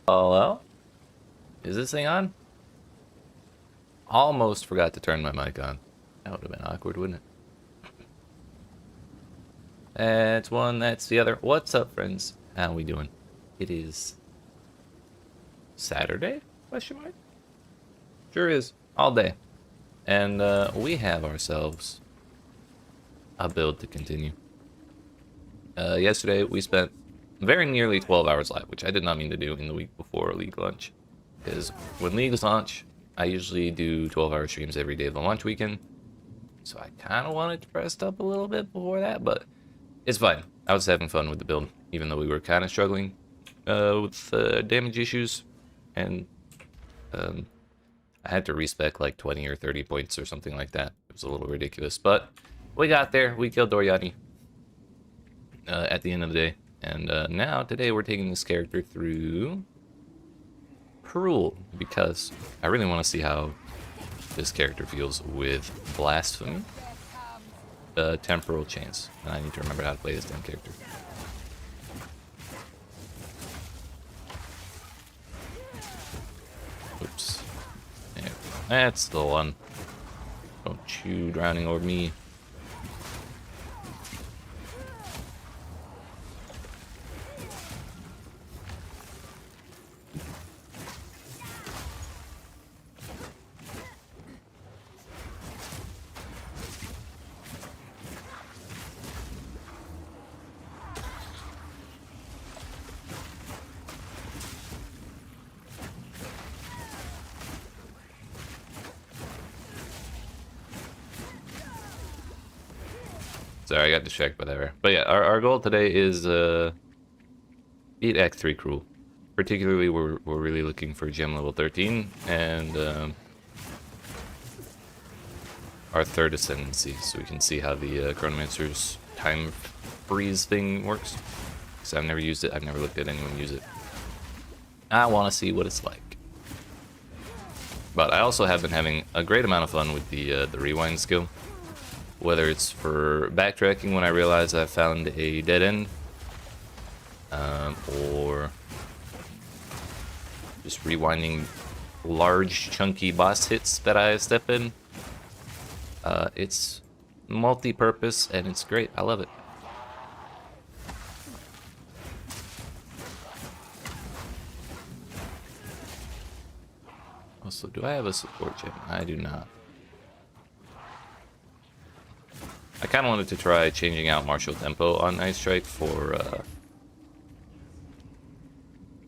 Hello? Is this thing on? Almost forgot to turn my mic on. That would have been awkward, wouldn't it? That's one, that's the other. What's up, friends? How we doing? It is Saturday? Question mark? Sure is. All day. And we have ourselves a build to continue. Yesterday we spent very nearly 12 hours live, which I did not mean to do in the week before League launch. Because when Leagues launch, I usually do 12-hour streams every day of the launch weekend. So I kind of wanted to rest up a little bit before that, but it's fine. I was having fun with the build, even though we were kind of struggling with damage issues. And I had to respec like 20 or 30 points or something like that. It was a little ridiculous, but we got there. We killed Doriani at the end of the day. And now, today, we're taking this character through Cruel, because I really want to see how this character feels with Blasphemy, Temporal Chains. And I need to remember how to play this damn character. Oops. There. That's the one. Don't you drowning over me. Sorry, I got distracted by that there. But yeah, our goal today is beat Act 3 Cruel. Particularly, we're really looking for gem level 13 and our third ascendancy, so we can see how the Chronomancer's time freeze thing works. Because I've never used it, I've never looked at anyone use it. I want to see what it's like. But I also have been having a great amount of fun with the rewind skill. Whether it's for backtracking when I realize I found a dead end, or just rewinding large chunky boss hits that I step in. It's multi-purpose and it's great. I love it. Also, do I have a support gem? I do not. I kind of wanted to try changing out martial tempo on Ice Strike for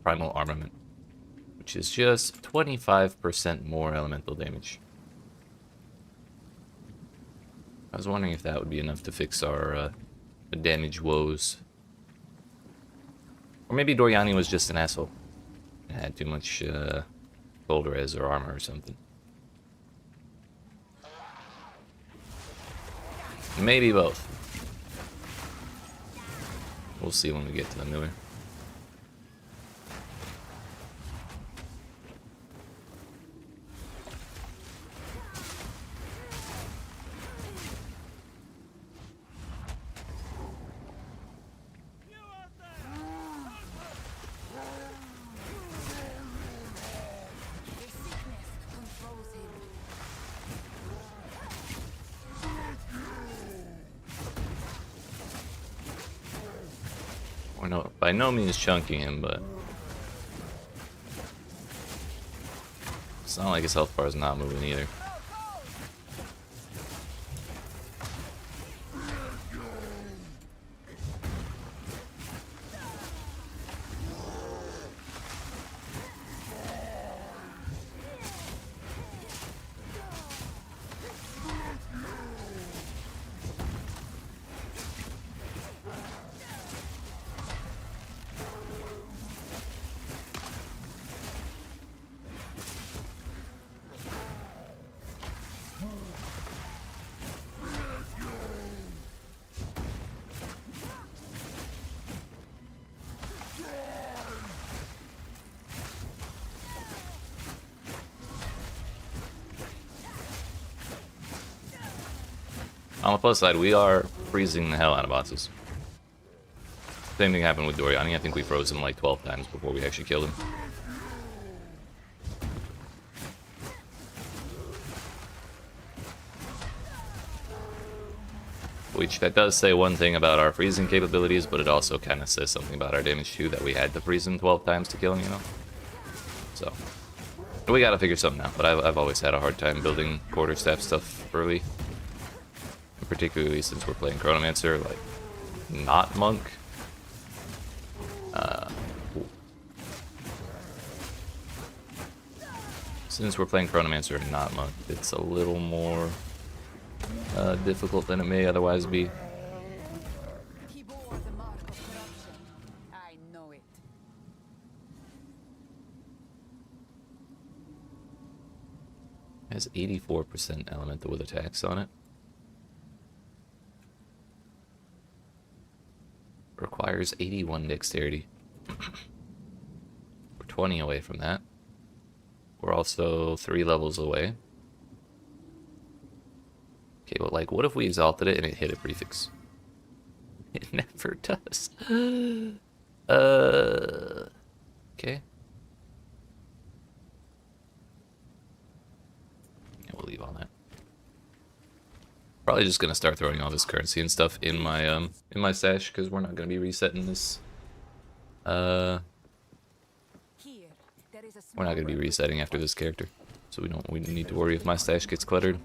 primal armament, which is just 25% more elemental damage. I was wondering if that would be enough to fix our damage woes. Or maybe Doriani was just an asshole and had too much gold res or armor or something. Maybe both. We'll see when we get to the miller. Or no, by no means chunking him, but it's not like his health bar is not moving either. On the plus side, we are freezing the hell out of bosses. Same thing happened with Doriani. I think we froze him like 12 times before we actually killed him. which that does say one thing about our freezing capabilities, but it also kind of says something about our damage too, that we had to freeze him 12 times to kill him, you know? So, we gotta figure something out, but I've always had a hard time building quarterstaff stuff early. And particularly since we're playing Chronomancer, like, not Monk. Since we're playing Chronomancer and not Monk, it's a little more difficult than it may otherwise be. It has 84% elemental with attacks on it. Requires 81 dexterity. We're 20 away from that. We're also 3 levels away. Okay, but like, what if we exalted it and it hit a prefix? It never does. Okay. Yeah, we'll leave on that. Probably just gonna start throwing all this currency and stuff in my stash, because we're not gonna be resetting this. We're not gonna be resetting after this character, so we don't need to worry if my stash gets cluttered.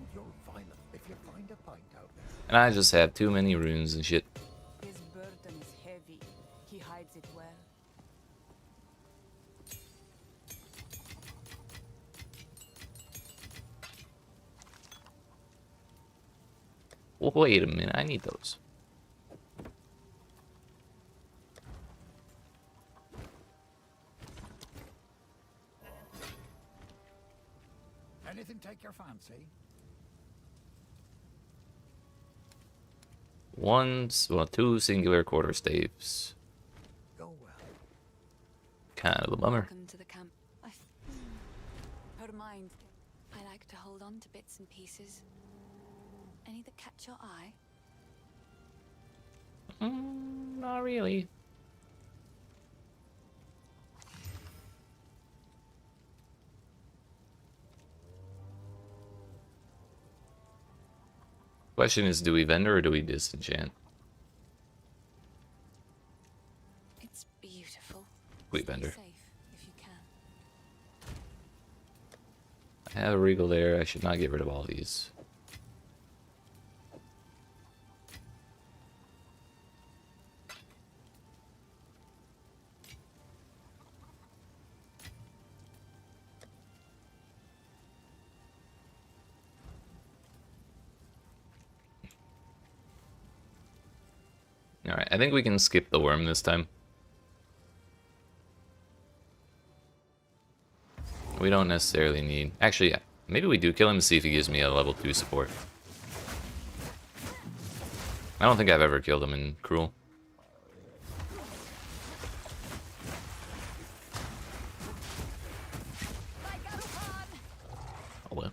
And I just have too many runes and shit. His burden is heavy. He hides it well. Wait a minute, I need those. Anything take your fancy? Two singular quarter staves. Go well. Kind of a bummer. Welcome to the camp. Her mind. I like to hold on to bits and pieces. Any that catch your eye? Not really. Question is, do we vendor or do we disenchant? It's beautiful. We vendor. Safe if you can. I have a regal there. I should not get rid of all these. Alright, I think we can skip the worm this time. We don't necessarily need... Actually, maybe we do kill him to see if he gives me a level 2 support. I don't think I've ever killed him in Cruel. Oh well.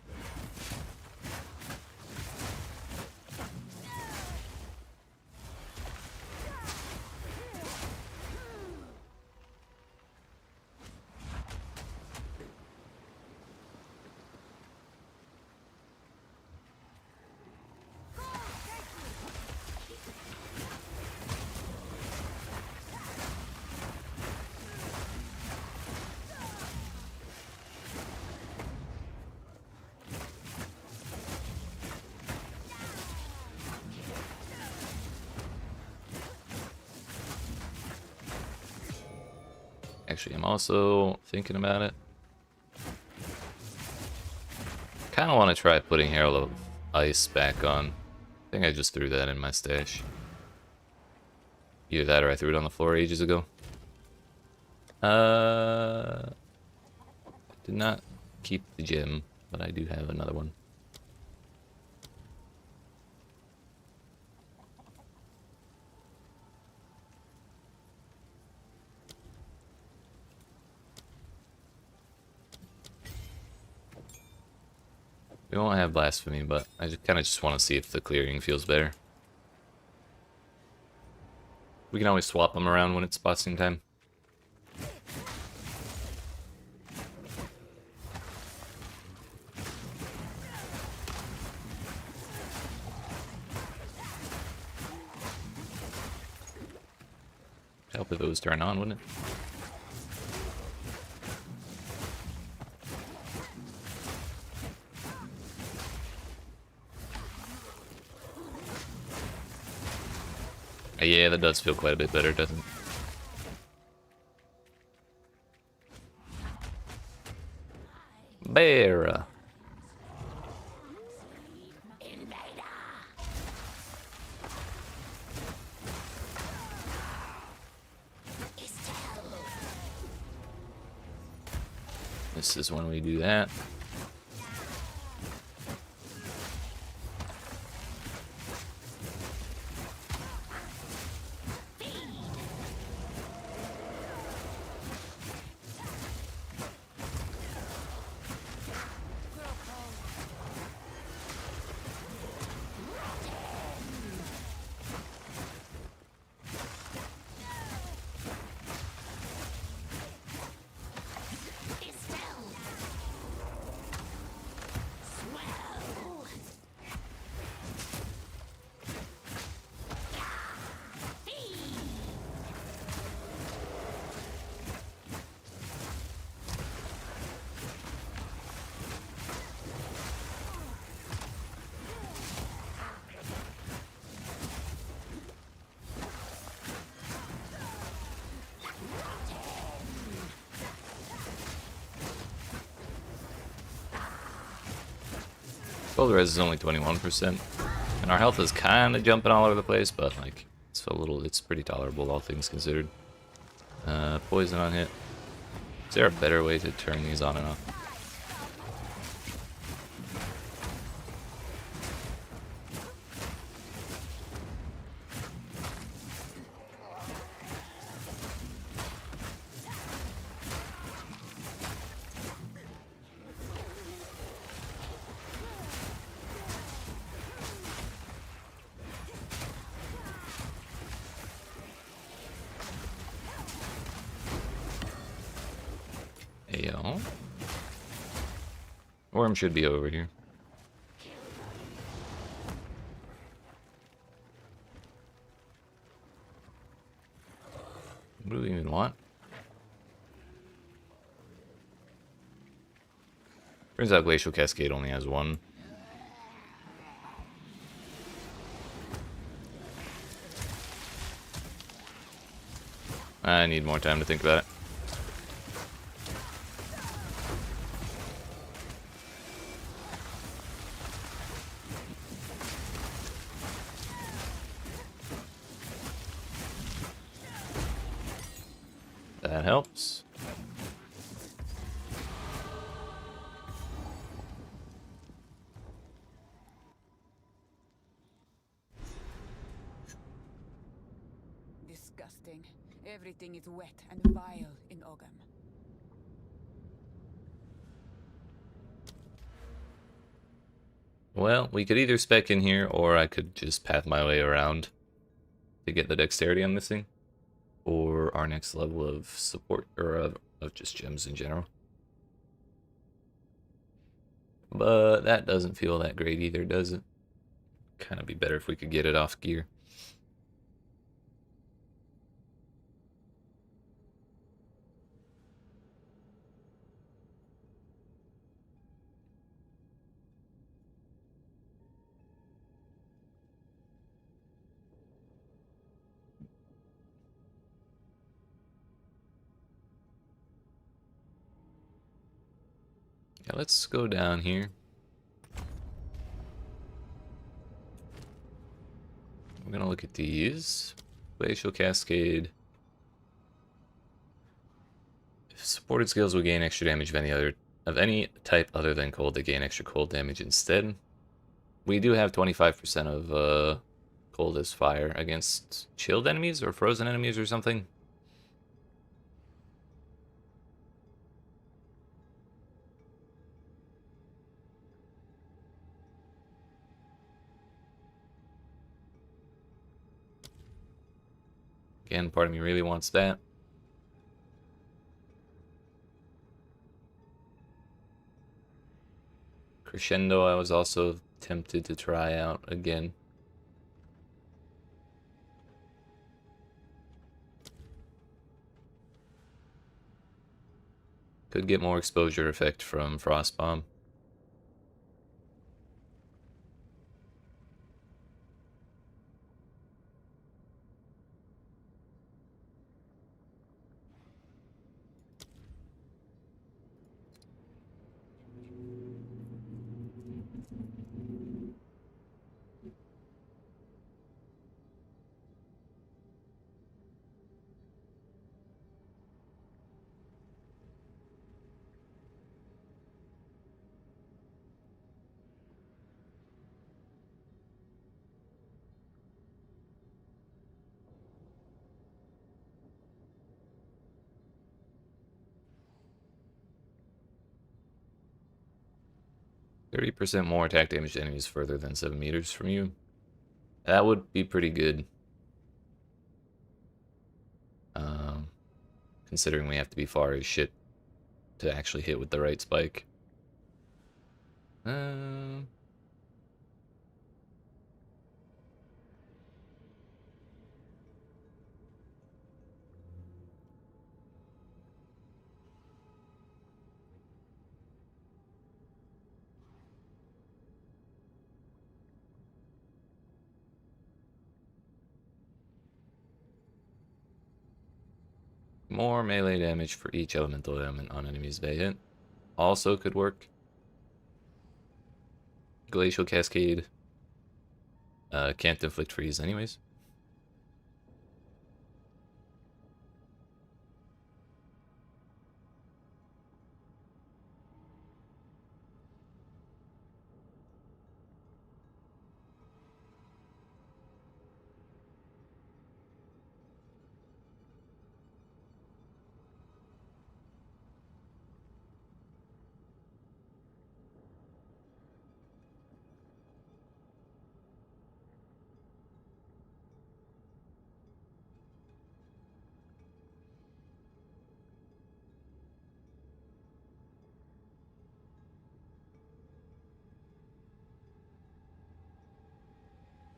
Actually, I'm also thinking about it. Kind of want to try putting Herald of Ice back on. I think I just threw that in my stash. Either that or I threw it on the floor ages ago. Did not keep the gem, but I do have another one. We won't have Blasphemy, but I kind of just want to see if the clearing feels better. We can always swap them around when it's bossing time. Help if it was turned on, wouldn't it? Yeah, that does feel quite a bit better, doesn't it? Bear. This is when we do that. Gold res is only 21%, and our health is kind of jumping all over the place, but like it's pretty tolerable, all things considered. Poison on hit. Is there a better way to turn these on and off? Ayo. Worm should be over here. What do we even want? Turns out Glacial Cascade only has one. I need more time to think about it. That helps. Disgusting. Everything is wet and vile in Ogam. Well, we could either spec in here, or I could just path my way around to get the dexterity I'm missing, or our next level of support, or of just gems in general. But that doesn't feel that great either, does it? Kind of be better if we could get it off gear. Yeah, let's go down here. We're gonna look at these. Glacial Cascade. If supported skills will gain extra damage of any type other than cold, they gain extra cold damage instead. We do have 25% of cold as fire against chilled enemies or frozen enemies or something. Again, part of me really wants that. Crescendo, I was also tempted to try out again. Could get more exposure effect from Frost Bomb. %30 more attack damage to enemies further than 7 meters from you. That would be pretty good. Considering we have to be far as shit to actually hit with the right spike. More melee damage for each elemental element on enemies they hit. Also could work. Glacial Cascade. Can't inflict freeze anyways.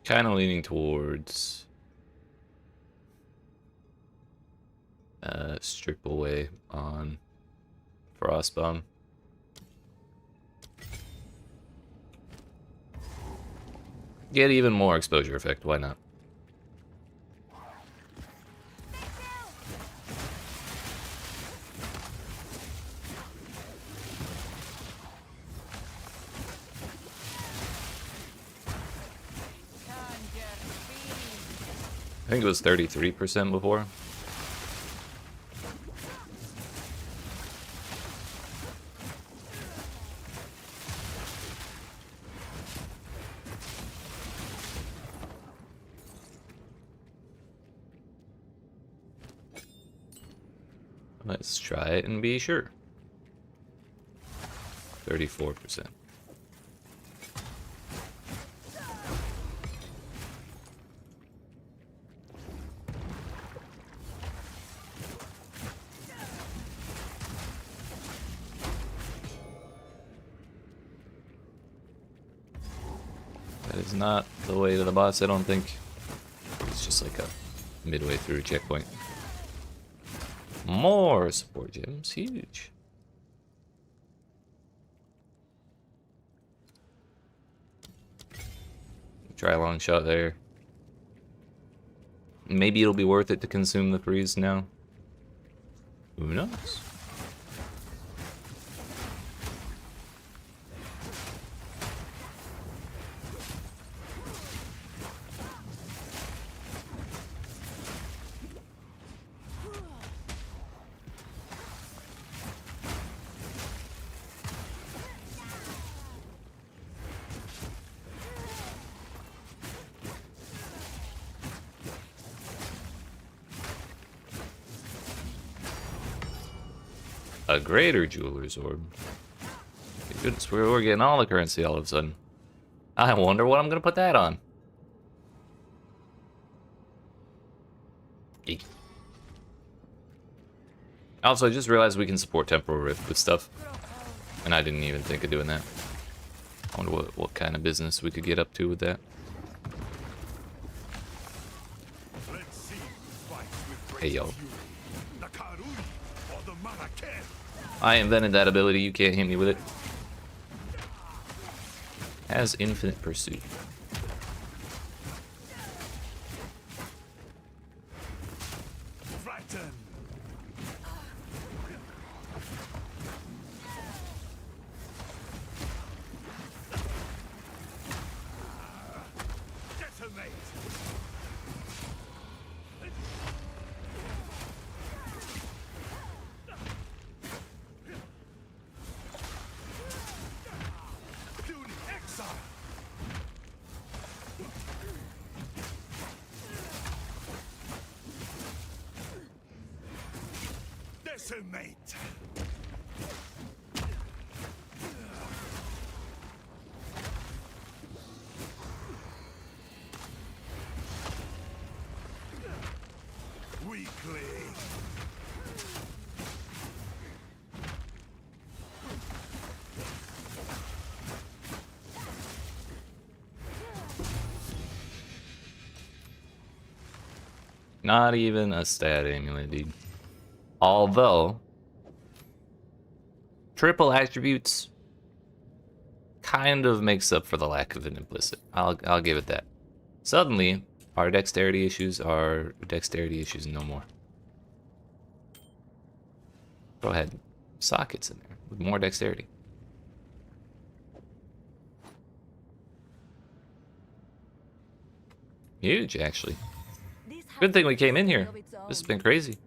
Kind of leaning towards strip away on Frost Bomb. Get even more exposure effect, why not? I think it was 33% before. Let's try it and be sure. 34%. That is not the way to the boss, I don't think. It's just like a midway through checkpoint. More support gems, huge. Try a long shot there. Maybe it'll be worth it to consume the freeze now. Who knows? A greater jeweler's orb. Goodness, we're getting all the currency all of a sudden. I wonder what I'm gonna put that on. Eek. Also, I just realized we can support Temporal Rift with stuff. And I didn't even think of doing that. I wonder what kind of business we could get up to with that. Hey, yo. I invented that ability. You can't hit me with it. Has infinite pursuit. Decimate. Weakly. Not even a stat amulet, dude. Although, triple attributes kind of makes up for the lack of an implicit. I'll give it that. Suddenly, our dexterity issues are dexterity issues no more. Go ahead, sockets in there with more dexterity. Huge, actually. Good thing we came in here. This has been crazy.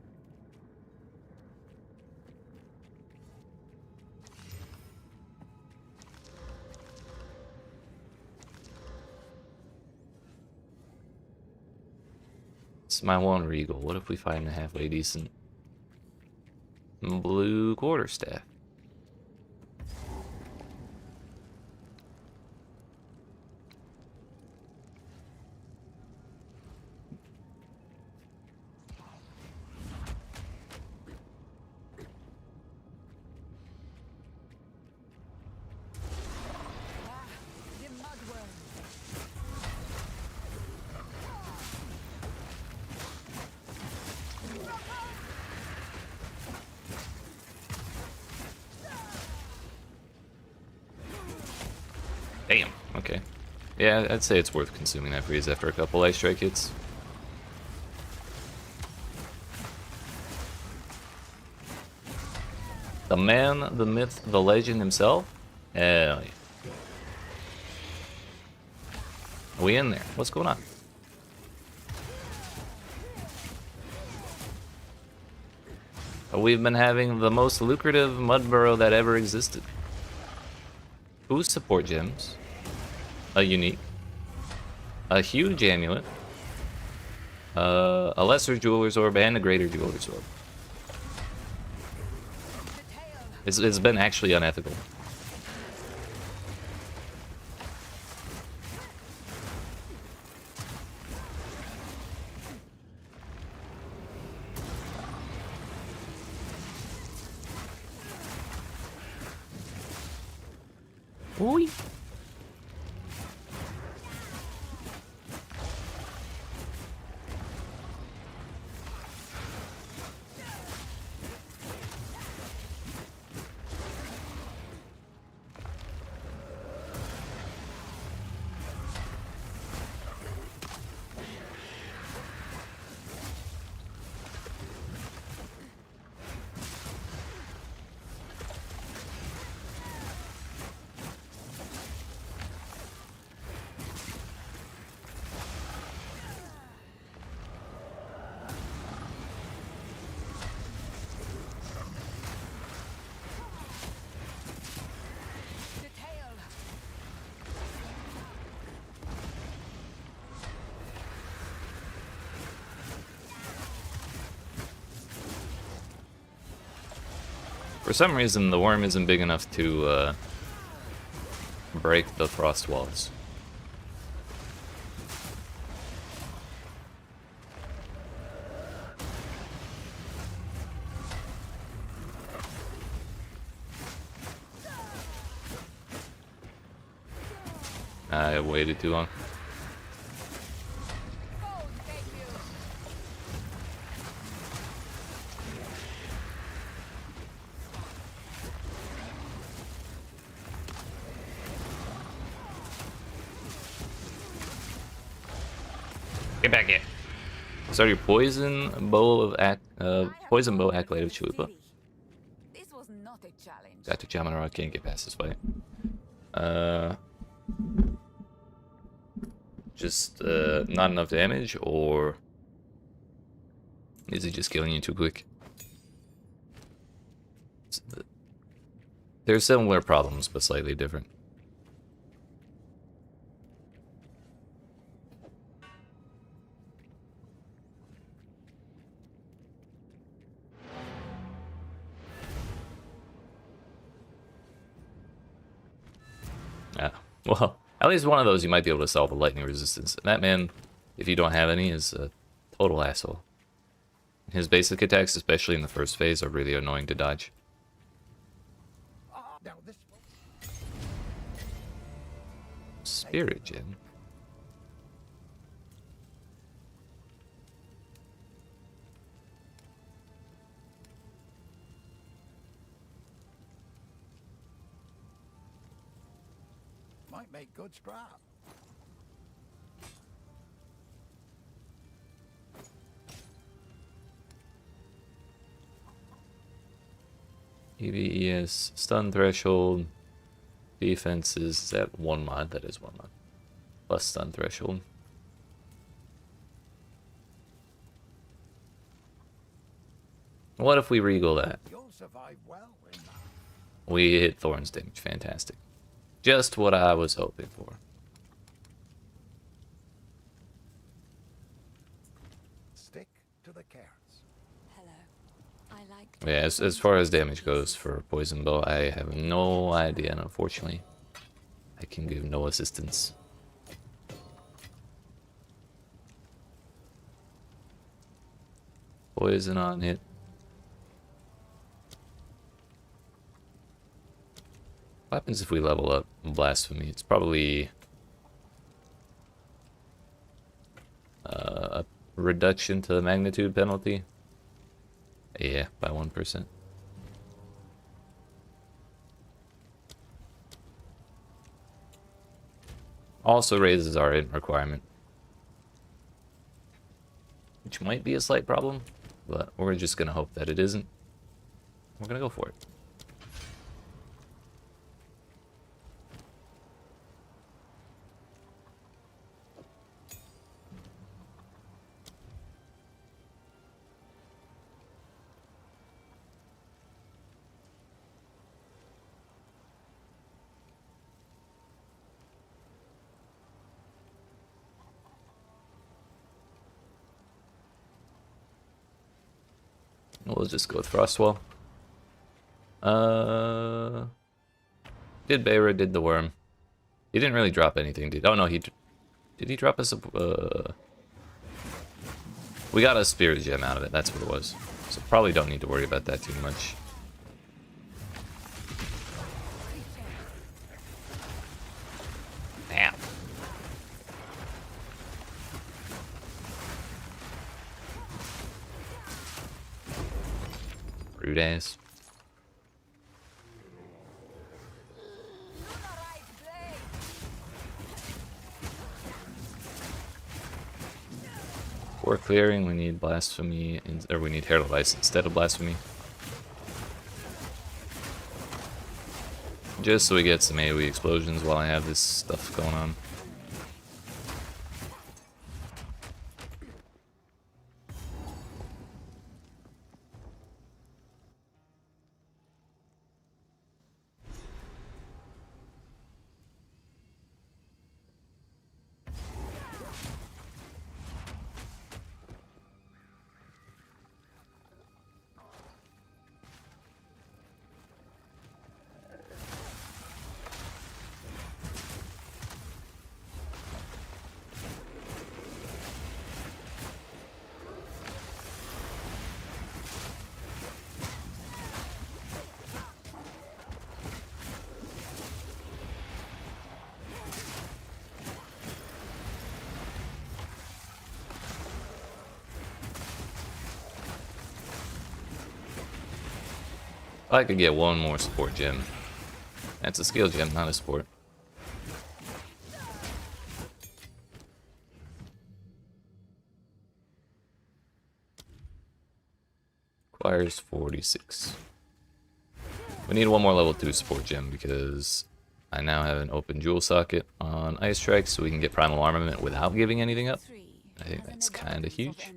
It's my one regal. What if we find a halfway decent blue quarterstaff? The mudworm. Damn. Okay. Yeah, I'd say it's worth consuming that freeze after a couple ice strike hits. The man, the myth, the legend himself? Hell yeah. Are we in there? What's going on? We've been having the most lucrative mud burrow that ever existed. Boost support gems. A unique. A huge amulet. A lesser jeweler's orb and a greater jeweler's orb. It's been actually unethical. Oi. For some reason, the worm isn't big enough to break the frost walls. I waited too long. Get back here. Start your poison bow of poison bow acolyte of Chalupa. This was not a challenge. Got to Jamanara, I can't get past this fight. Just not enough damage, or is he just killing you too quick? They're similar problems, but slightly different. Yeah, well, at least one of those you might be able to solve the lightning resistance. And that man, if you don't have any, is a total asshole. His basic attacks, especially in the first phase, are really annoying to dodge. Now this Spirit Gem. might make good scrap. EVES, stun threshold, defense is at 1 mod, that is 1 mod. Plus stun threshold. What if we regal that? You'll survive well in that. We hit Thorn's damage, fantastic. Just what I was hoping for. Stick to the carrots. Hello. I like. Yeah, as far as damage goes for Poison Bow, I have no idea, and unfortunately, I can give no assistance. Poison on hit. What happens if we level up Blasphemy? It's probably a reduction to the magnitude penalty. Yeah, by 1%. Also raises our int requirement, which might be a slight problem, but we're just gonna hope that it isn't. We're gonna go for it. We'll just go with Frostwall. Did Beira, did the worm. He didn't really drop anything, did. Oh no, did he drop us a we got a spirit gem out of it, that's what it was. So probably don't need to worry about that too much. Damn. Rude ass. For clearing, we need Blasphemy, or we need Herald of Ice instead of Blasphemy. Just so we get some AoE explosions while I have this stuff going on. If I could get one more support gem. That's a skill gem, not a support. requires 46. We need one more level 2 support gem because I now have an open jewel socket on Ice Strike, so we can get primal armament without giving anything up. I think that's kind of huge.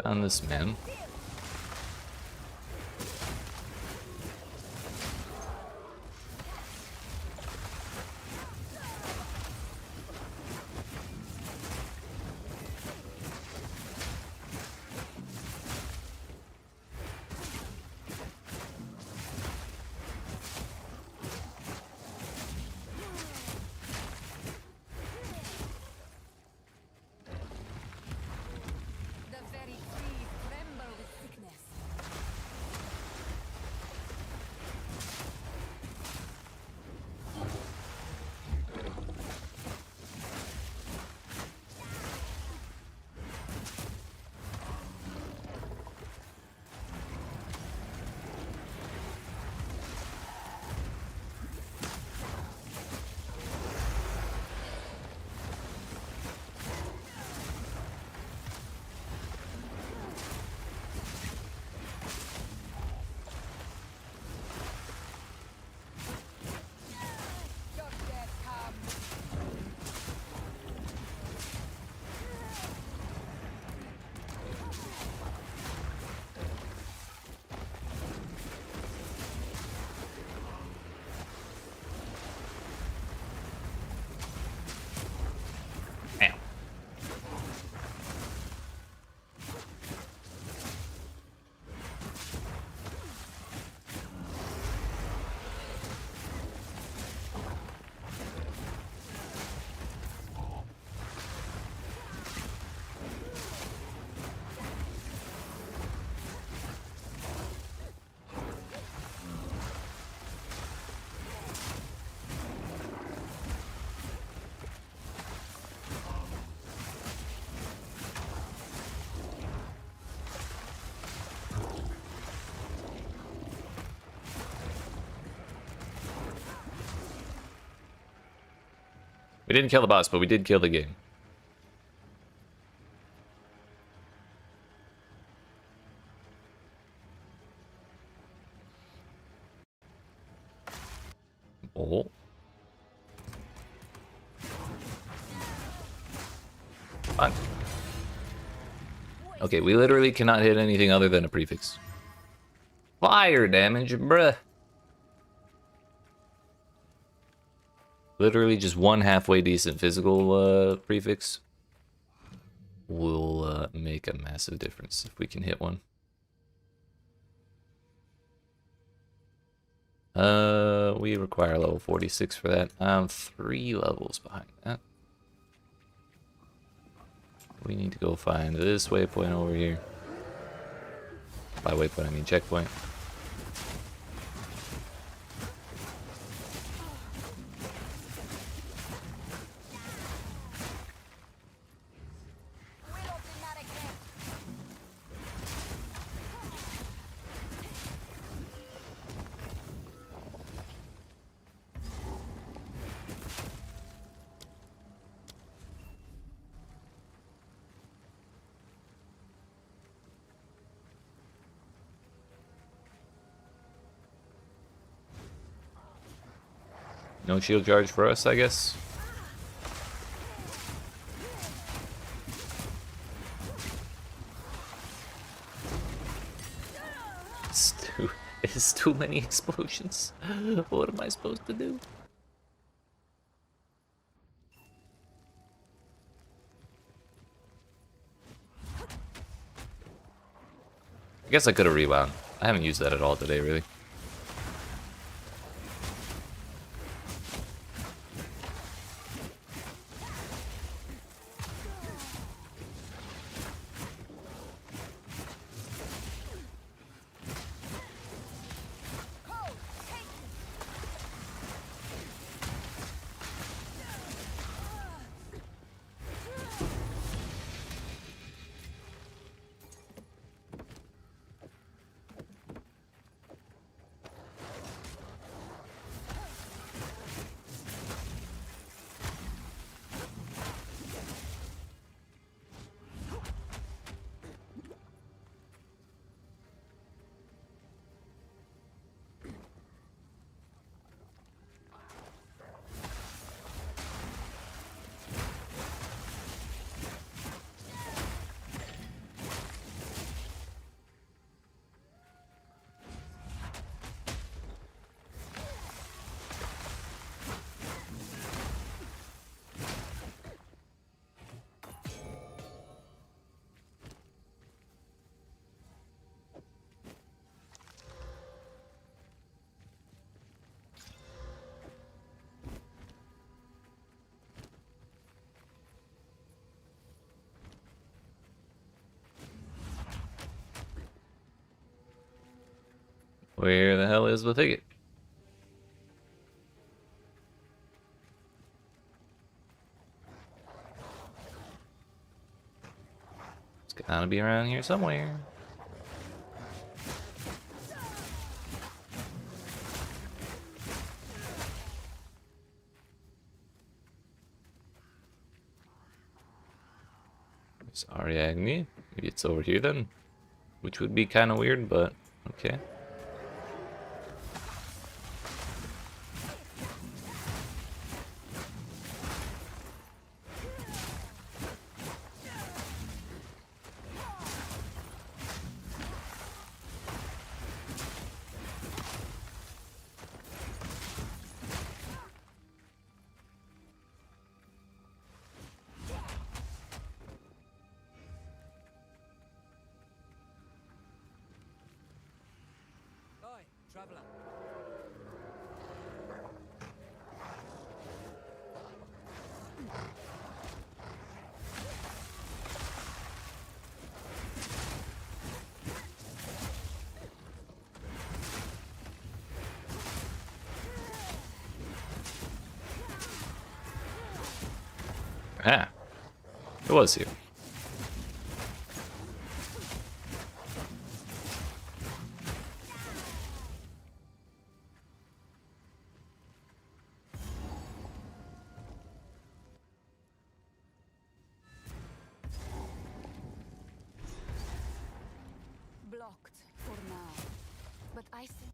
Found this man. We didn't kill the boss, but we did kill the game. Oh. Fine. Okay, we literally cannot hit anything other than a prefix. Fire damage, bruh. Literally just one halfway decent physical prefix will make a massive difference if we can hit one. We require level 46 for that. I'm 3 levels behind that. We need to go find this waypoint over here. By waypoint, I mean checkpoint. No shield charge for us, I guess. It's too many explosions. What am I supposed to do? I guess I could have rewound. I haven't used that at all today, really. Where the hell is the ticket? It's gotta be around here somewhere. Sorry, Agni. Maybe it's over here then. Which would be kind of weird, but okay. Oi, traveler. Ah, it was here. Blocked for now. But I think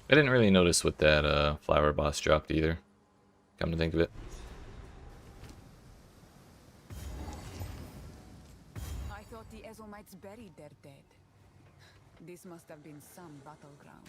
I didn't really notice what that flower boss dropped either. Come to think of it. I thought the Ezomites buried their dead. This must have been some battleground.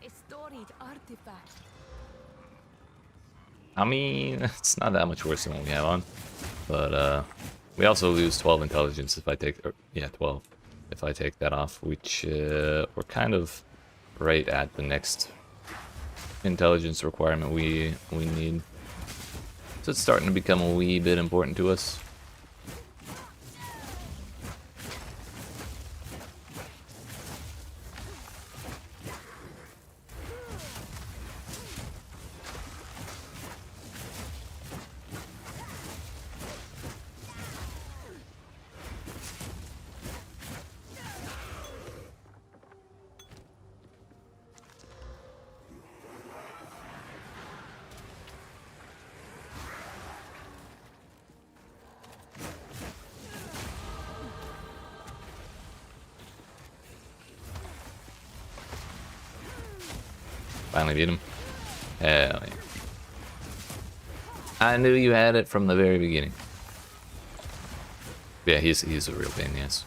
a storied artifact. I mean, it's not that much worse than what we have on. But we also lose 12 intelligence if I take... yeah, 12. If I take that off, which we're kind of right at the next intelligence requirement we need. So it's starting to become a wee bit important to us. Finally beat him. Hell yeah. I knew you had it from the very beginning. Yeah, he's a real pain, yes.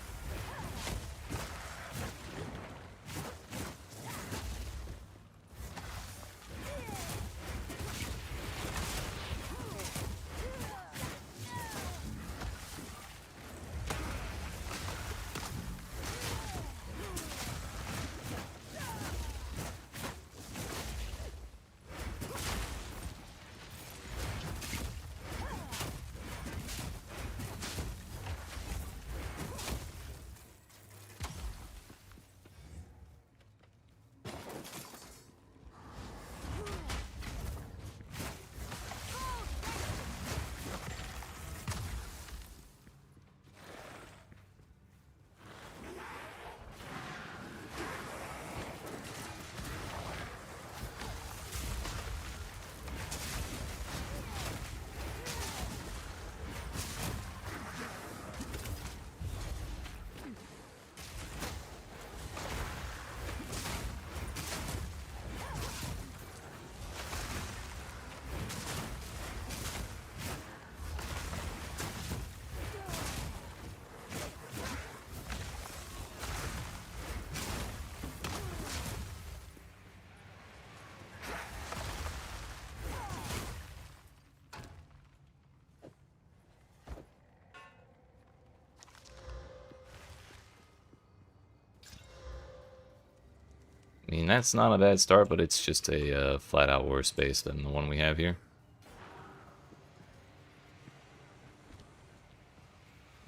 I mean, that's not a bad start, but it's just a flat-out worse base than the one we have here.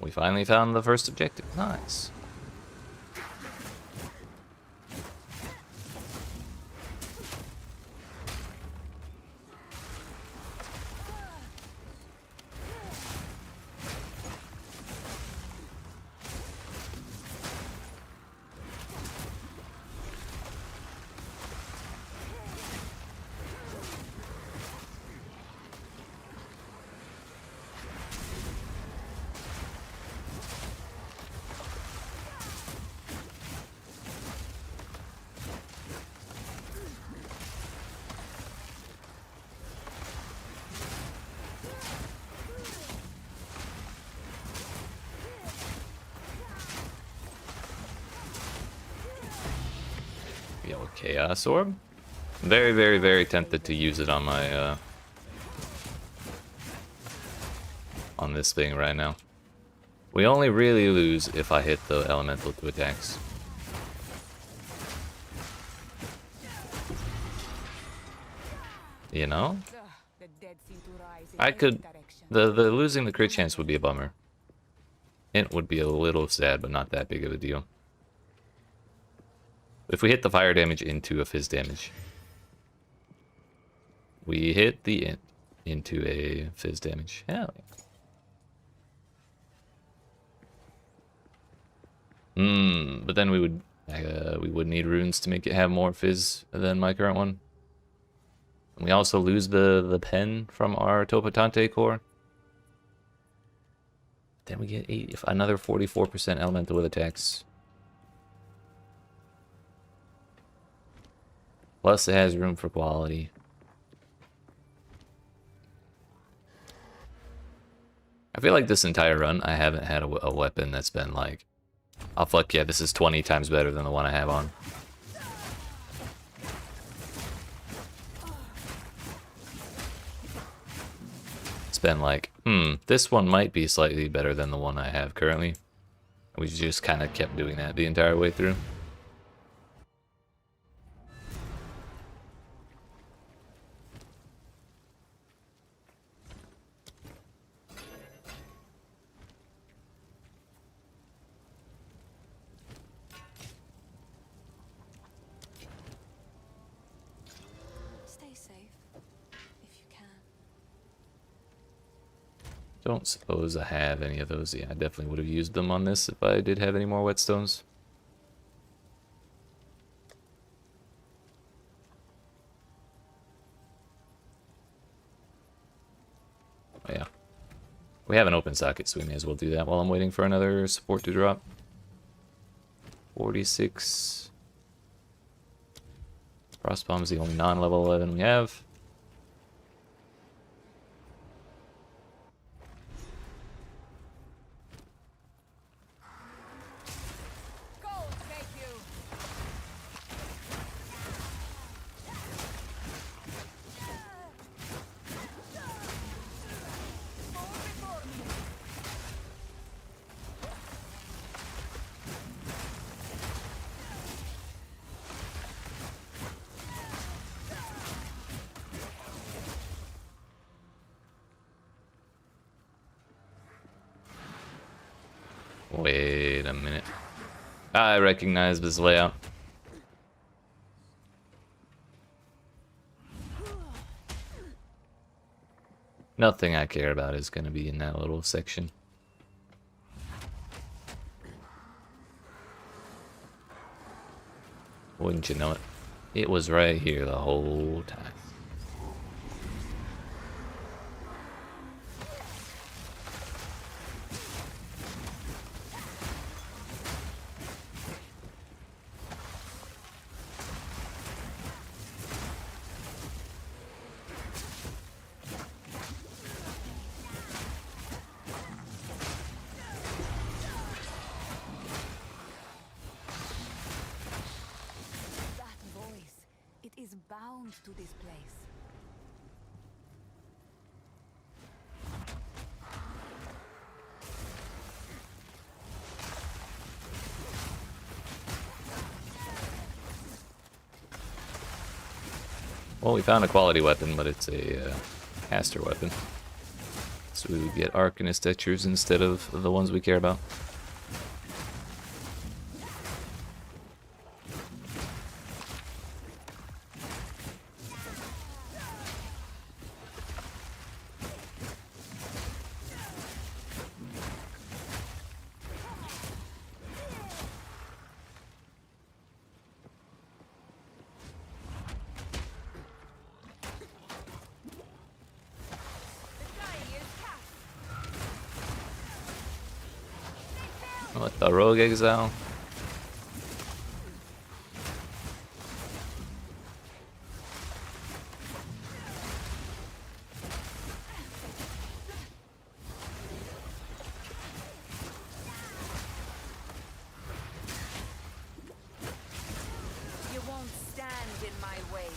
We finally found the first objective. Nice. Yellow Chaos Orb. Very, very, very tempted to use it on my on this thing right now. We only really lose if I hit the elemental 2 attacks. You know? The dead seem to rise in I every could... direction. The losing the crit chance would be a bummer. It would be a little sad, but not that big of a deal. If we hit the fire damage into a fizz damage. We hit the int into a fizz damage. Hell yeah. But then we would need runes to make it have more fizz than my current one. And we also lose the pen from our Topotante core. Then we get another 44% elemental with attacks. Plus it has room for quality. I feel like this entire run I haven't had a weapon that's been like, oh fuck yeah, this is 20 times better than the one I have on. It's been like, this one might be slightly better than the one I have currently. We just kind of kept doing that the entire way through. Don't suppose I have any of those. Yeah, I definitely would have used them on this if I did have any more whetstones. Oh, yeah. We have an open socket, so we may as well do that while I'm waiting for another support to drop. 46. Frostbomb's the only non-level 11 we have. Go, take you. Wait a minute. I recognize this layout. Nothing I care about is going to be in that little section. Wouldn't you know it? It was right here the whole time. That voice, it is bound to this place. Well, we found a quality weapon, but it's a caster weapon. So we would get Arcanist textures instead of the ones we care about. What, the rogue exile? You won't stand in my way.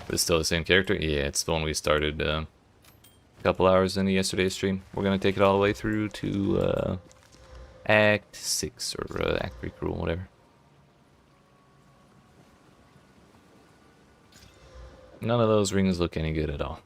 It's still the same character? Yeah, it's the one we started a couple hours into yesterday's stream. We're gonna take it all the way through to Act 6 or Act 3 Cruel, whatever. None of those rings look any good at all.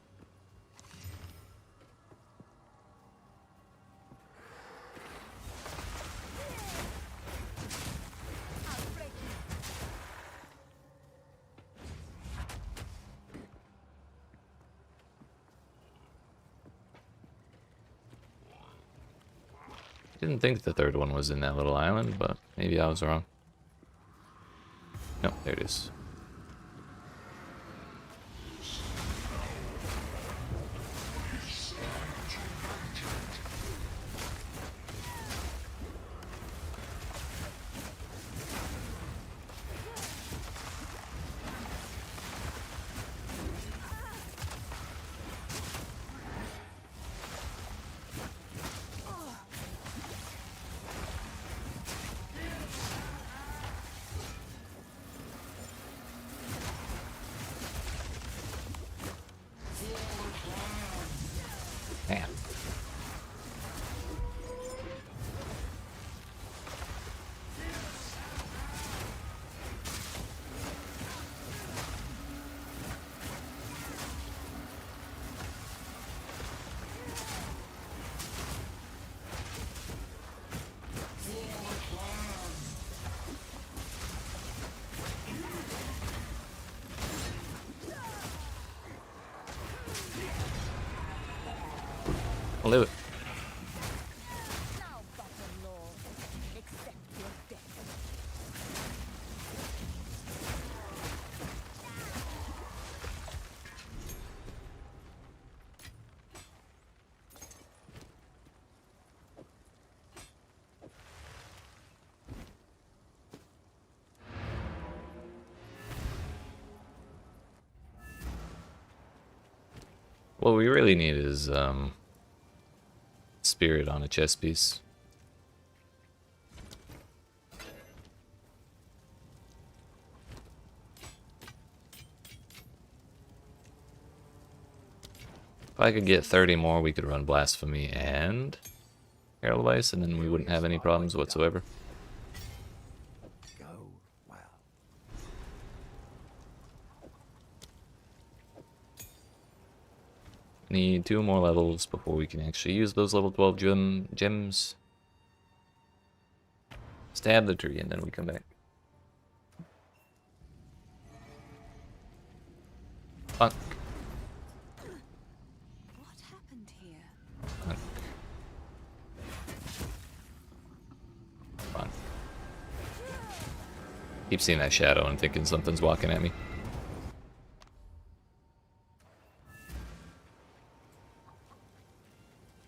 Didn't think the third one was in that little island, but maybe I was wrong. No, there it is. I'll do it. Now, Battle Lord, accept your death. What we really need is spirit on a chess piece. If I could get 30 more, we could run Blasphemy and Herald of Ice, and then we wouldn't have any problems whatsoever. Go well. Need 2 more levels before we can actually use those level 12 gems. Stab the tree and then we come back. Fuck. What happened here? Fuck. Fuck. Keep seeing that shadow and thinking something's walking at me.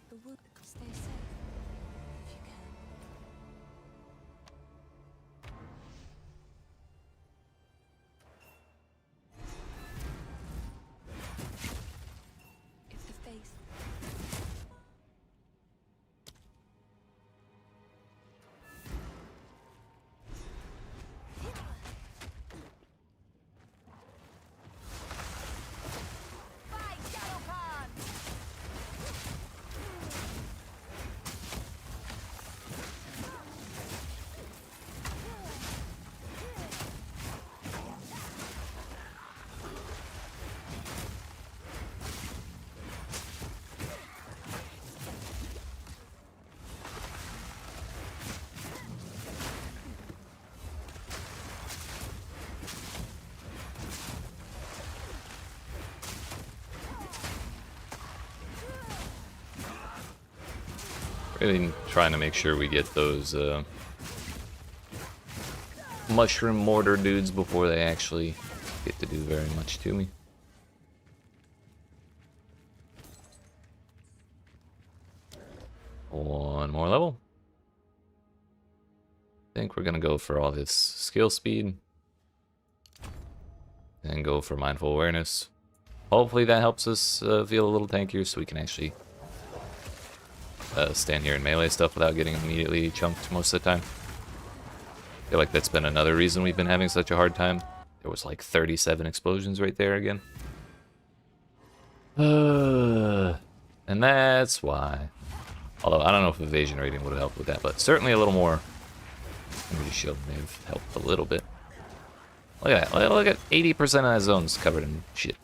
The wood. Stay safe. If you can. If the face. Fight, Galopan! Really trying to make sure we get those mushroom mortar dudes before they actually get to do very much to me. One more level. I think we're gonna go for all this skill speed and go for mindful awareness. Hopefully that helps us feel a little tankier so we can actually stand here and melee stuff without getting immediately chunked most of the time. I feel like that's been another reason we've been having such a hard time. There was like 37 explosions right there again. And that's why. Although I don't know if evasion rating would have helped with that, but certainly a little more. Energy shield may have helped a little bit. Look at that. Look at 80% of that zone's covered in shit.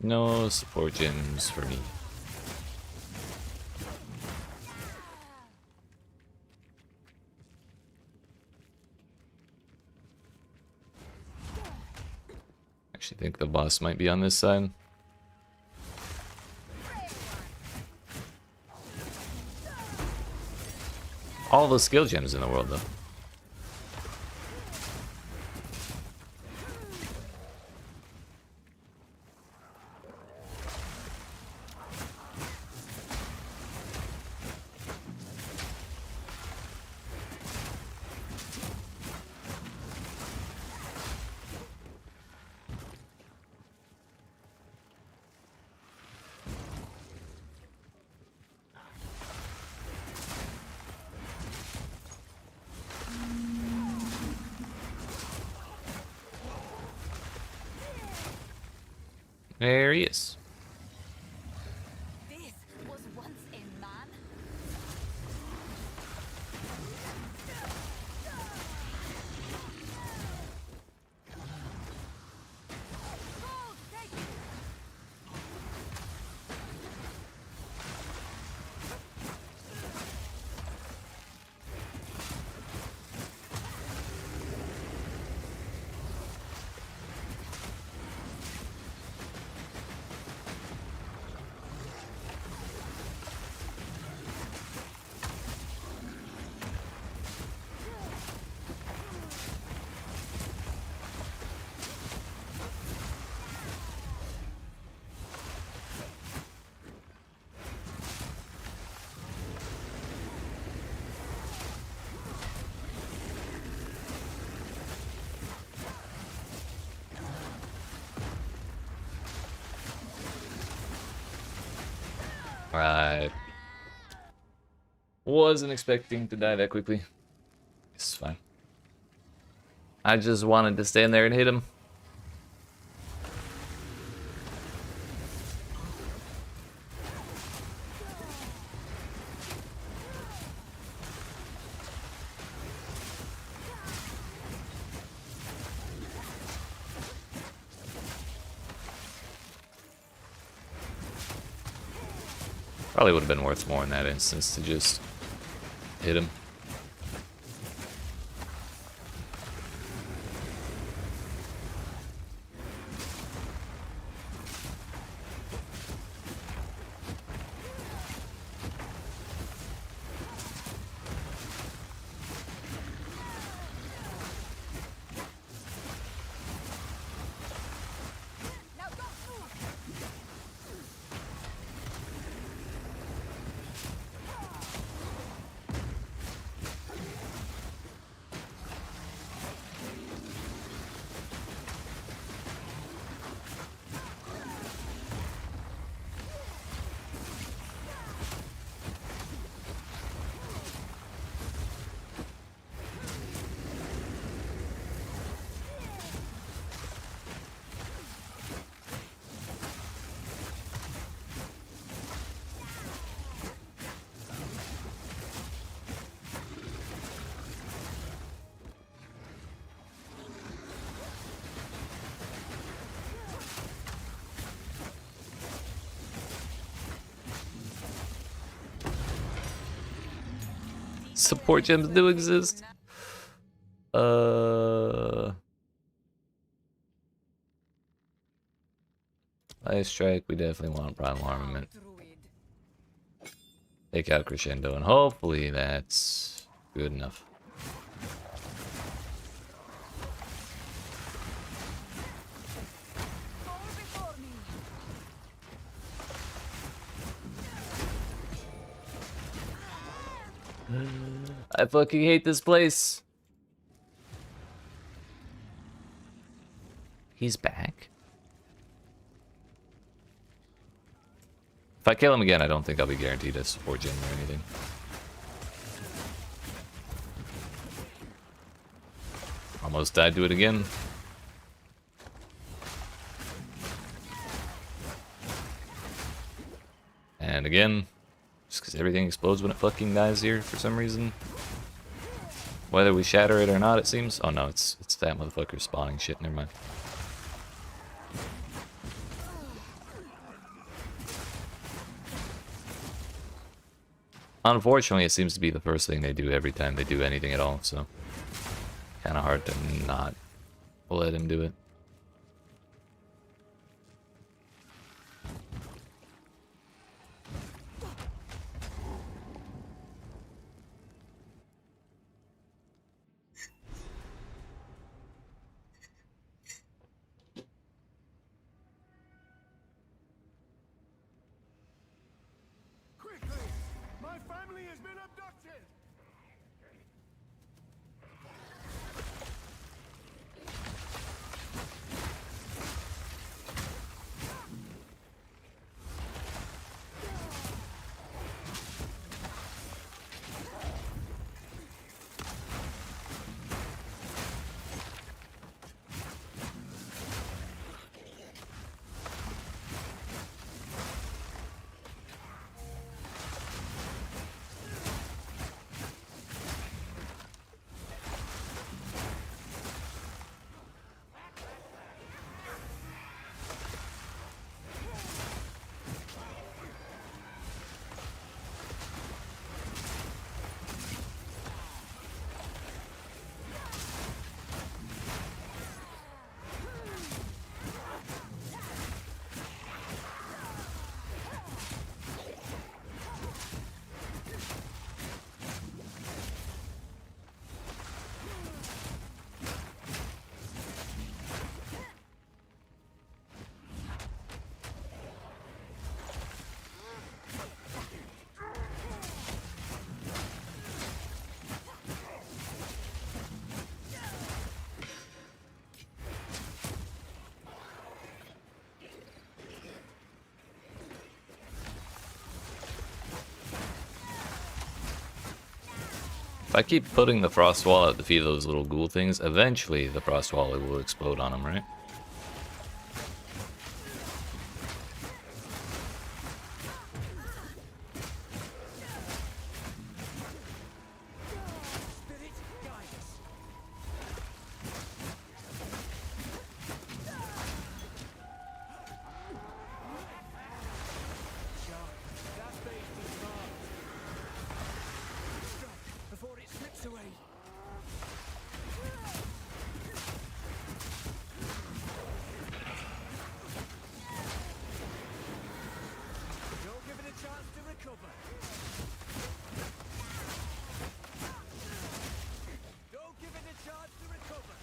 No support gems for me. Actually think the boss might be on this side. All the skill gems in the world, though. There he is. This was once a man. Right. Wasn't expecting to die that quickly. It's fine. I just wanted to stand there and hit him. Probably would have been worth more in that instance to just hit him. Support gems do exist. Ice strike, we definitely want primal armament. Take out crescendo, and hopefully that's good enough. I fucking hate this place. He's back. If I kill him again, I don't think I'll be guaranteed a support gem or anything. Almost died to it again. And again. Just because everything explodes when it fucking dies here for some reason. Whether we shatter it or not, it seems. Oh no, it's that motherfucker spawning shit. Never mind. Unfortunately, it seems to be the first thing they do every time they do anything at all, so kind of hard to not let him do it. I keep putting the frost wall at the feet of those little ghoul things, eventually the frost wall will explode on them, right? Before it slips away. Don't give it a chance to recover. Don't give it a chance to recover.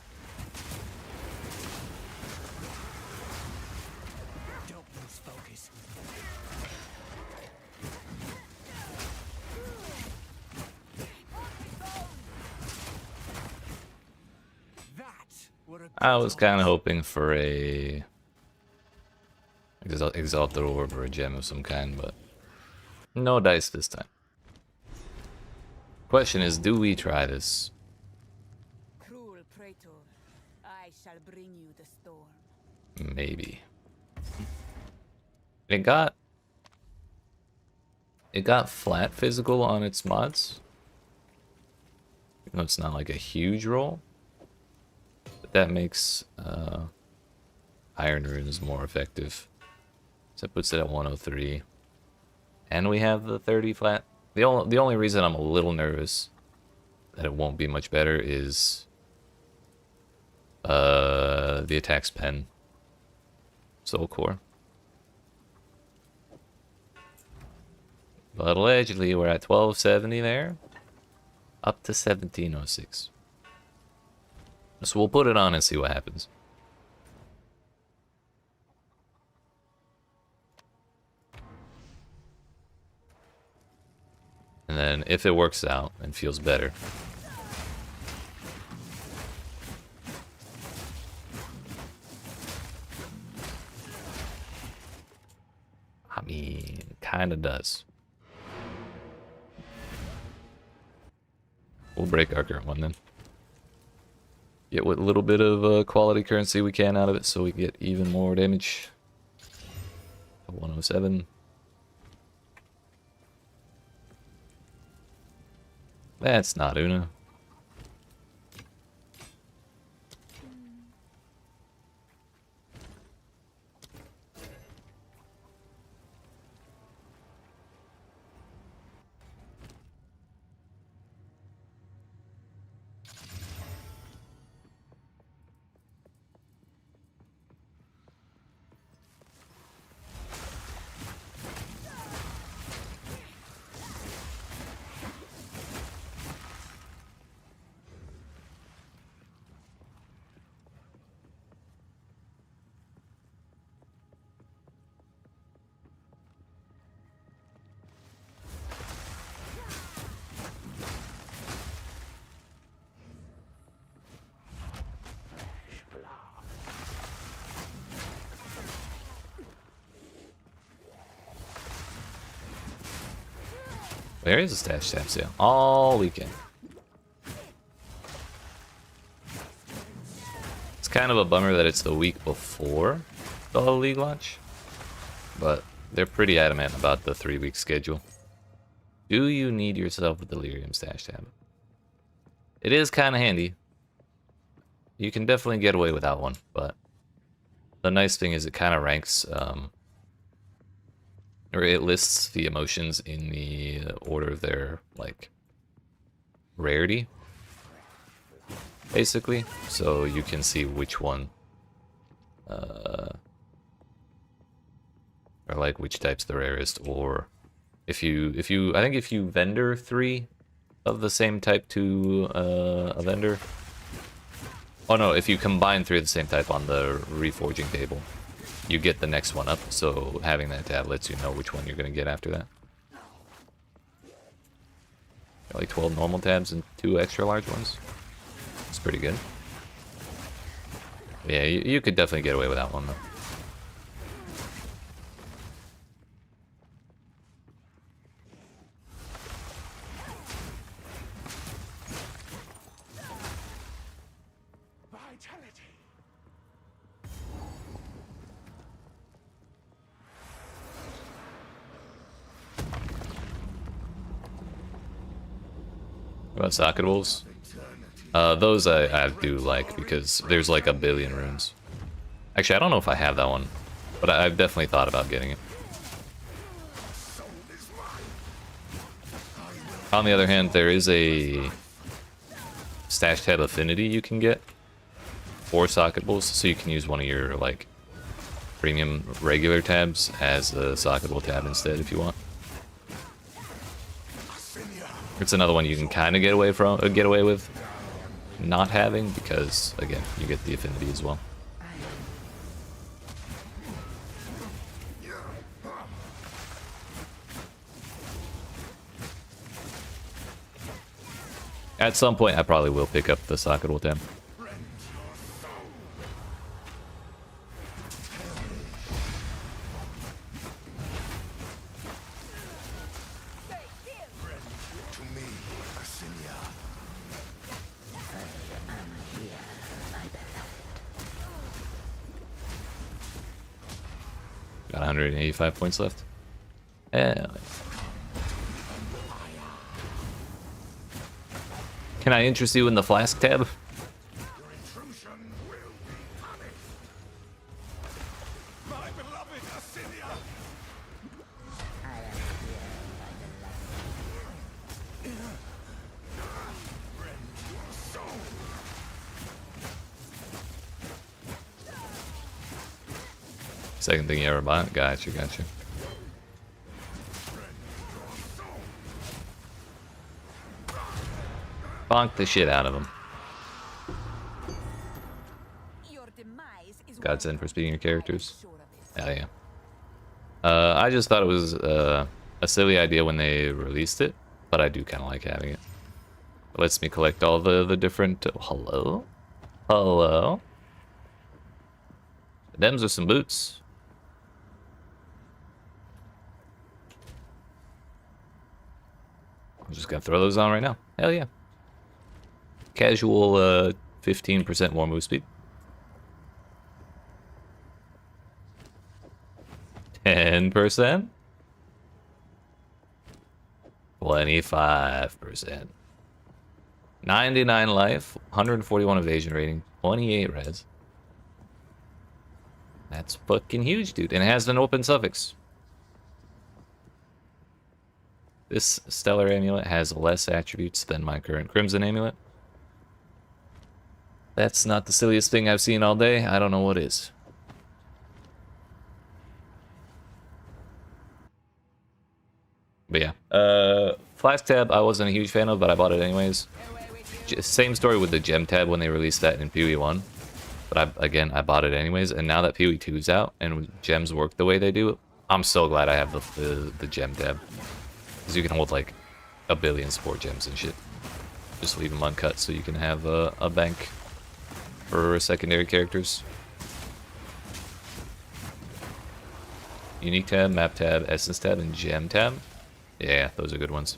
Don't lose focus. I was kind of hoping for a exalted orb or a gem of some kind, but no dice this time. Question is, do we try this? Cruel praetor, I shall bring you the storm. Maybe. It got flat physical on its mods. Even though it's not like a huge roll. But that makes Iron Runes more effective. So it puts it at 103. And we have the 30 flat. The only reason I'm a little nervous that it won't be much better is the attack's pen. Soul Core. But allegedly we're at 1270 there. Up to 1706. So we'll put it on and see what happens. And then if it works out and feels better, I mean, kinda does. We'll break our current one then. Get what little bit of quality currency we can out of it so we get even more damage. 107. That's not Una. There is a stash tab sale all weekend. It's kind of a bummer that it's the week before the Holo League launch, but they're pretty adamant about the 3-week schedule. Do you need yourself a Delirium stash tab? It is kind of handy. You can definitely get away without one, but the nice thing is it kind of ranks, or it lists the emotions in the order of their, like, rarity, basically. So you can see which one, or like which type's the rarest, or I think if you vendor 3 of the same type to a vendor. Oh no, if you combine 3 of the same type on the reforging table, you get the next one up, so having that tab lets you know which one you're going to get after that. Like 12 normal tabs and 2 extra large ones. It's pretty good. Yeah, you could definitely get away with that one though. Socket wolves. Those I do like because there's like a billion runes. Actually, I don't know if I have that one, but I've definitely thought about getting it. On the other hand, there is a stash tab affinity you can get for socket wolves, so you can use one of your like premium regular tabs as a socket wolf tab instead if you want. It's another one you can kind of get away with not having because again you get the affinity as well. At some point, I probably will pick up the socket wolf tab. Got 185 points left. Yeah. Can I interest you in the flask tab? Second thing you ever bought? Gotcha. Bonk the shit out of them. Godsend for speaking your characters. Hell yeah. I just thought it was a silly idea when they released it, but I do kind of like having it. It lets me collect all the different... hello? Hello? Them's are some boots. I'm just gonna throw those on right now. Hell yeah. Casual 15% more move speed. 10%. 25%. 99 life, 141 evasion rating, 28 res. That's fucking huge, dude. And it has an open suffix. This Stellar Amulet has less attributes than my current Crimson Amulet. That's not the silliest thing I've seen all day. I don't know what is. But yeah. Flask tab I wasn't a huge fan of, but I bought it anyways. Same story with the gem tab when they released that in PoE1. But I bought it anyways, and now that PoE2 is out and gems work the way they do, I'm so glad I have the gem tab. Because you can hold like a billion sport gems and shit. Just leave them uncut so you can have a bank for secondary characters. Unique tab, map tab, essence tab, and gem tab. Yeah, those are good ones.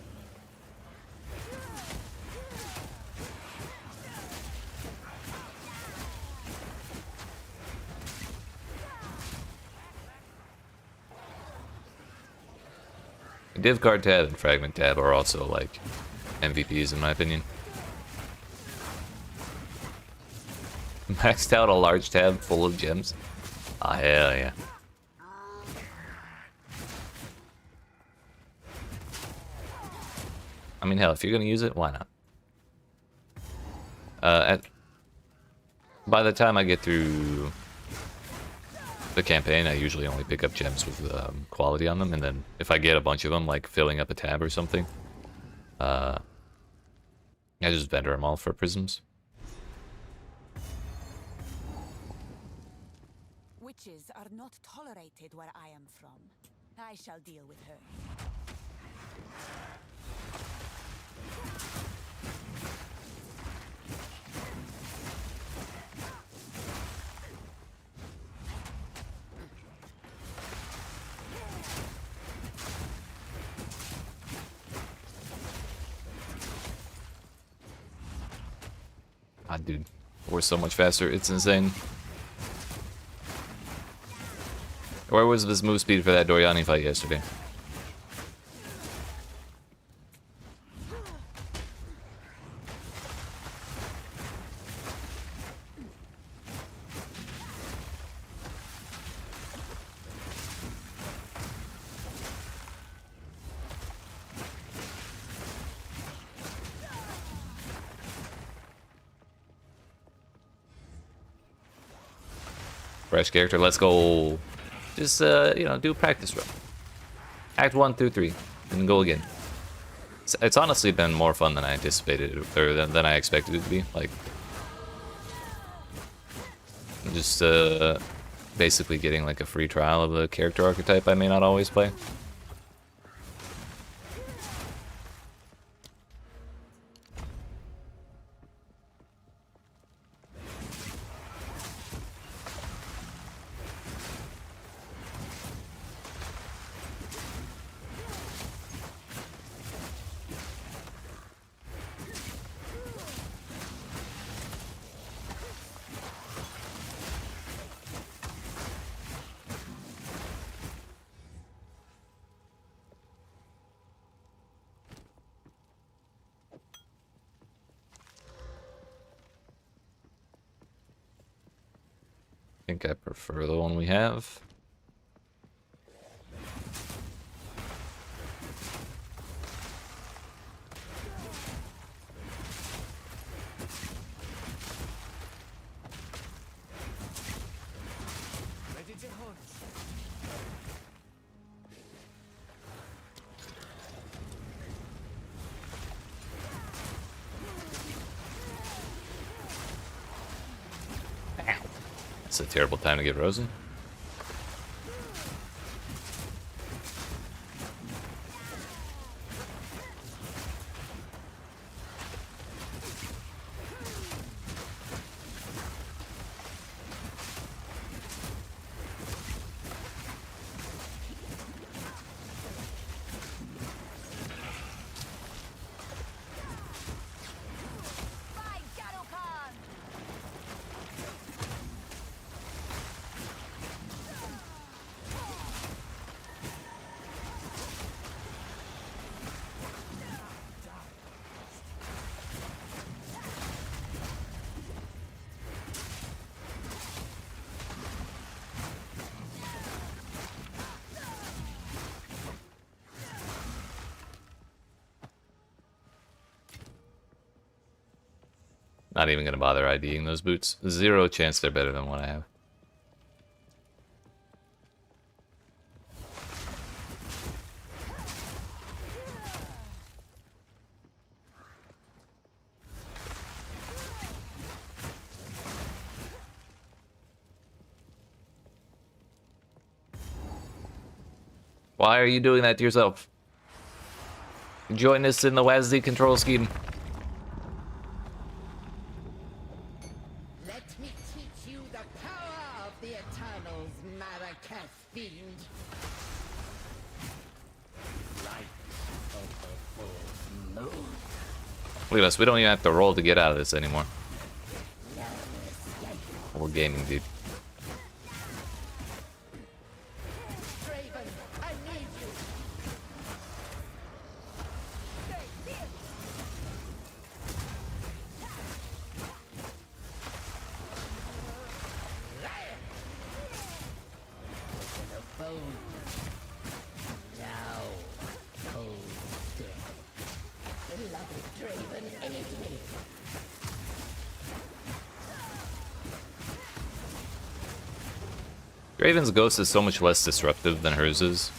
Div card tab and fragment tab are also like MVPs in my opinion. Maxed out a large tab full of gems. Ah, hell yeah. I mean, hell, if you're gonna use it, why not? By the time I get through the campaign, I usually only pick up gems with quality on them, and then if I get a bunch of them, like filling up a tab or something, I just vendor them all for prisms. Witches are not tolerated where I am from. I shall deal with her. God, dude, we're so much faster. It's insane. Where was this move speed for that Doriani fight yesterday? Fresh character, let's go. Just, you know, do a practice run. Act 1 through 3, and go again. It's honestly been more fun than I anticipated, or than I expected it to be. Like, just, basically getting, like, a free trial of a character archetype I may not always play. I think I prefer the one we have. Ready to hunt. It's a terrible time to get Rosen. Not even gonna bother IDing those boots. Zero chance they're better than what I have. Why are you doing that to yourself? Join us in the WASD control scheme. Let me teach you the power of the Eternals, Maracas fiend. Light of the full moon. Look at us, we don't even have to roll to get out of this anymore. No escape. We're gaming, dude. Draven, I need you. The bone. Now, cold death. Beloved Draven, aid me. Draven's ghost is so much less disruptive than hers is.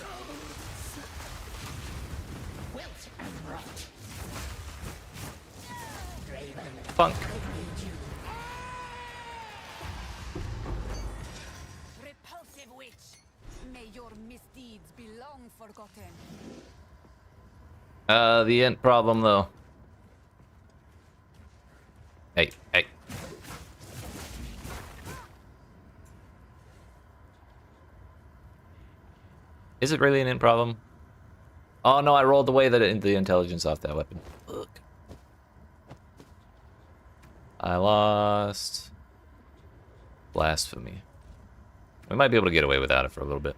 Wilt and rot. Draven, Funk. I need you. Repulsive witch! May your misdeeds be long forgotten. The int problem though. Hey, hey. Is it really an int problem? Oh no, I rolled away the intelligence off that weapon. Look. I lost blasphemy. We might be able to get away without it for a little bit.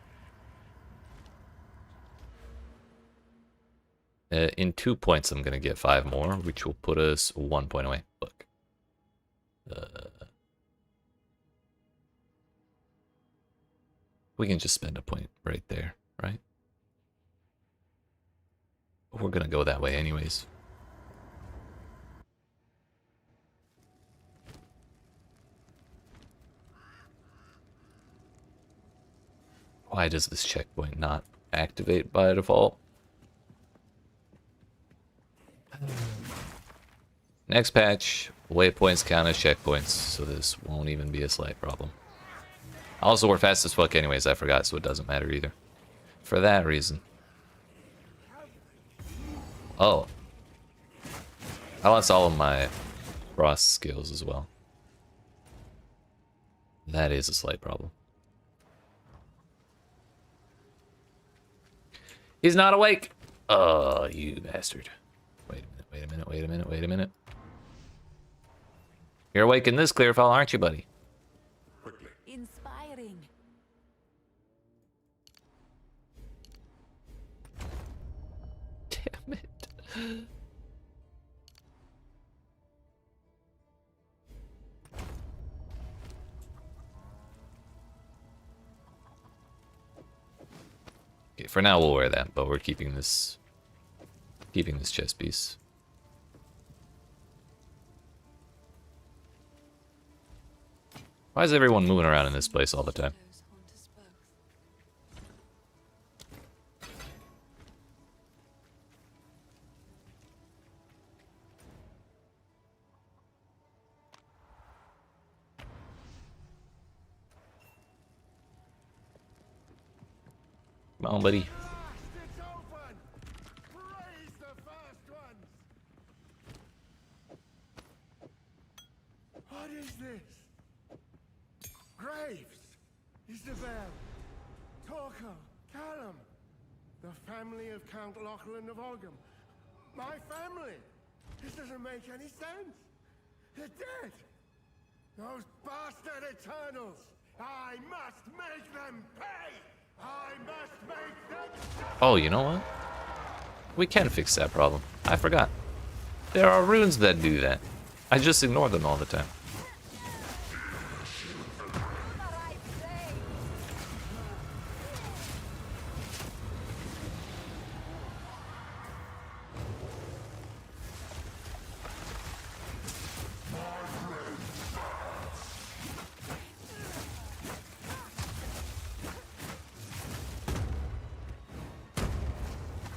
In 2 points, I'm gonna get 5 more, which will put us 1 point away. Look. We can just spend a point right there, right? We're gonna go that way anyways. Why does this checkpoint not activate by default? Next patch, waypoints count as checkpoints, so this won't even be a slight problem. Also, we're fast as fuck anyways, I forgot, so it doesn't matter either. For that reason. Oh. I lost all of my frost skills as well. That is a slight problem. He's not awake! Oh, you bastard. Wait a minute, wait a minute, wait a minute, wait a minute. You're awake in this clear file, aren't you, buddy? Inspiring. Damn it. Okay, for now we'll wear that, but we're keeping this chest piece. Why is everyone moving around in this place all the time? Shadows haunt us both. Come on, buddy. It's open! Praise the first ones! What is this? Graves! Isabel! Torquil! Callum! The family of Count Lachlan of Ogham. My family! This doesn't make any sense! They're dead! Those bastard Eternals! I must make them pay! I must make them... Oh, you know what? We can fix that problem. I forgot. There are runes that do that. I just ignore them all the time.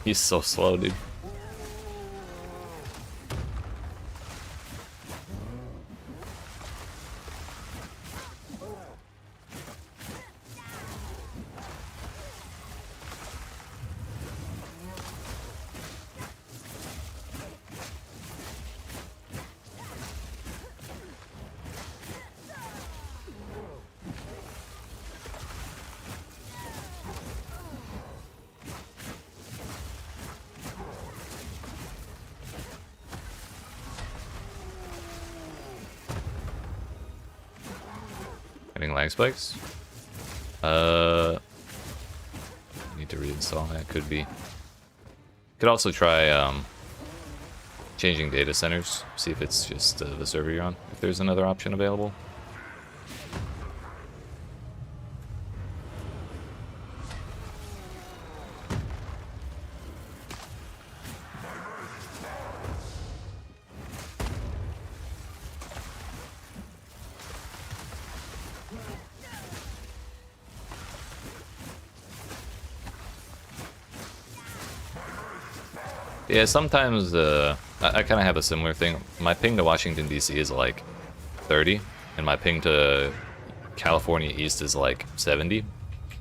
He's so slow, dude. Having lag spikes? Need to reinstall that, could be. Could also try changing data centers, see if it's just the server you're on, if there's another option available. Yeah, sometimes I kind of have a similar thing. My ping to Washington, D.C. is like 30, and my ping to California East is like 70.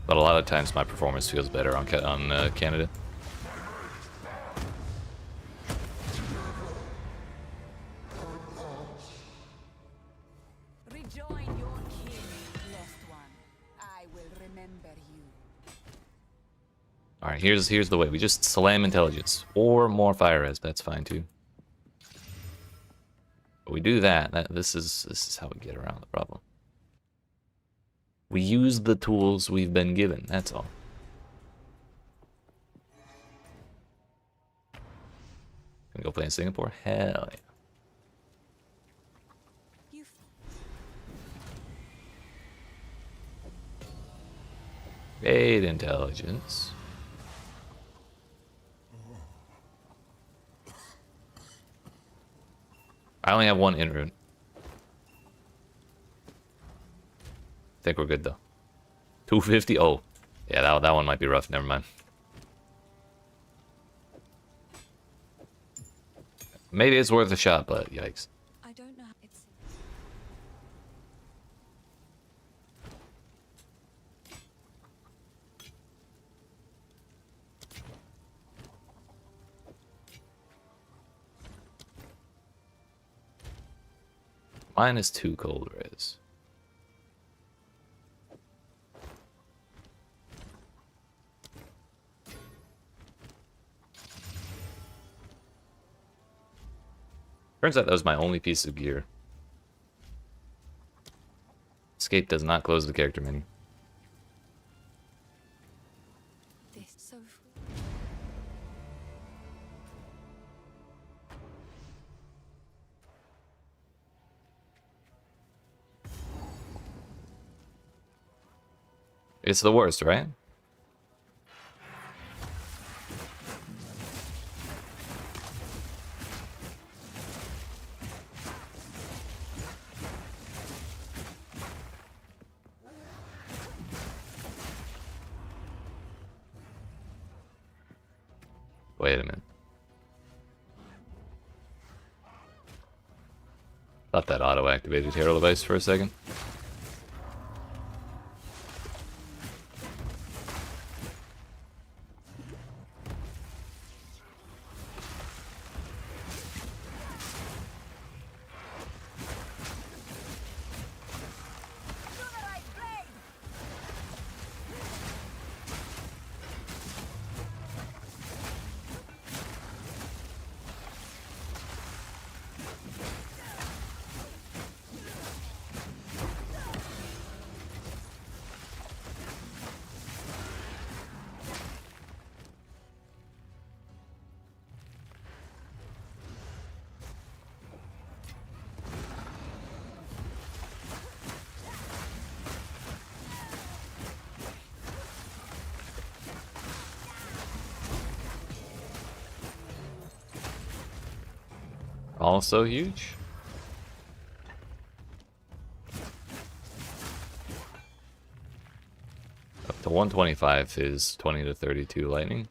But a lot of times my performance feels better on Canada. Rejoin your king, blessed one. I will remember you. Alright, here's the way. We just slam intelligence. Or more fire res, that's fine too. But we do that. This is how we get around the problem. We use the tools we've been given, that's all. Gonna go play in Singapore? Hell yeah. You Great intelligence. I only have one in rune. I think we're good though. 250? Oh, Yeah, that one might be rough. Never mind. Maybe it's worth a shot, but yikes. I don't know how it's. Mine is 2 cold res. Turns out that was my only piece of gear. Escape does not close the character menu. This so. It's the worst, right? Wait a minute. Thought that auto-activated hero device for a second. Also huge. Up to 125 is 20 to 32 lightning.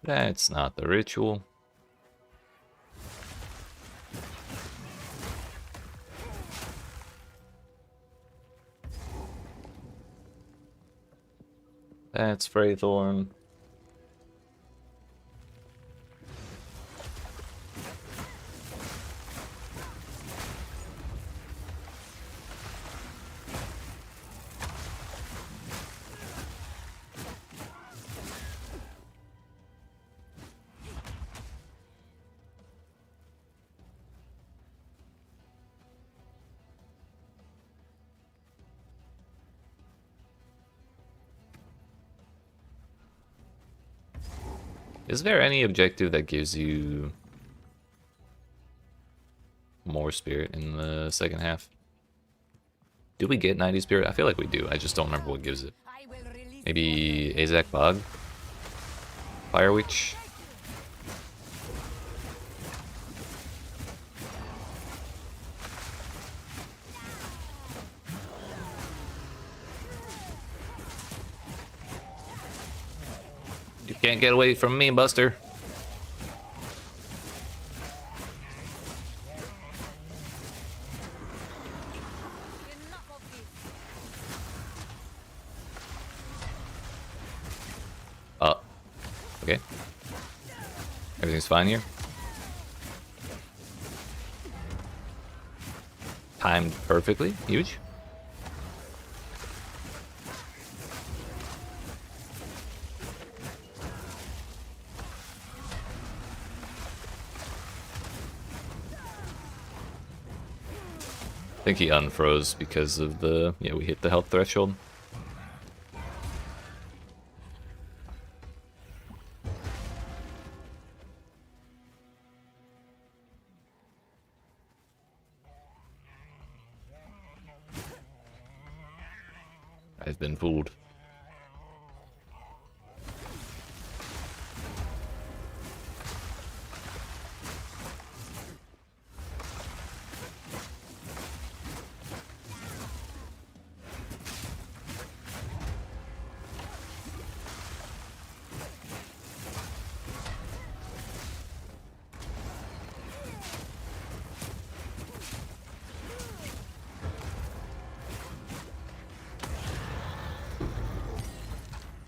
That's not the ritual. That's Freythorn. Is there any objective that gives you more spirit in the second half? Do we get 90 spirit? I feel like we do. I just don't remember what gives it. I will release Maybe Azak Bog? Fire Witch? You can't get away from me, Buster. enough of this. Oh. Okay. Everything's fine here. Timed perfectly. Huge. I think he unfroze because of the, yeah, we hit the health threshold. I've been fooled.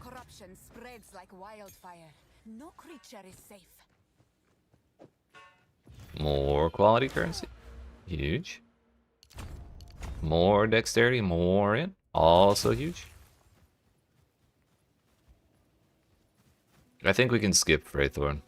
Corruption spreads like wildfire. No creature is safe. More quality currency. Huge. More dexterity, more in. Also huge. I think we can skip Freythorn.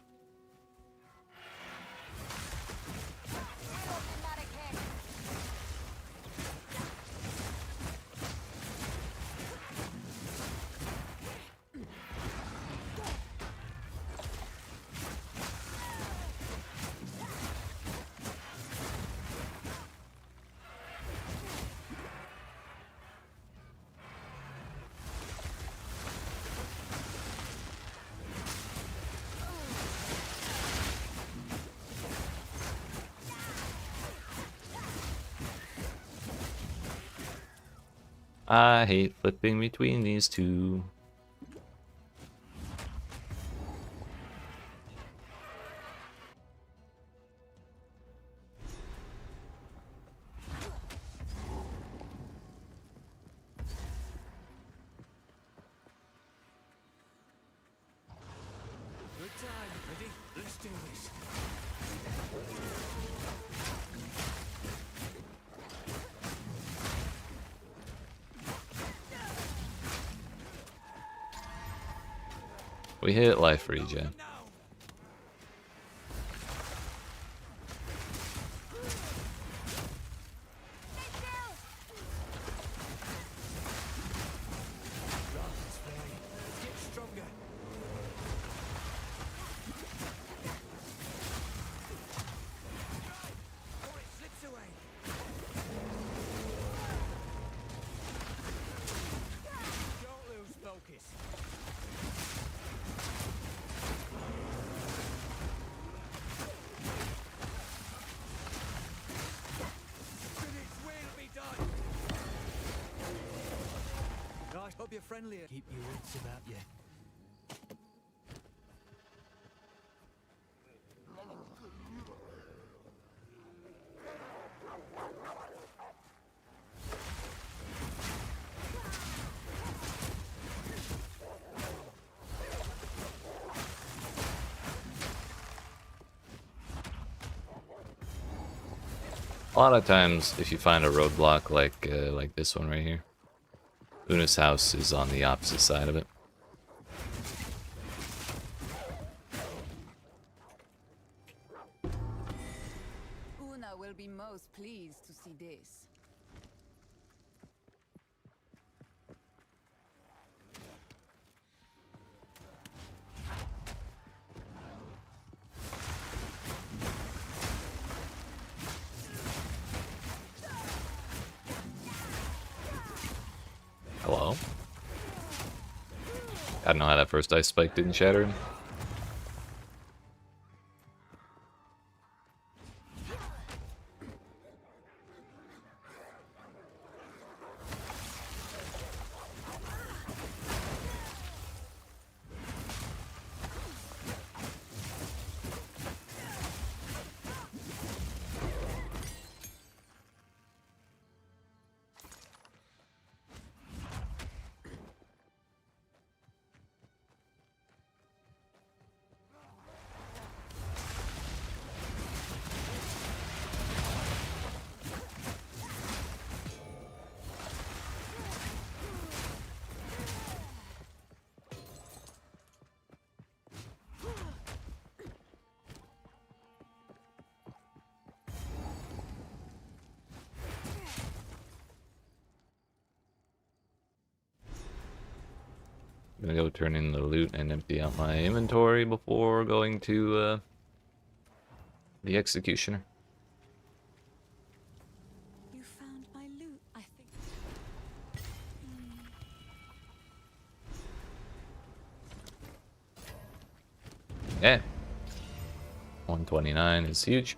I hate flipping between these two. Good time. Ready? Let's do this. We hit life regen. Now. That's fairy. Get stronger. Or it slips away. Don't lose focus. But its will be done. Right, hope you're friendly. Keep your wits about you. A lot of times, if you find a roadblock like this one right here, Una's house is on the opposite side of it. Una will be most pleased to see this. Hello? I don't know how that first ice spike didn't shatter him. I'm gonna go turn in the loot and empty out my inventory before going to the executioner. You found my loot, I think. Yeah. 129 is huge.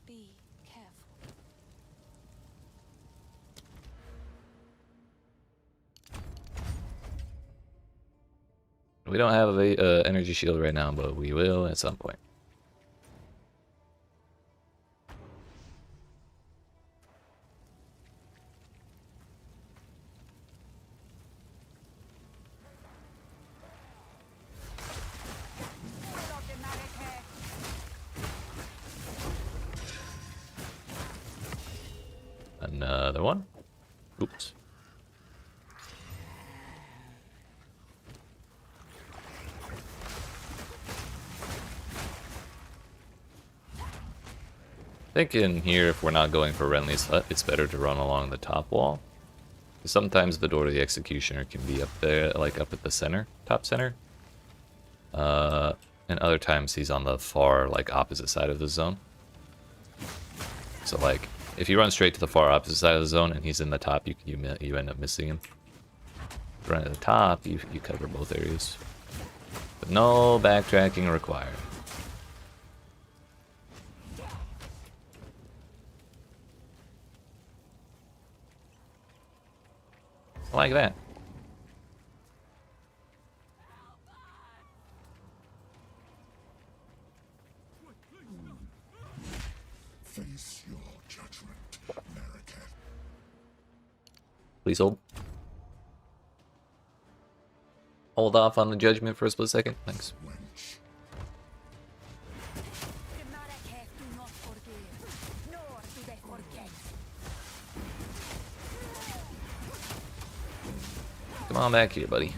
Be careful. We don't have a energy shield right now, but we will at some point. Another one. Oops. Thinking here, if we're not going for Renly's hut, it's better to run along the top wall. Sometimes the door to the executioner can be up there, like up at the center, top center. And other times he's on the far, like, opposite side of the zone. So, like, if you run straight to the far opposite side of the zone and he's in the top, you end up missing him. If you run at the top, you cover both areas. But no backtracking required. Like that. Face your judgment, American. Please hold. Hold off on the judgment for a split second. Thanks. Wench. The Marrakech do not forgive, nor do they forget. Come on back here, buddy.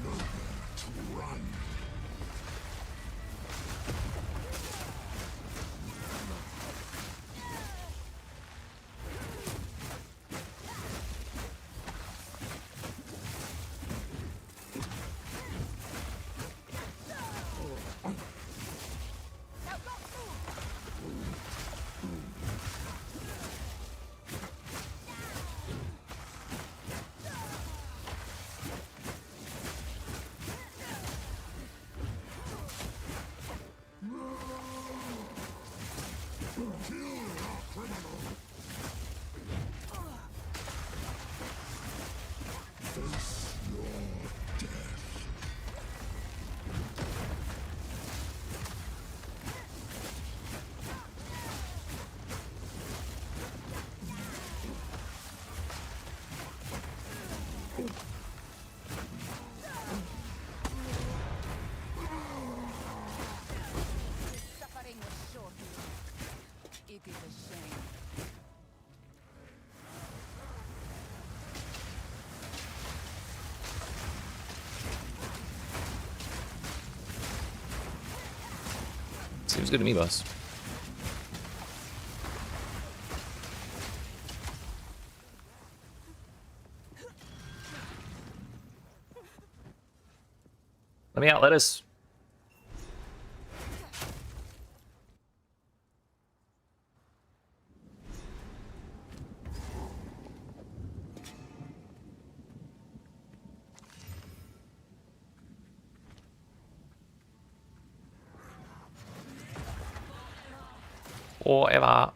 Suffering was short. It is a shame. Seems good to me, boss. Let me out, lettuce. Forever.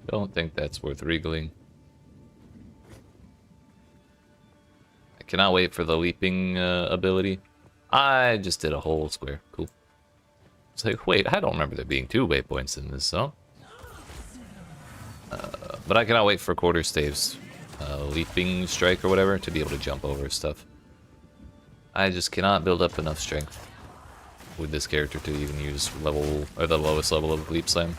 Don't think that's worth regaling. I cannot wait for the leaping ability. I just did a whole square. Cool. It's like, wait, I don't remember there being 2 waypoints in this zone. But I cannot wait for quarter staves leaping strike or whatever to be able to jump over stuff. I just cannot build up enough strength with this character to even use level or the lowest level of leap slam.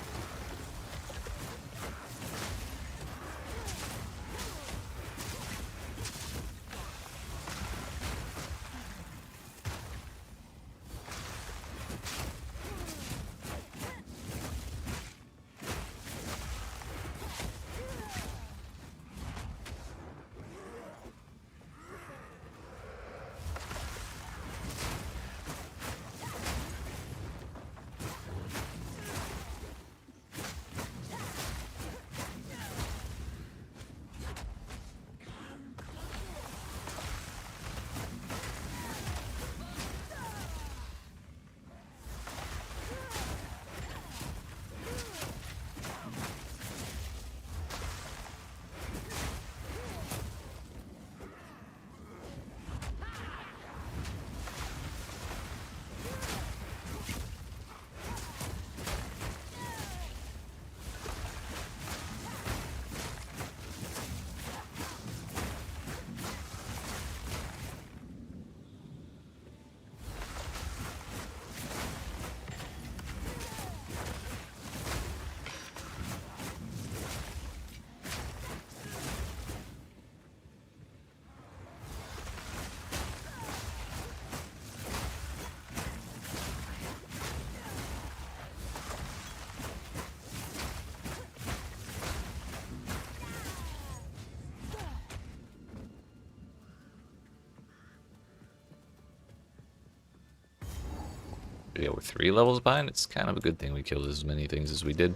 Yeah, we're 3 levels behind. It's kind of a good thing we killed as many things as we did.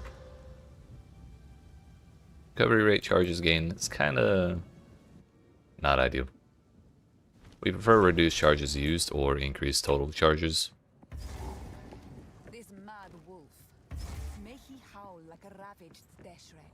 Recovery rate charges gain. It's kind of not ideal. We prefer reduced charges used or increased total charges. This mad wolf. May he howl like a ravaged death rat.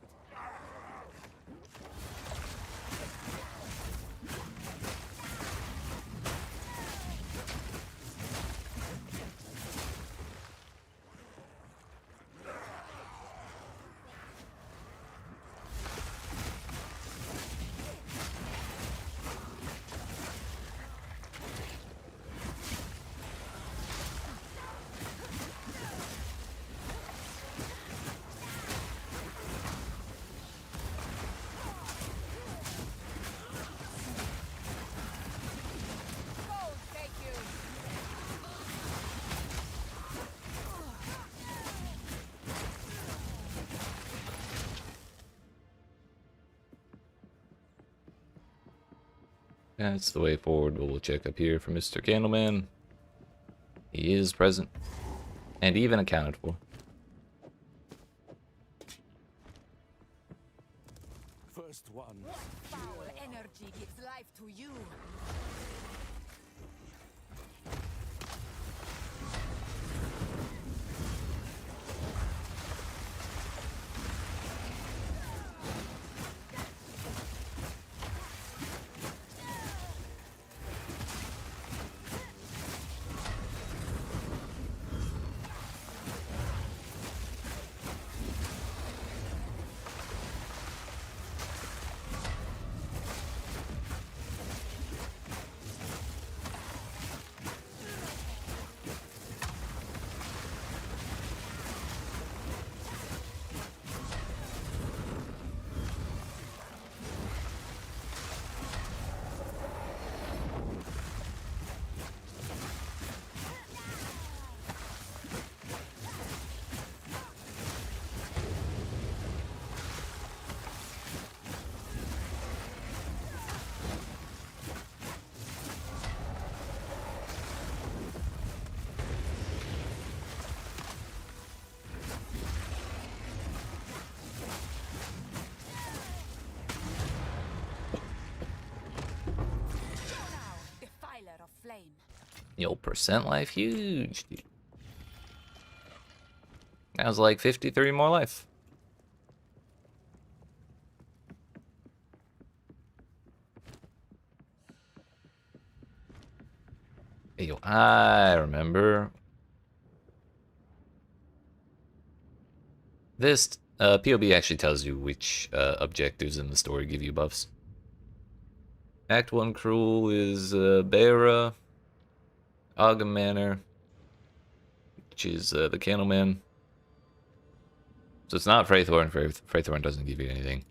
That's the way forward. We'll check up here for Mr. Candleman. He is present and even accounted for. First one. Foul energy gives life to you. Flame. Yo, percent life huge, dude. That was like 53 more life. Hey, yo, I remember this POB actually tells you which objectives in the story give you buffs. Act 1 Cruel is Beara, Ogden Manor, which is the Candleman. So it's not Freythorn. Freythorn doesn't give you anything.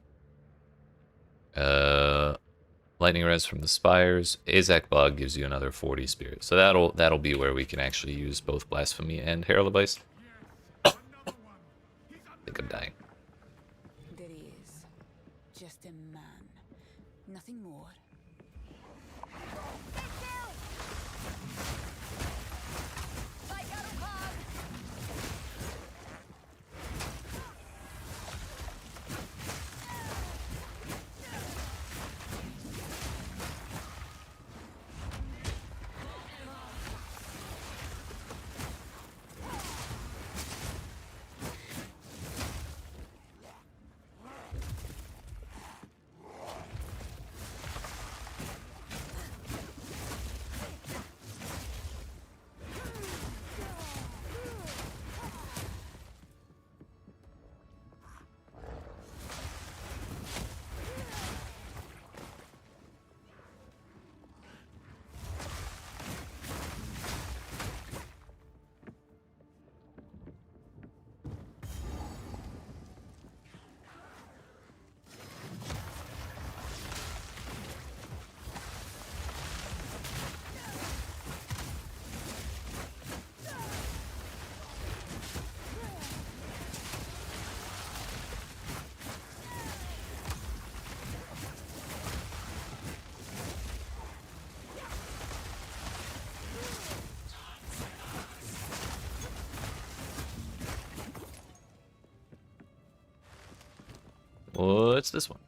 Lightning Res from the Spires. Azak Bog gives you another 40 spirit. So that'll be where we can actually use both Blasphemy and Herald of Ice. I think I'm dying. There he is. Just a man. Nothing more. What's this one?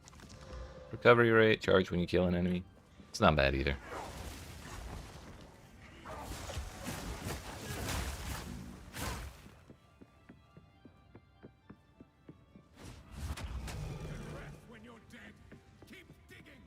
Recovery rate, charge when you kill an enemy. It's not bad either. When you're dead, keep digging.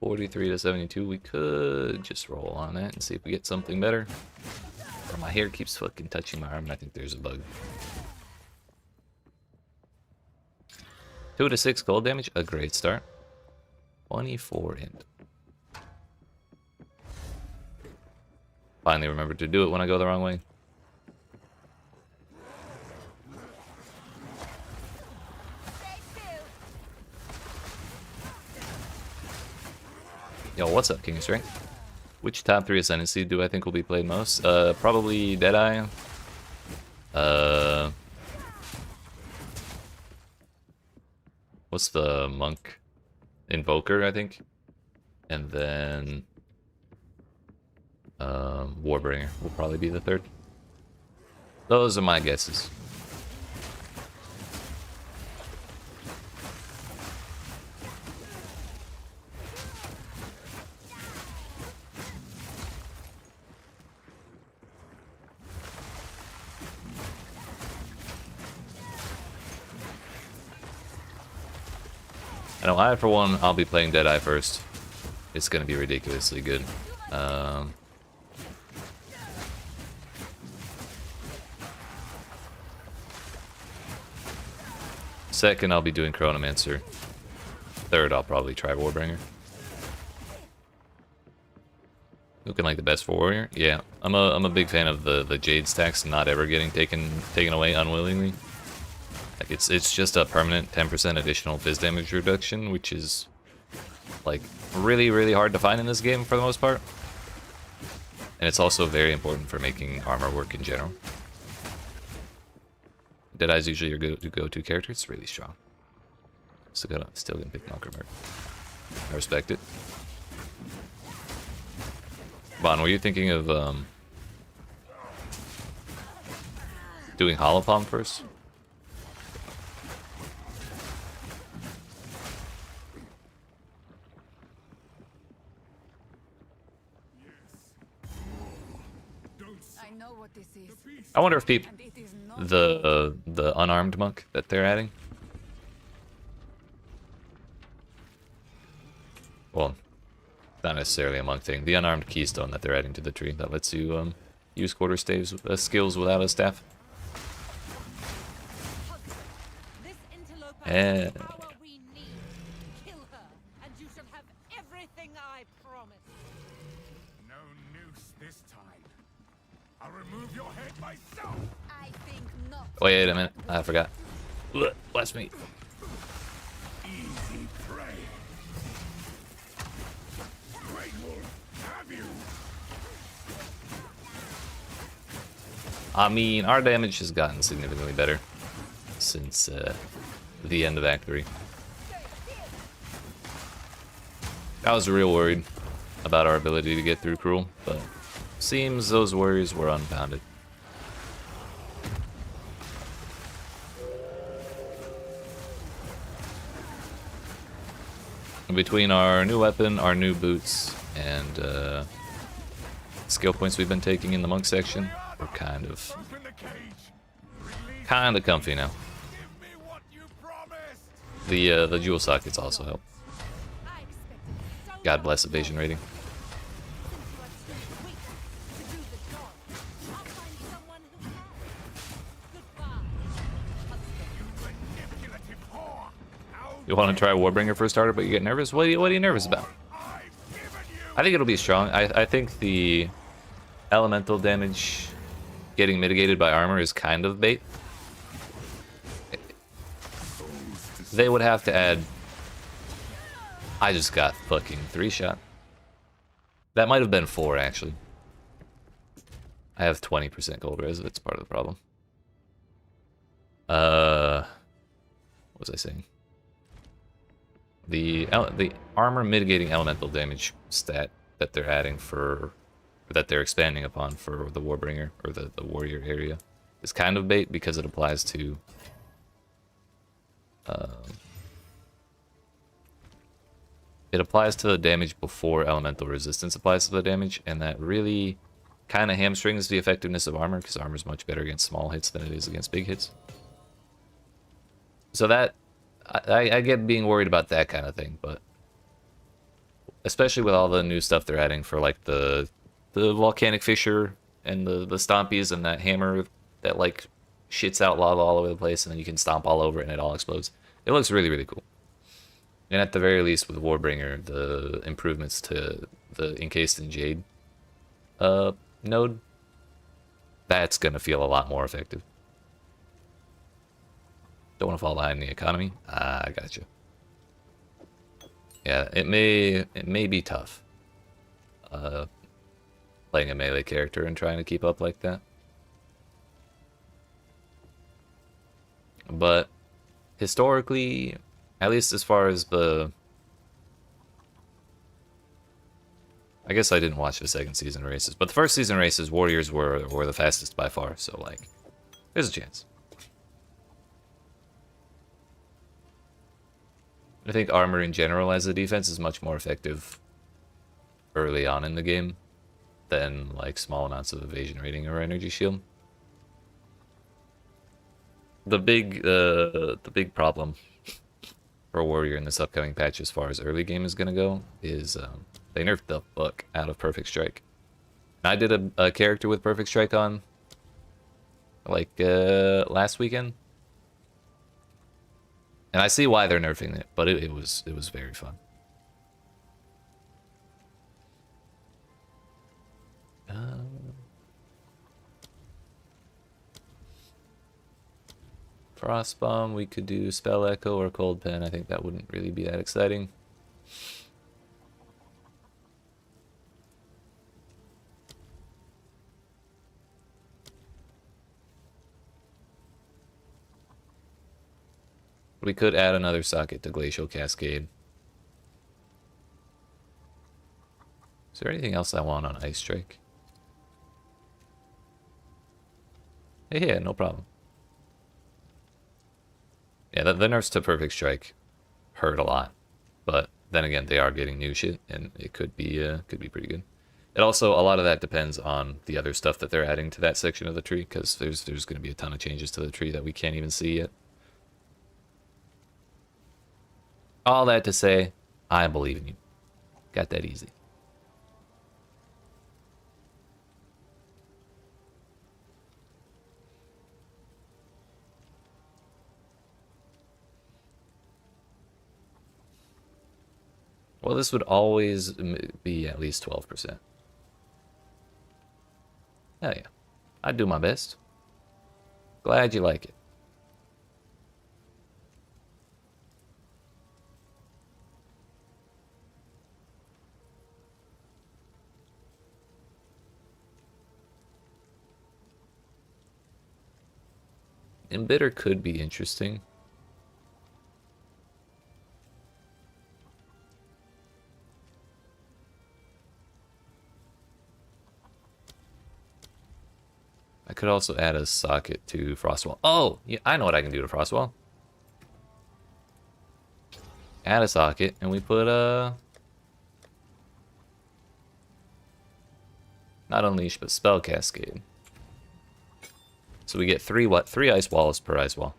$43 to $72. We could just roll on that and see if we get something better. Or my hair keeps fucking touching my arm and I think there's a bug. 2 to 6 cold damage, a great start. 24 int. Finally remembered to do it when I go the wrong way. Yo, what's up, King of Strength? Which top 3 Ascendancy do I think will be played most? Probably Deadeye. What's the Monk? Invoker, I think. And then Warbringer will probably be the third. Those are my guesses. I know I, for one, I'll be playing Deadeye first. It's gonna be ridiculously good. Second, I'll be doing Chronomancer. Third, I'll probably try Warbringer. Looking like the best for Warrior? Yeah, I'm a big fan of the Jade stacks not ever getting taken away unwillingly. Like it's just a permanent 10% additional fizz damage reduction, which is like really hard to find in this game for the most part. And it's also very important for making armor work in general. Deadeye's usually your go-to character. It's really strong. Still gonna pick Malcolm. I respect it. Bon, were you thinking of doing Hollow Palm first? I know what this is. I wonder if people, And it is not the unarmed monk that they're adding. Well, not necessarily a monk thing. The unarmed keystone that they're adding to the tree that lets you use quarter staves skills without a staff. This interloper Eh. has the power we need. Kill her, and you shall have everything I promised. No noose this time. I'll remove your head myself. I think not. Wait a minute, I forgot. Ugh, bless me. Easy prey. Great Wolf, have you? I mean, our damage has gotten significantly better since the end of Act 3. I was real worried about our ability to get through Cruel, but seems those worries were unfounded. Between our new weapon, our new boots, and skill points we've been taking in the monk section, we're kind of Open the cage. Release. comfy now. Give me what you promised. The jewel sockets also help. I expected so God much bless more. evasion rating. Since you are too weak to do the job, I'll find someone who can. Goodbye, husband. Manipulative whore. How You want to try Warbringer for a starter, but you get nervous? What are you nervous about? I've given you. I think it'll be strong. I think the elemental damage getting mitigated by armor is kind of bait. They would have to add... I just got fucking 3-shot. That might have been 4, actually. I have 20% gold res, that's part of the problem. What was I saying? The armor mitigating elemental damage stat that they're adding for... that they're expanding upon for the Warbringer, or the warrior area, is kind of bait because it applies to... it applies to the damage before elemental resistance applies to the damage, and that really kind of hamstrings the effectiveness of armor, because armor is much better against small hits than it is against big hits. So that... I get being worried about that kind of thing, but... especially with all the new stuff they're adding for, like, the volcanic fissure and the stompies and that hammer that like shits out lava all over the place and then you can stomp all over it and it all explodes. It looks really, really cool. And at the very least with Warbringer, the improvements to the Encased in Jade node, that's gonna feel a lot more effective. Don't want to fall behind in the economy. I gotcha. Yeah, it may be tough. Playing a melee character and trying to keep up like that. But historically, at least as far as the... I guess I didn't watch the second season races, but the first season races, warriors were the fastest by far, so like, there's a chance. I think armor in general as a defense is much more effective early on in the game than like small amounts of evasion rating or energy shield. The big problem for Warrior in this upcoming patch as far as early game is gonna go is they nerfed the fuck out of Perfect Strike. And I did a character with Perfect Strike on like last weekend. And I see why they're nerfing it, but it was very fun. Frostbomb, we could do Spell Echo or Cold Pen. I think that wouldn't really be that exciting. We could add another socket to Glacial Cascade. Is there anything else I want on Ice Strike? Hey, yeah, no problem. Yeah, the nerfs to Perfect Strike hurt a lot, but then again, they are getting new shit, and it could be pretty good. It also, a lot of that depends on the other stuff that they're adding to that section of the tree, because there's going to be a ton of changes to the tree that we can't even see yet. All that to say, I believe in you. Got that easy. Well, this would always be at least 12%. Hell yeah. I'd do my best. Glad you like it. Embitter could be interesting. I could also add a socket to Frostwall. Oh, yeah, I know what I can do to Frostwall. Add a socket, and we put a... not Unleash, but Spell Cascade. So we get three ice walls per ice wall.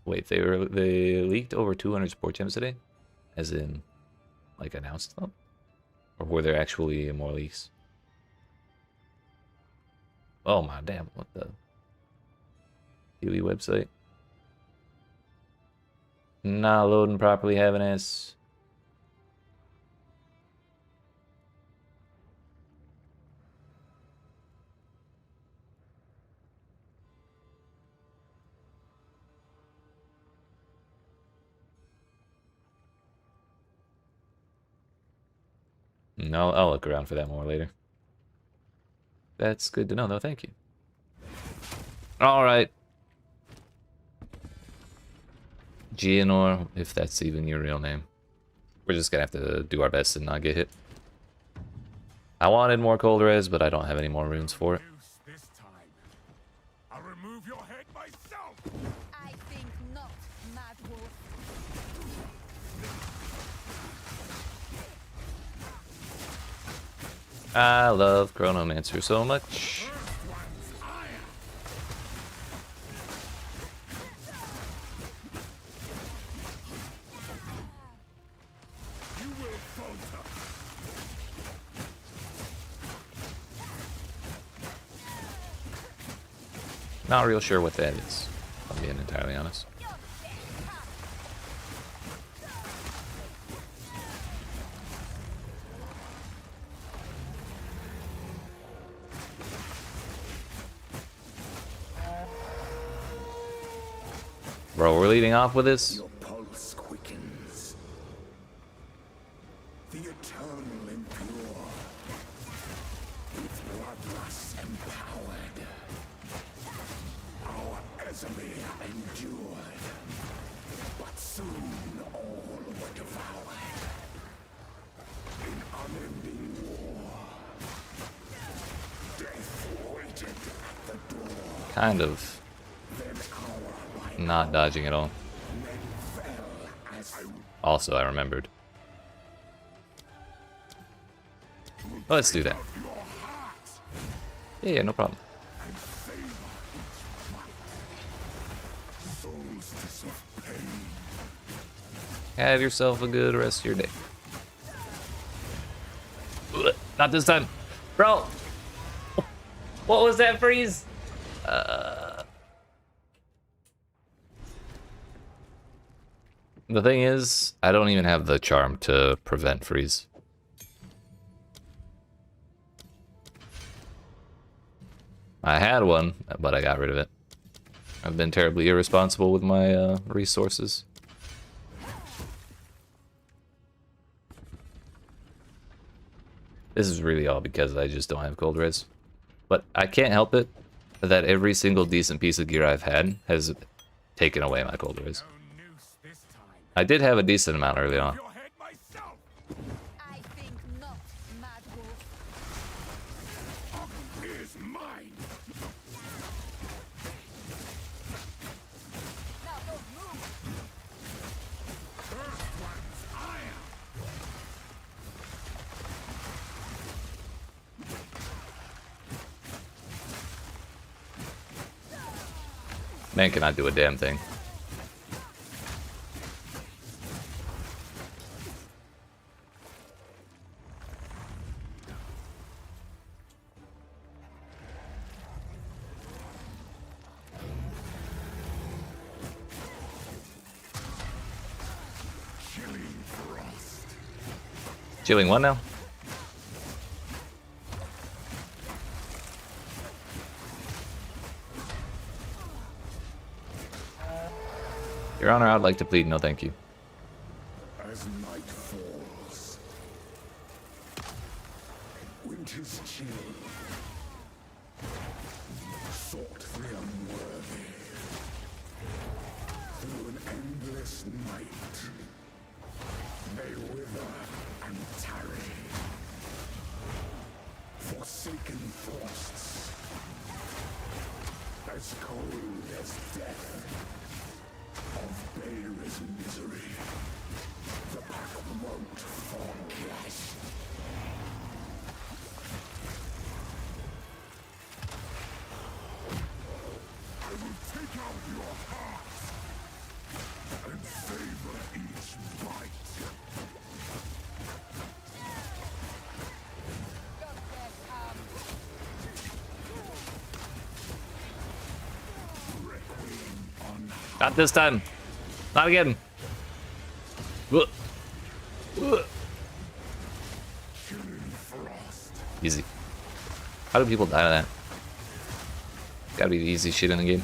Wait, they leaked over 200 support gems today? As in, like, announced them? Or were there actually more leaks? Oh my damn, what the... PoE website? Not loading properly, having ass. No, I'll look around for that more later. That's good to know, though. Thank you. All right. Gianor, if that's even your real name. We're just gonna have to do our best and not get hit. I wanted more cold res, but I don't have any more runes for it. This time, I'll remove your head myself. I think not, Mad Wolf. I love Chronomancer so much. Not real sure what that is, if I'm being entirely honest. Bro, we're leading off with this. Your pulse quickens. The eternal impure. Its bloodlust empowered. Our Ezreal endured. But soon all were devoured. In unending war. Death waited at the door. Kind of not dodging at all. Also, I remembered. Let's do that. Yeah, no problem. Have yourself a good rest of your day. Ugh, not this time. Bro! What was that freeze? The thing is, I don't even have the charm to prevent freeze. I had one, but I got rid of it. I've been terribly irresponsible with my resources. This is really all because I just don't have cold res. But I can't help it. that every single decent piece of gear I've had has taken away my cold rays. No noose this time. I did have a decent amount early on. Your head myself. I think not, Mad Wolf. Is mine. Now don't move. First one's iron. Man cannot do a damn thing. Chilling one now? Your Honor, I'd like to plead no thank you. As night falls, winter's chill, sought the unworthy, through an endless night, they wither and tarry, forsaken frosts, as cold as death. Of Bayer's misery, the pack won't forget. I will take out your heart and savor each bite. Not this time. Not again. Ugh. Ugh. Easy. How do people die to that? Gotta be the easy shit in the game.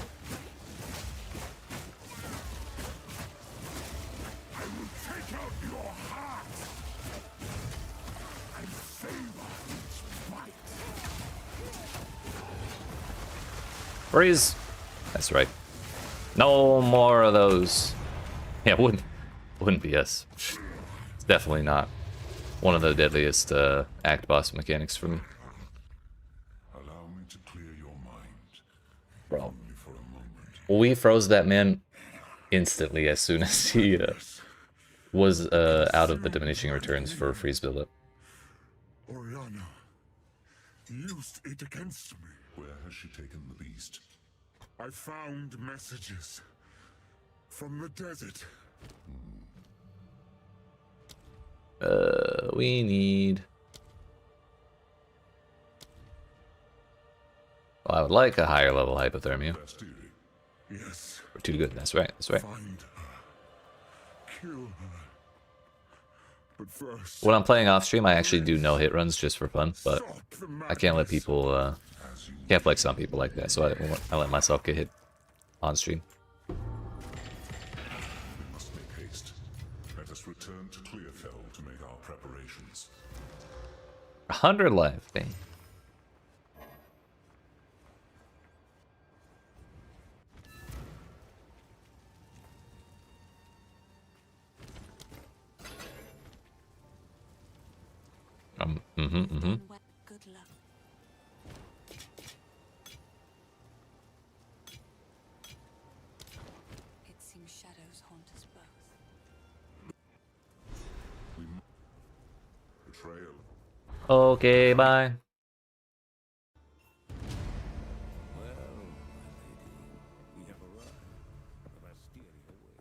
I will take out your heart and savor each bite. Freeze. That's right. No more of those. Yeah, wouldn't be us. It's definitely not one of the deadliest act boss mechanics for me. Allow me to clear your mind. Bro, Only for a moment. we froze that man instantly as soon as he was out of the diminishing returns for freeze buildup. Oriana used it against me. Where has she taken the beast? I found messages from the desert. We need... Well, I would like a higher level hypothermia. Yes. We're too good, that's right, that's right. Find her. Kill her. But first, When I'm playing off stream, I actually do no hit runs just for fun, but stop the I can't let madness. people, can't flex on people like that, so I let myself get hit on stream. We must make haste. Let us return to Clearfell to make our preparations. 100 life, dang. Good luck. It seems shadows haunt us both. Betrayal. Okay, bye.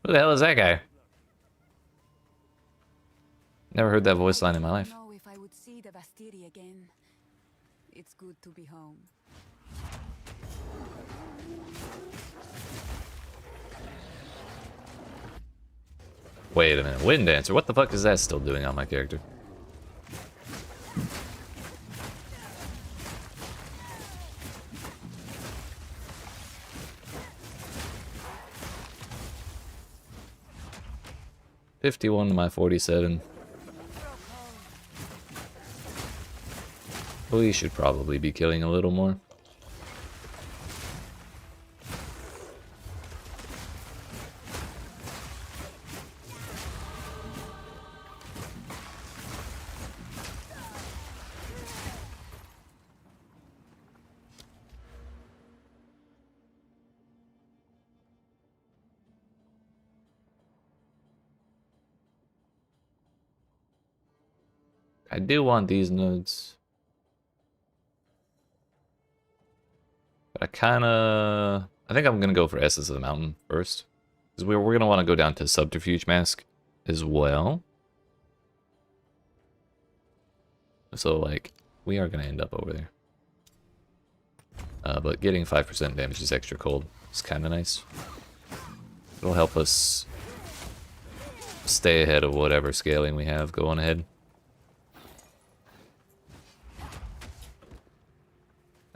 Who the hell is that guy? Never heard that voice line in my life. I don't know if I would see the Vastiri again. It's good to be home. Wait a minute, Wind Dancer, what the fuck is that still doing on my character? $51 to my 47. We should probably be killing a little more. I do want these nodes. But I think I'm gonna go for Essence of the Mountain first. Because we're gonna want to go down to Subterfuge Mask as well. So, like, we are gonna end up over there. But getting 5% damage is extra cold. It's kind of nice. It'll help us stay ahead of whatever scaling we have going ahead.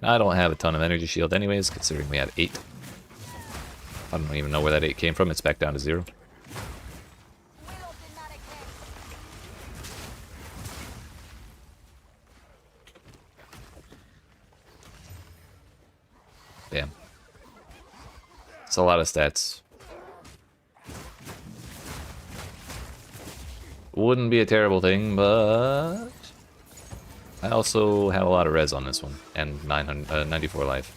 I don't have a ton of energy shield anyways, considering we have 8. I don't even know where that 8 came from. It's back down to 0. Damn. It's a lot of stats. Wouldn't be a terrible thing, but I also have a lot of res on this one, and 94 life.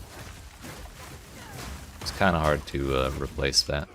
It's kind of hard to replace that.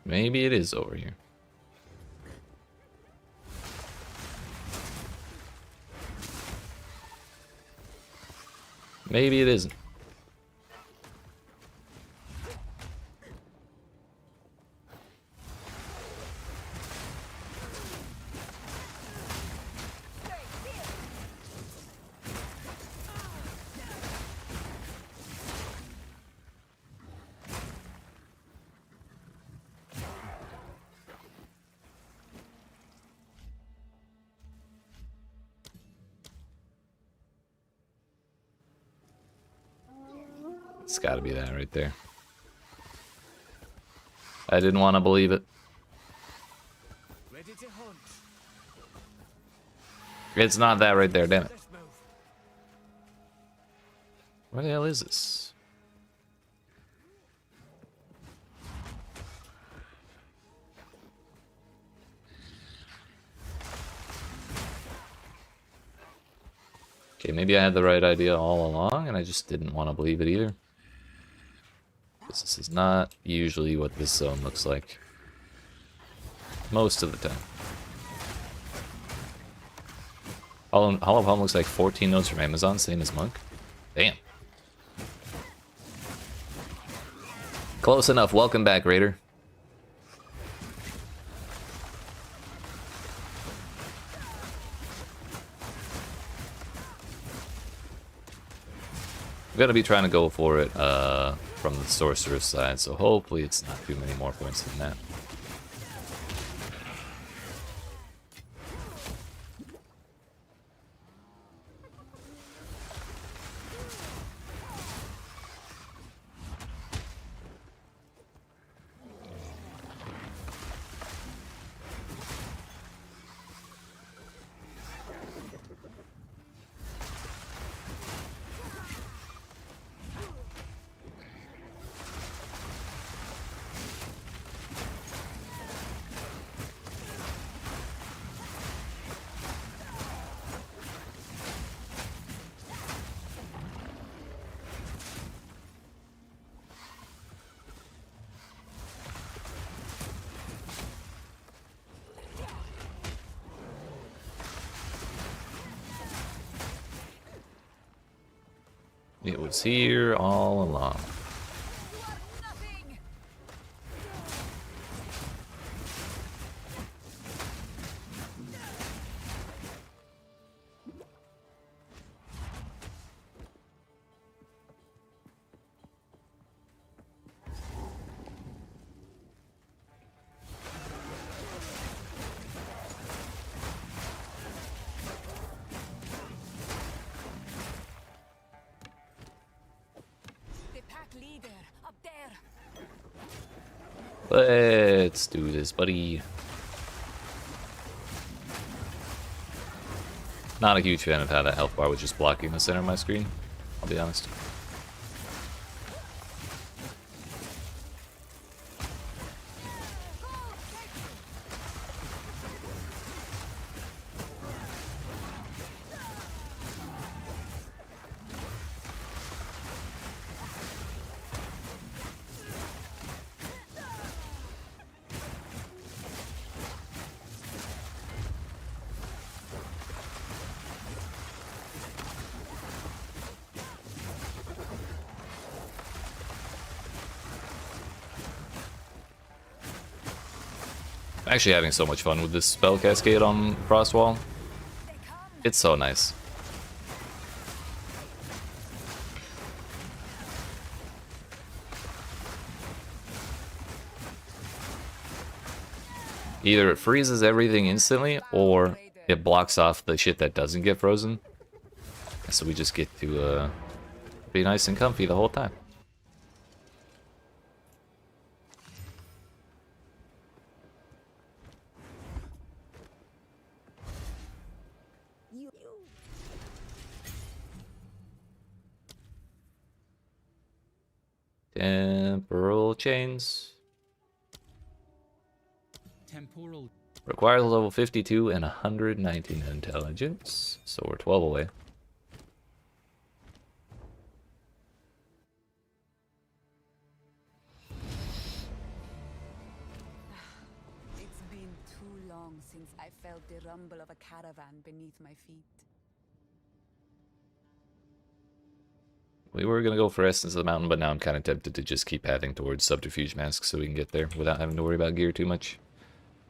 Maybe it is over here. Maybe it isn't. It's gotta be that right there. I didn't want to believe it. Ready to hunt. It's not that right there, damn it. Let's move. Where the hell is this? Okay, maybe I had the right idea all along and I just didn't want to believe it either. This is not usually what this zone looks like. Most of the time. Hollow Palm looks like 14 nodes from Amazon, same as Monk. Damn. Close enough. Welcome back, Raider. I'm gonna be trying to go for it from the sorcerer's side, so hopefully it's not too many more points than that. It was here all along. You are nothing! The pack leader, up there! Let's do this, buddy. Not a huge fan of how that health bar was just blocking the center of my screen, I'll be honest. I'm actually having so much fun with this spell cascade on Frostwall. It's so nice. Either it freezes everything instantly, or it blocks off the shit that doesn't get frozen. So we just get to be nice and comfy the whole time. Temporal chains. Temporal. Requires a level 52 and 119 intelligence. So we're 12 away. It's been too long since I felt the rumble of a caravan beneath my feet. We were gonna go for Essence of the Mountain, but now I'm kind of tempted to just keep heading towards Subterfuge Mask so we can get there without having to worry about gear too much.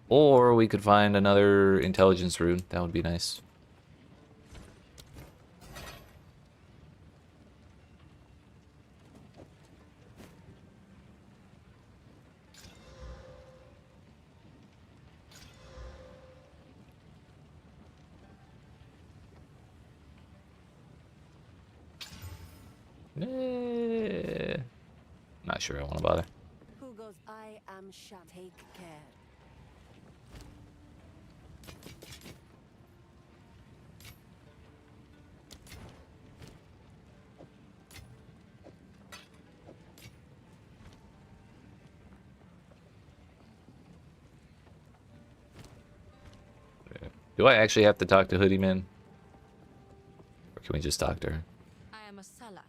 Or we could find another Intelligence rune. That would be nice. Not sure I want to bother. Who goes, I am Sham. Take care. Do I actually have to talk to Hoodie Man? Or can we just talk to her? I am a seller.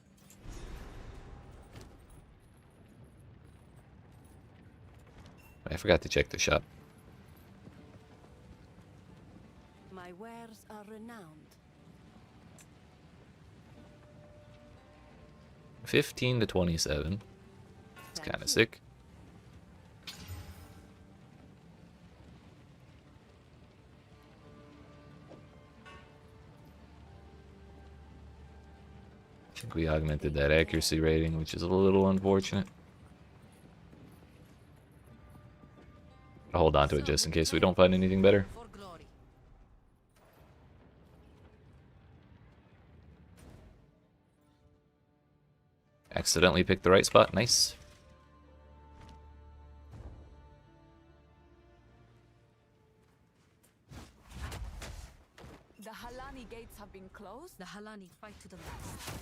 I forgot to check the shop. My wares are renowned. 15 to 27. It's Thank kind of you. sick. I think we augmented that accuracy rating, which is a little unfortunate. I'll hold on to it just in case we don't find anything better. For glory. Accidentally picked the right spot. Nice. The Halani gates have been closed? The Halani fight to the last.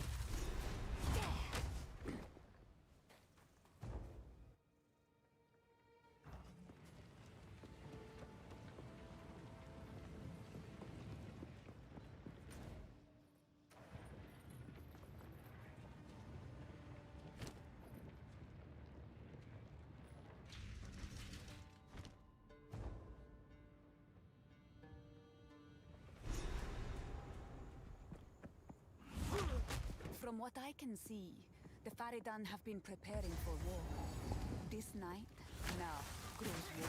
From what I can see, the Faridan have been preparing for war. This night, now, grows war.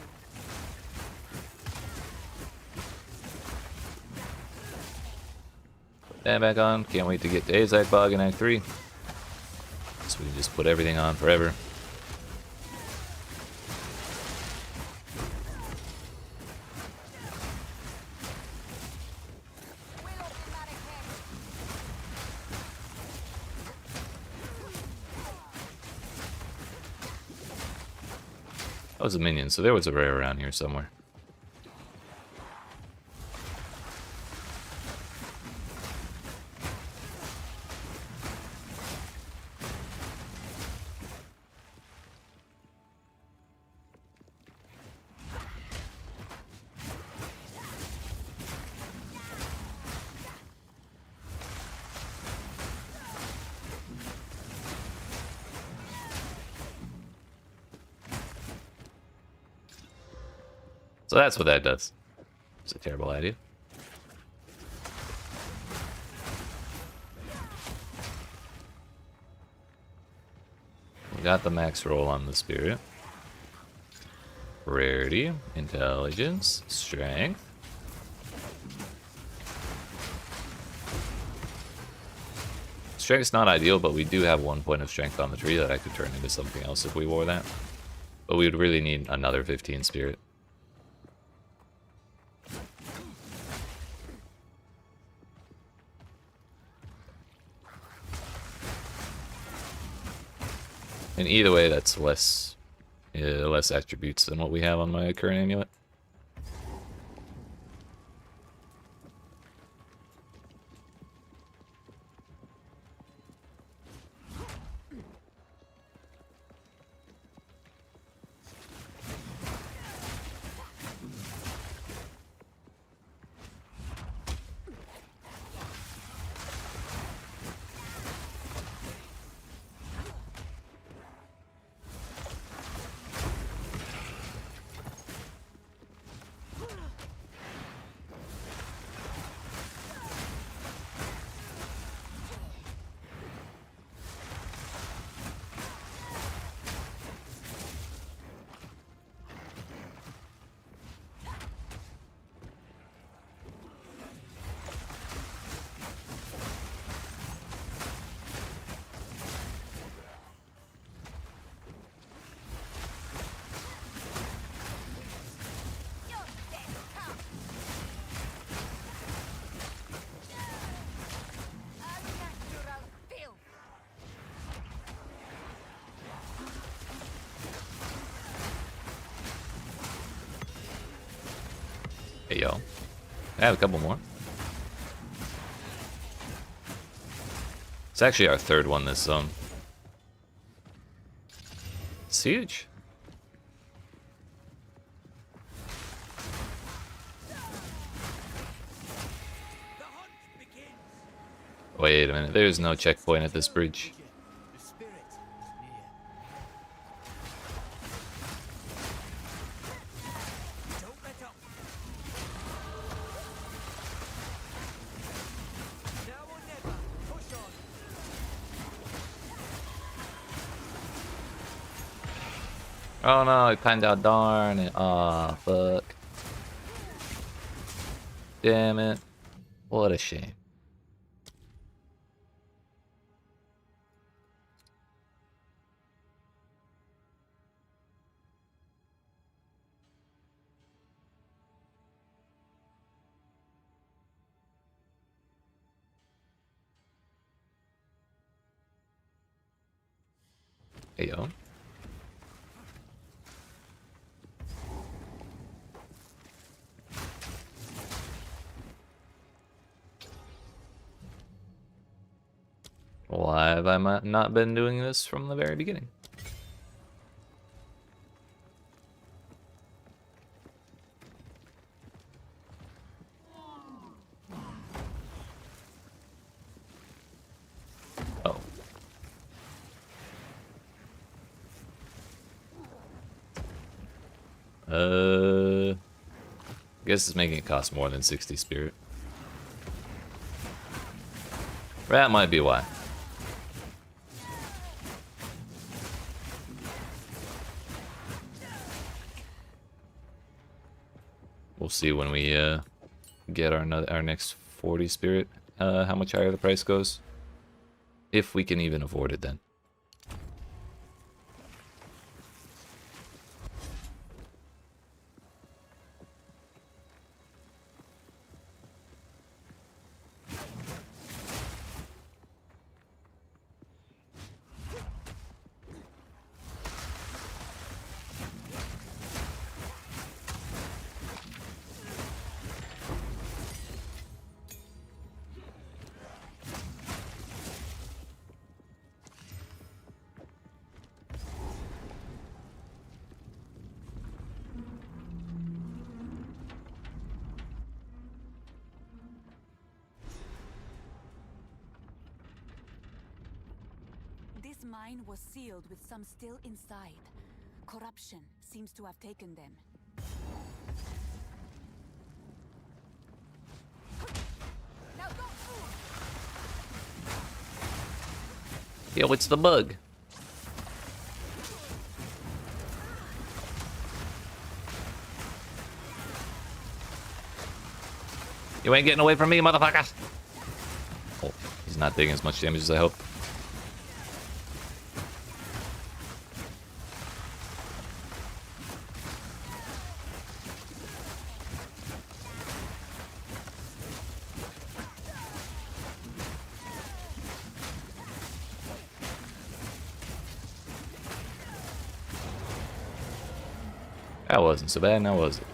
Put that back on. Can't wait to get to Azak Bog in Act 3. So we can just put everything on forever. That was a minion, so there was a rare around here somewhere. So that's what that does. It's a terrible idea. We got the max roll on the spirit. Rarity, intelligence, strength. Strength's not ideal, but we do have 1 point of strength on the tree that I could turn into something else if we wore that. But we would really need another 15 spirit. And either way, that's less attributes than what we have on my current amulet. Hey, yo. I have a couple more. It's actually our third one this zone. It's huge. Wait a minute, there's no checkpoint at this bridge. The spirit is near. Don't let up. Now or never. Push on. Oh no, it timed out, darn it. Aw, fuck. Damn it. What a shame. Hey, yo. Why have I not been doing this from the very beginning? Oh. I guess it's making it cost more than 60 spirit. That might be why. We'll see when we get our next 40 spirit, how much higher the price goes. If we can even afford it then. This mine was sealed with some still inside. Corruption seems to have taken them. Now don't move! Yo, it's the bug. You ain't getting away from me, motherfucker. Oh, he's not taking as much damage as I hoped. That wasn't so bad, now was it?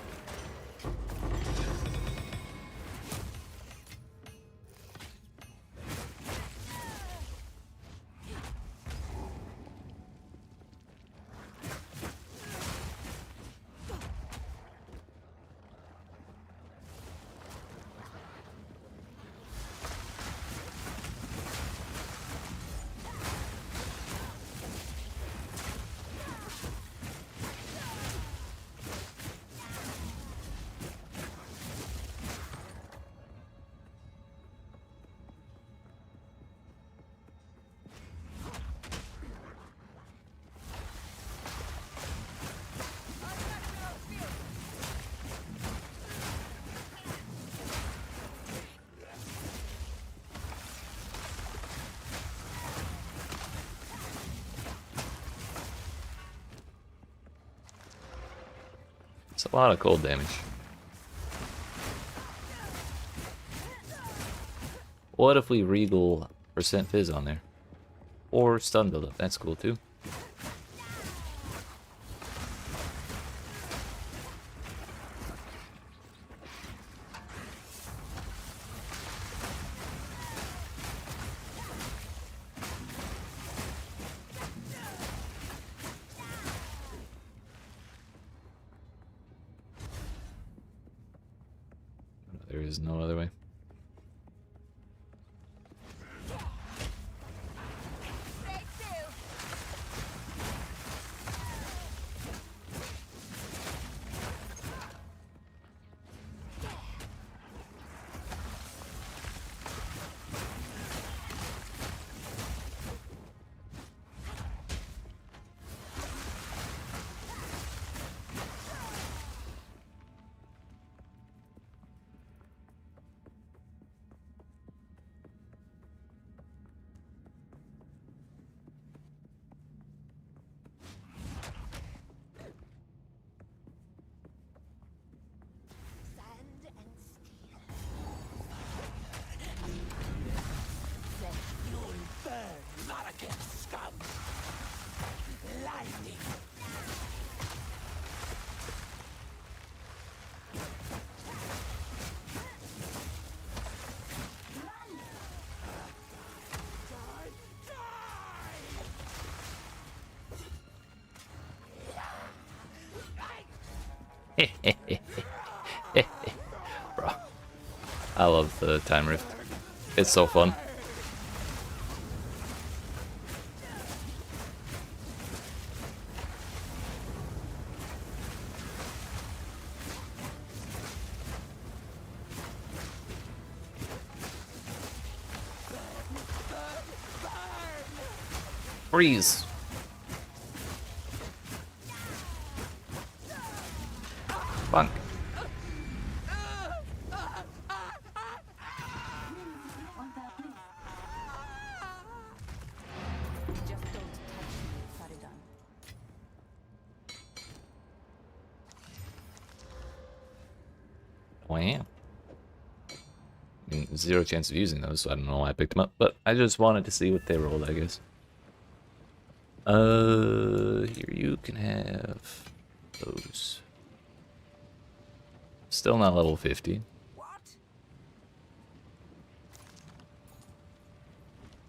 It's a lot of cold damage. What if we regal percent fizz on there? Or stun buildup, that's cool too. There is no other way. Bro, I love the time rift. It's so fun. Freeze. Bunk. Oh, I am. I mean, 0 chance of using those, so I don't know why I picked them up, but I just wanted to see what they rolled, I guess. Here you can have those. Still not level 50. What?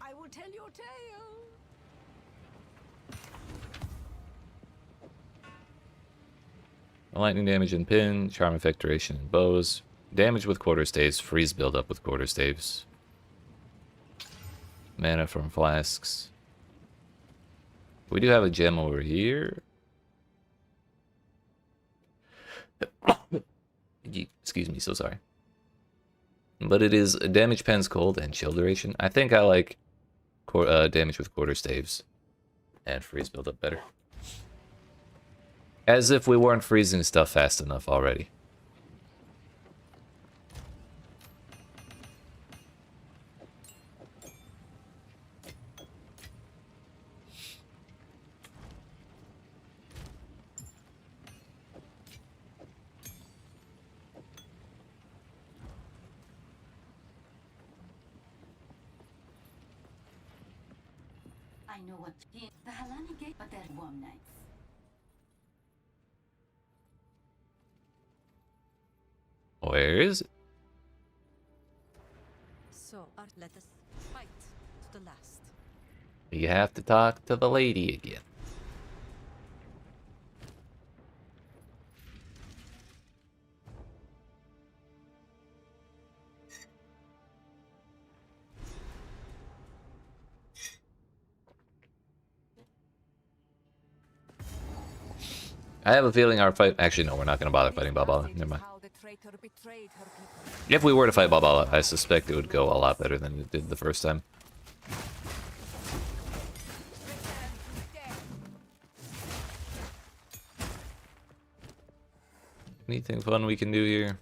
I will tell your tale. Lightning damage and pin, charm effect duration and bows. Damage with quarter staves, freeze buildup with quarter staves. Mana from flasks. We do have a gem over here. Excuse me, so sorry. But it is damage pens cold and chill duration. I think I like damage with quarter staves and freeze buildup better. As if we weren't freezing stuff fast enough already. I know what the Halani gate, but they're warm nights. Where is it? So, let us fight to the last. You have to talk to the lady again. I have a feeling our fight... Actually, no, we're not going to bother fighting Balbala. Never mind. How the traitor betrayed her people. If we were to fight Balbala, I suspect it would go a lot better than it did the first time. Anything fun we can do here?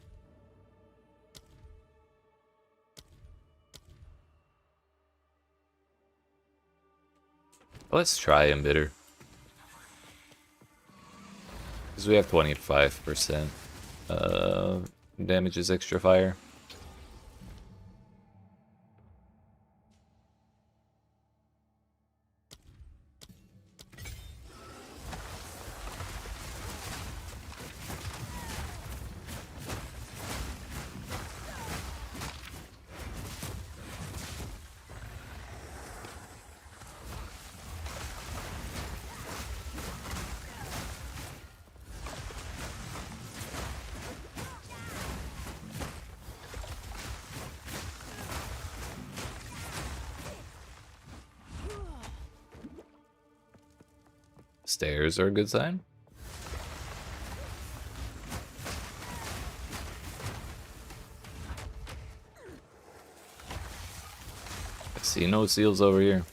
Let's try Embitter. Because we have 25% damages extra fire. Stairs are a good sign. I see no seals over here.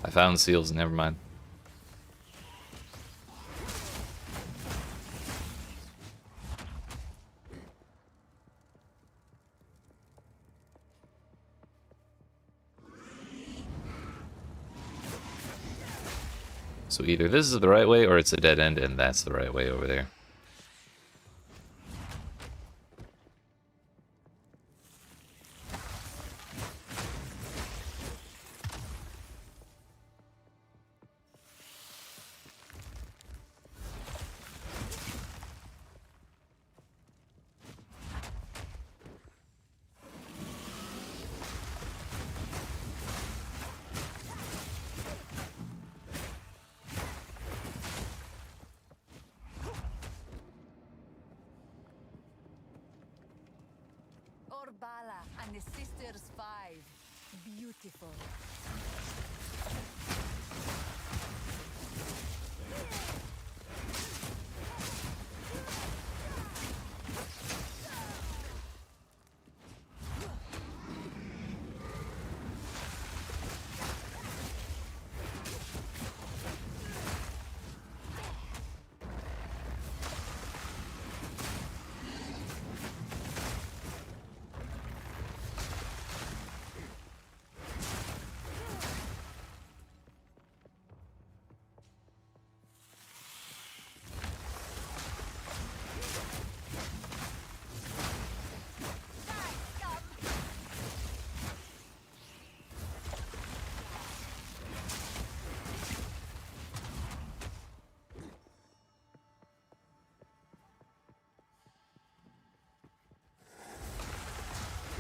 I found seals, never mind. So either this is the right way or it's a dead end and that's the right way over there. Orbala and the Sisters 5. Beautiful.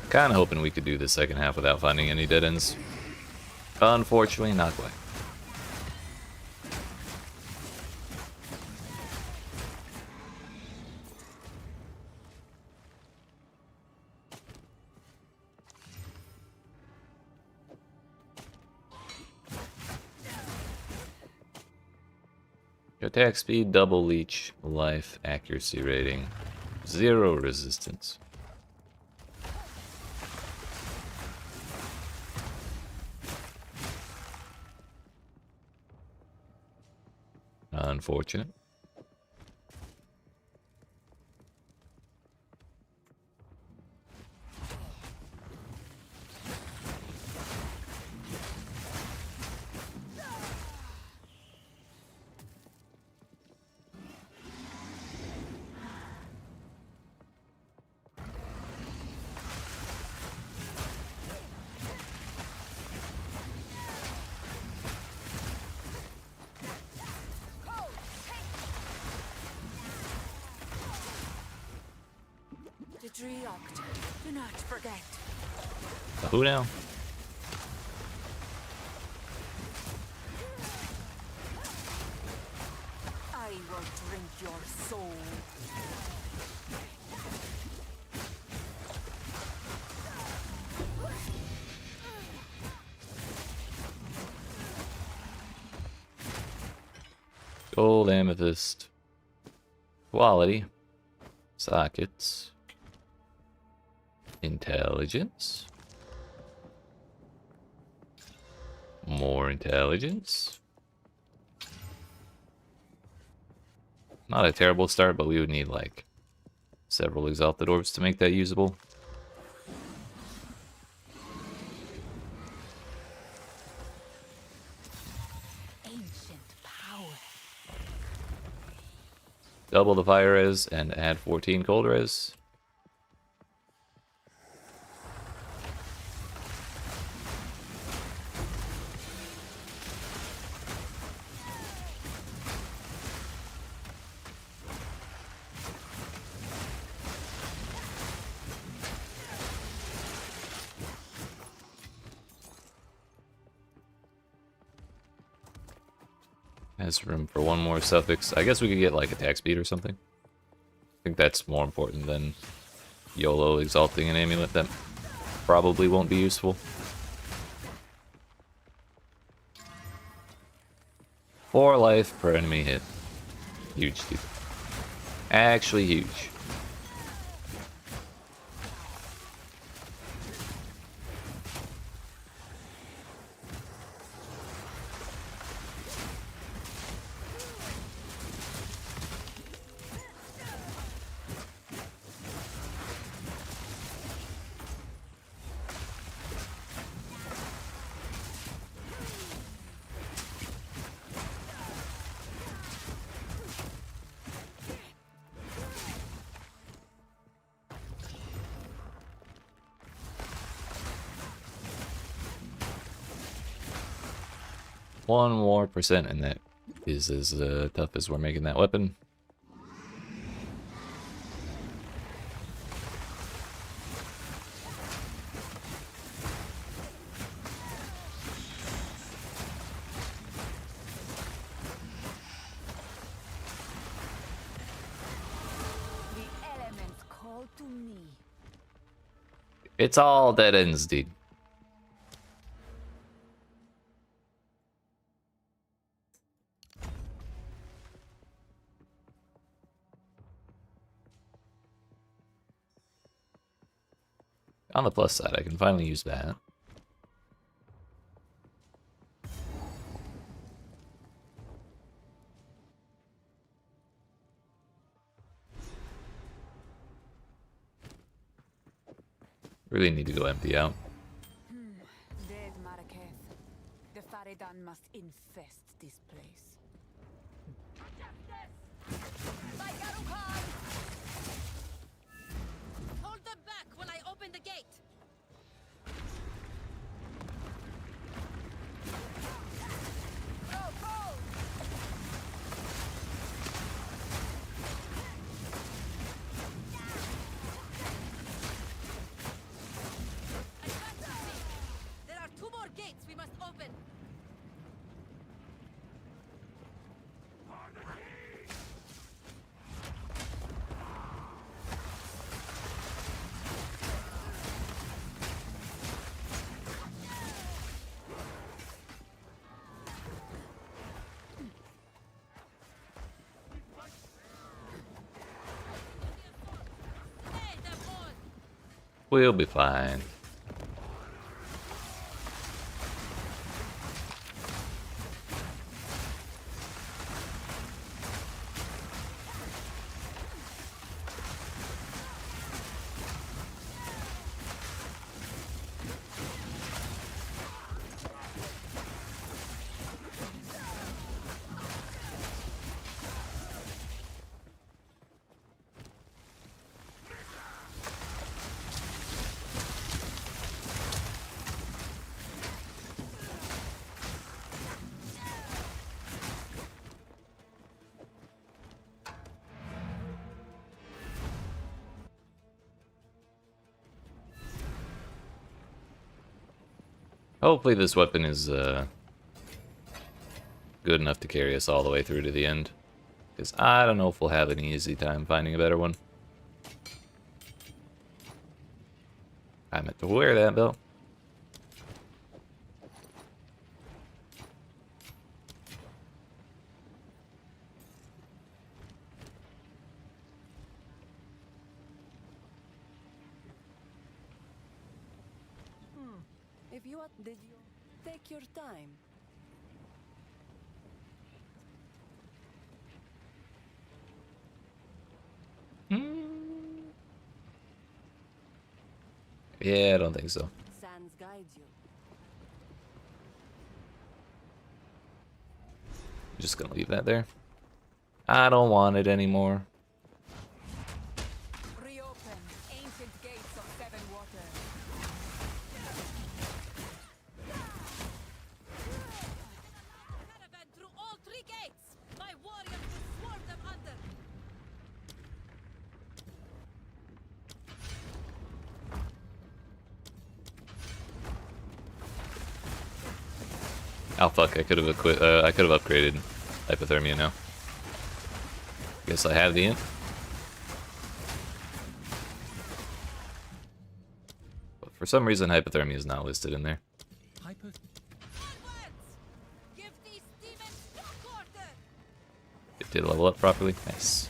Kinda hoping we could do the second half without finding any dead ends. Unfortunately, not quite. Attack speed, double leech, life, accuracy rating, 0 resistance. Unfortunate. Do not forget. Who now? I will drink your soul. Gold, amethyst, quality, sockets, intelligence, more intelligence. Not a terrible start, but we would need like several exalted orbs to make that usable. Ancient power. Double the fire res and add 14 cold res. Has room for one more suffix. I guess we could get like attack speed or something. I think that's more important than YOLO exalting an amulet that probably won't be useful. 4 life per enemy hit. Huge, dude. Actually huge. One more percent, and that is as tough as we're making that weapon. The elements call to me. It's all dead ends, dude. On the plus side, I can finally use that. Really need to go empty out. Dead Marraketh. The Faridan must infest this place. Hold them back when I open the gate. We'll be fine. Hopefully this weapon is good enough to carry us all the way through to the end. Because I don't know if we'll have an easy time finding a better one. I meant to wear that belt. If you did you take your time? Yeah, I don't think so. Sans guides you. Just gonna leave that there. I don't want it anymore. Reopen ancient gates of seven waters. Caravan through all three gates. My warriors will swarm them under. Oh fuck! I could have I could have upgraded hypothermia now. Guess I have the int. But for some reason, hypothermia is not listed in there. Onwards! Give these demons no quarter. It did level up properly. Nice.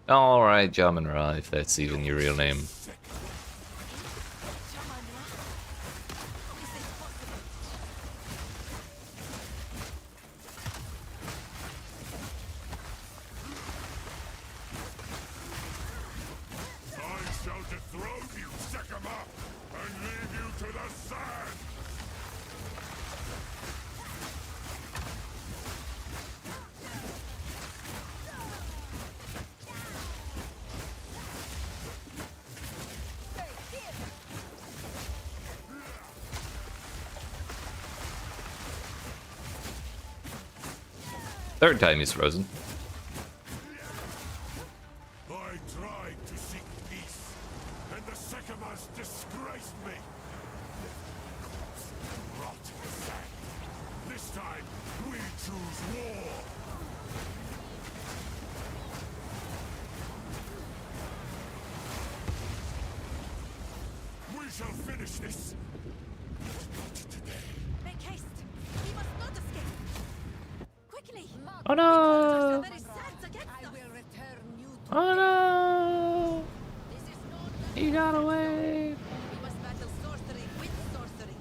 Alright, Jamin-Ra, if that's even your real name. I shall dethrone you, Sekima, and leave you to the sand! Third time he's frozen. I tried to seek peace, and the Sekimas disgraced me. Rot in the sand. This time, we choose war. We shall finish foolishness. Make haste. We must not escape. Quickly. Oh no! Very sad against I us. will return you to Oh no! This is not He got away! We must battle sorcery with sorcery.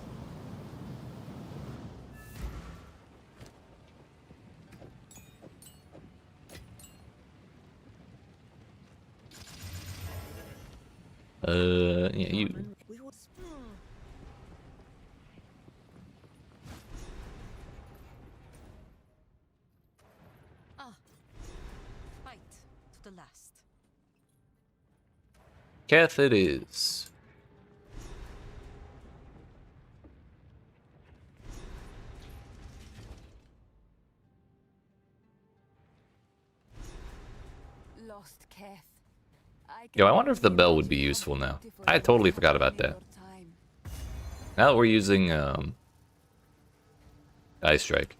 Yeah, you. We will fight to the last. Keth it is. lost Keth. Yo, I wonder if the bell would be useful now. I totally forgot about that. Now that we're using Ice Strike.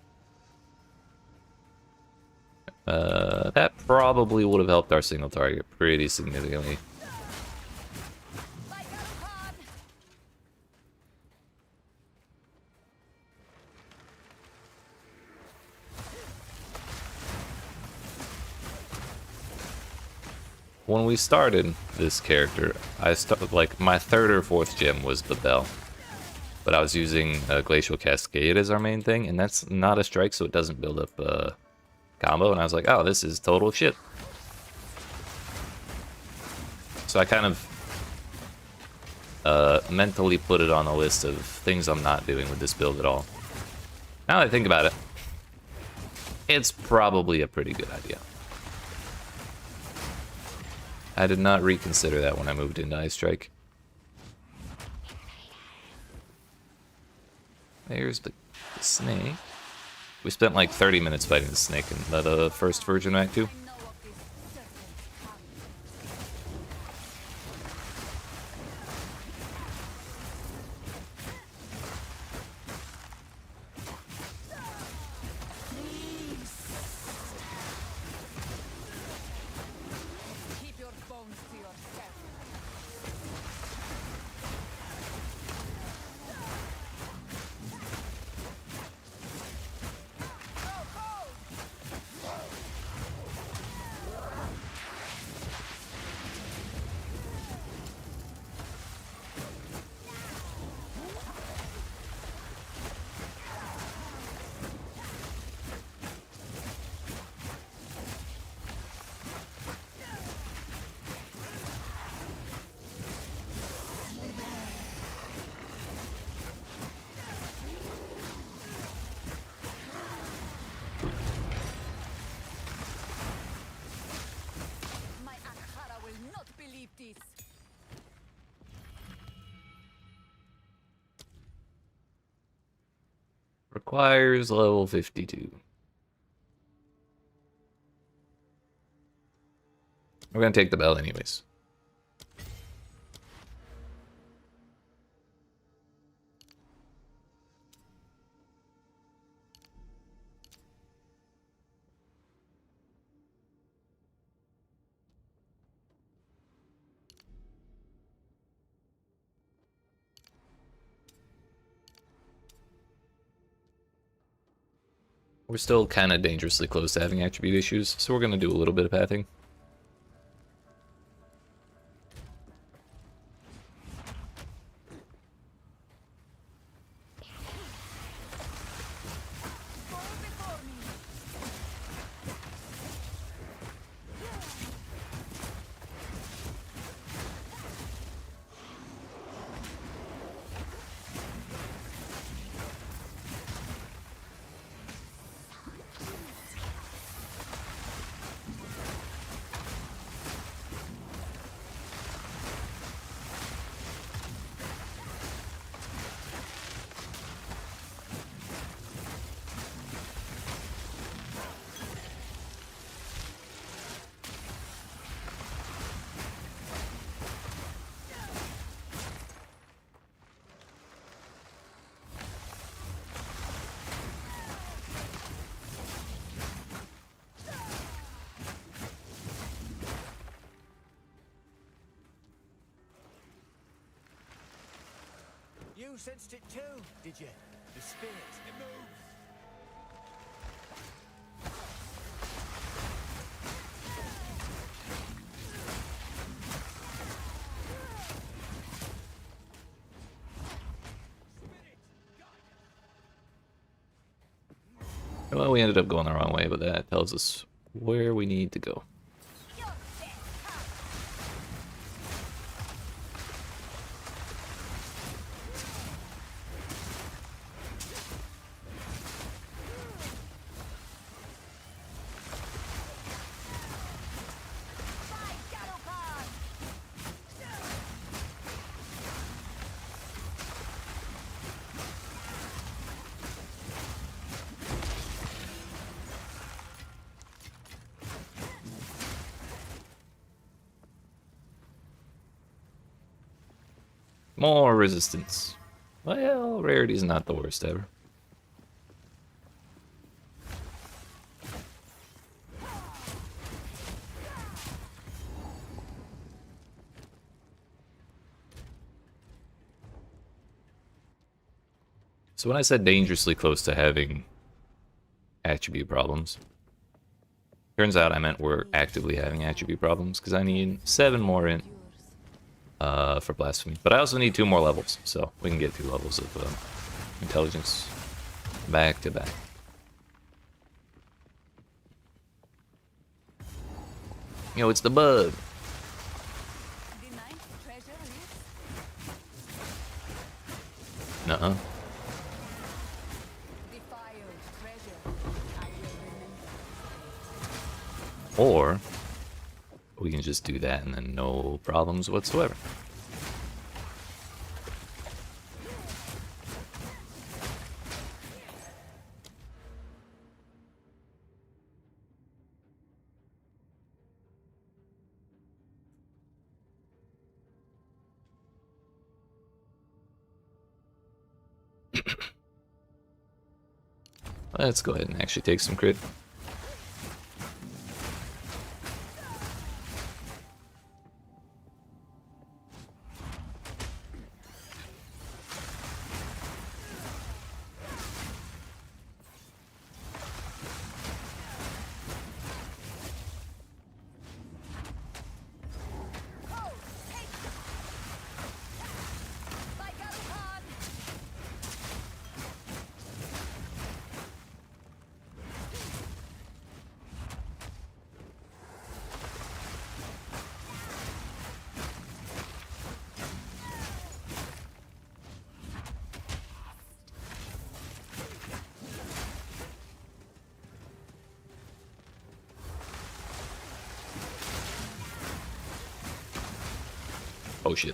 That probably would have helped our single target pretty significantly. When we started this character, like my third or fourth gem was the bell, but I was using Glacial Cascade as our main thing, and that's not a strike, so it doesn't build up combo. And I was like, oh, this is total shit. So I kind of mentally put it on a list of things I'm not doing with this build at all. Now that I think about it, it's probably a pretty good idea. I did not reconsider that when I moved into Ice Strike. There's the snake. We spent like 30 minutes fighting the snake in the first Virgin Act 2. Keep your bones to yourself. My Akhara will not believe this. Requires level 52. We're gonna take the bell anyways. We're still kind of dangerously close to having attribute issues, so we're gonna do a little bit of pathing. You sensed it too, did you? The spirit. It moves. Well, we ended up going the wrong way, but that tells us where we need to go. More resistance. Well, rarity's not the worst ever. So when I said dangerously close to having attribute problems, turns out I meant we're actively having attribute problems because I need 7 more in for blasphemy. But I also need 2 more levels, so we can get 2 levels of intelligence back to back. Yo, it's the bug. The ninth treasure is Nuh-uh. defiled treasure. I will remember. Or we can just do that and then no problems whatsoever. Let's go ahead and actually take some crit. Oh shit.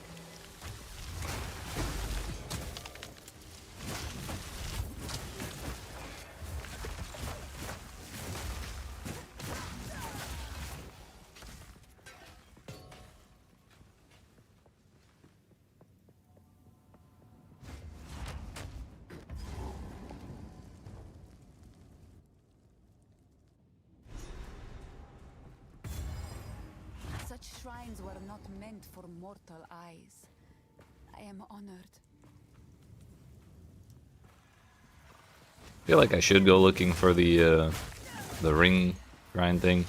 Such shrines were not meant for mortal eyes. I am honored. I feel like I should go looking for the ring grind thing.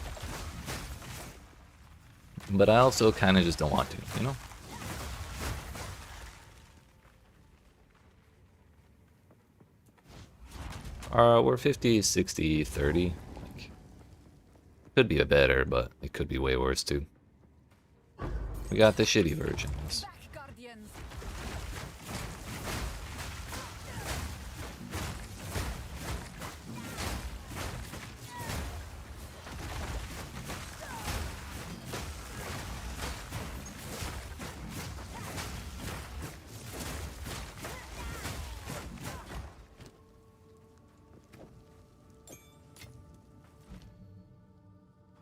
But I also kind of just don't want to, you know? We're 50, 60, 30. Like, could be a better, but it could be way worse too. We got the shitty versions. Back, Guardians!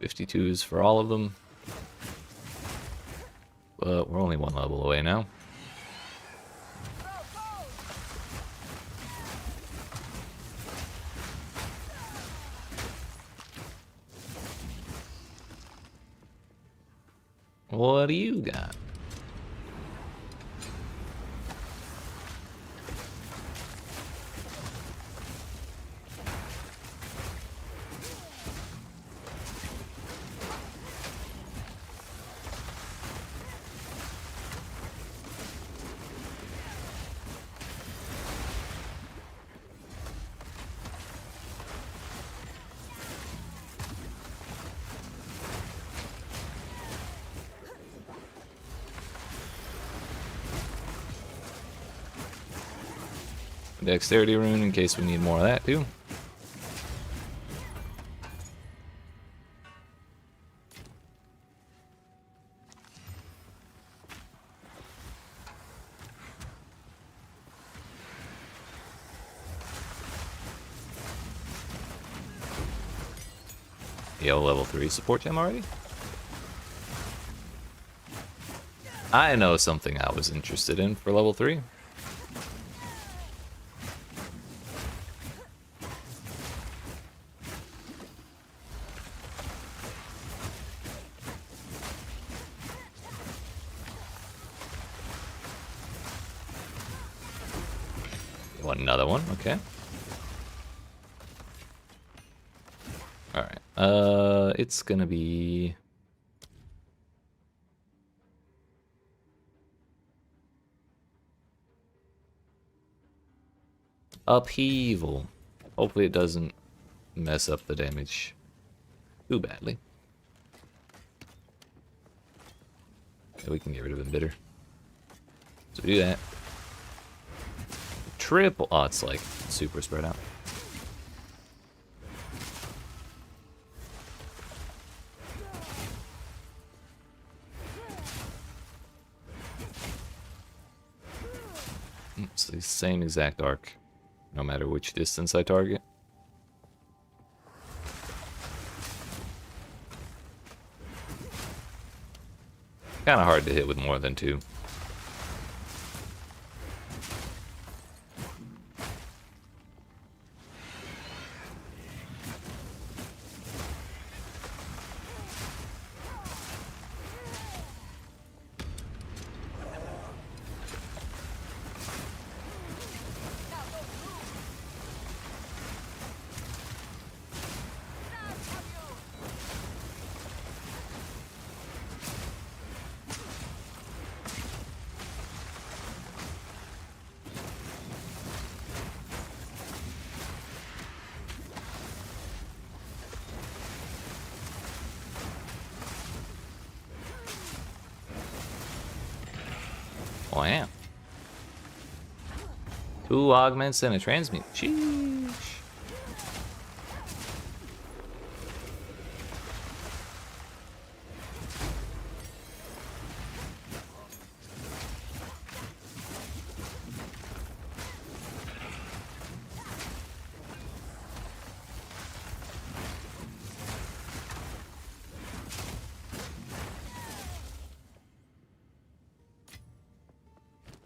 52s for all of them. But we're only 1 level away now. What do you got? Dexterity rune in case we need more of that too. Yo, level 3 support gem already? I know something I was interested in for level 3. You want another one? Okay. Alright. It's gonna be... Upheaval. Hopefully it doesn't mess up the damage too badly. Yeah, we can get rid of Embitter. So do that. Triple. Oh, it's like super spread out. It's the same exact arc, no matter which distance I target. Kind of hard to hit with more than 2. Wow. 2 augments and a transmute. Sheesh.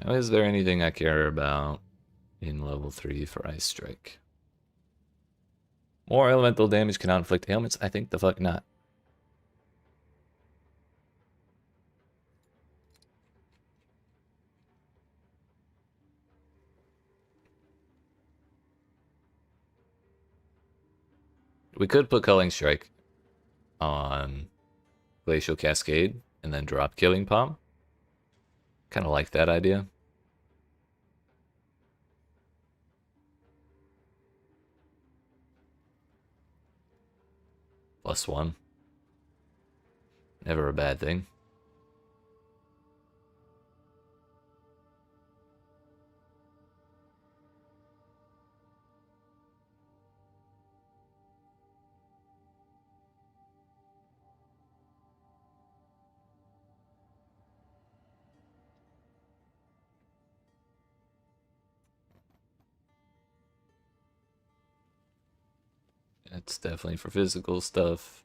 Now, is there anything I care about in level 3 for Ice Strike? More elemental damage cannot inflict ailments? I think the fuck not. We could put Culling Strike on Glacial Cascade and then drop Killing Palm. Kind of like that idea. +1. Never a bad thing. It's definitely for physical stuff.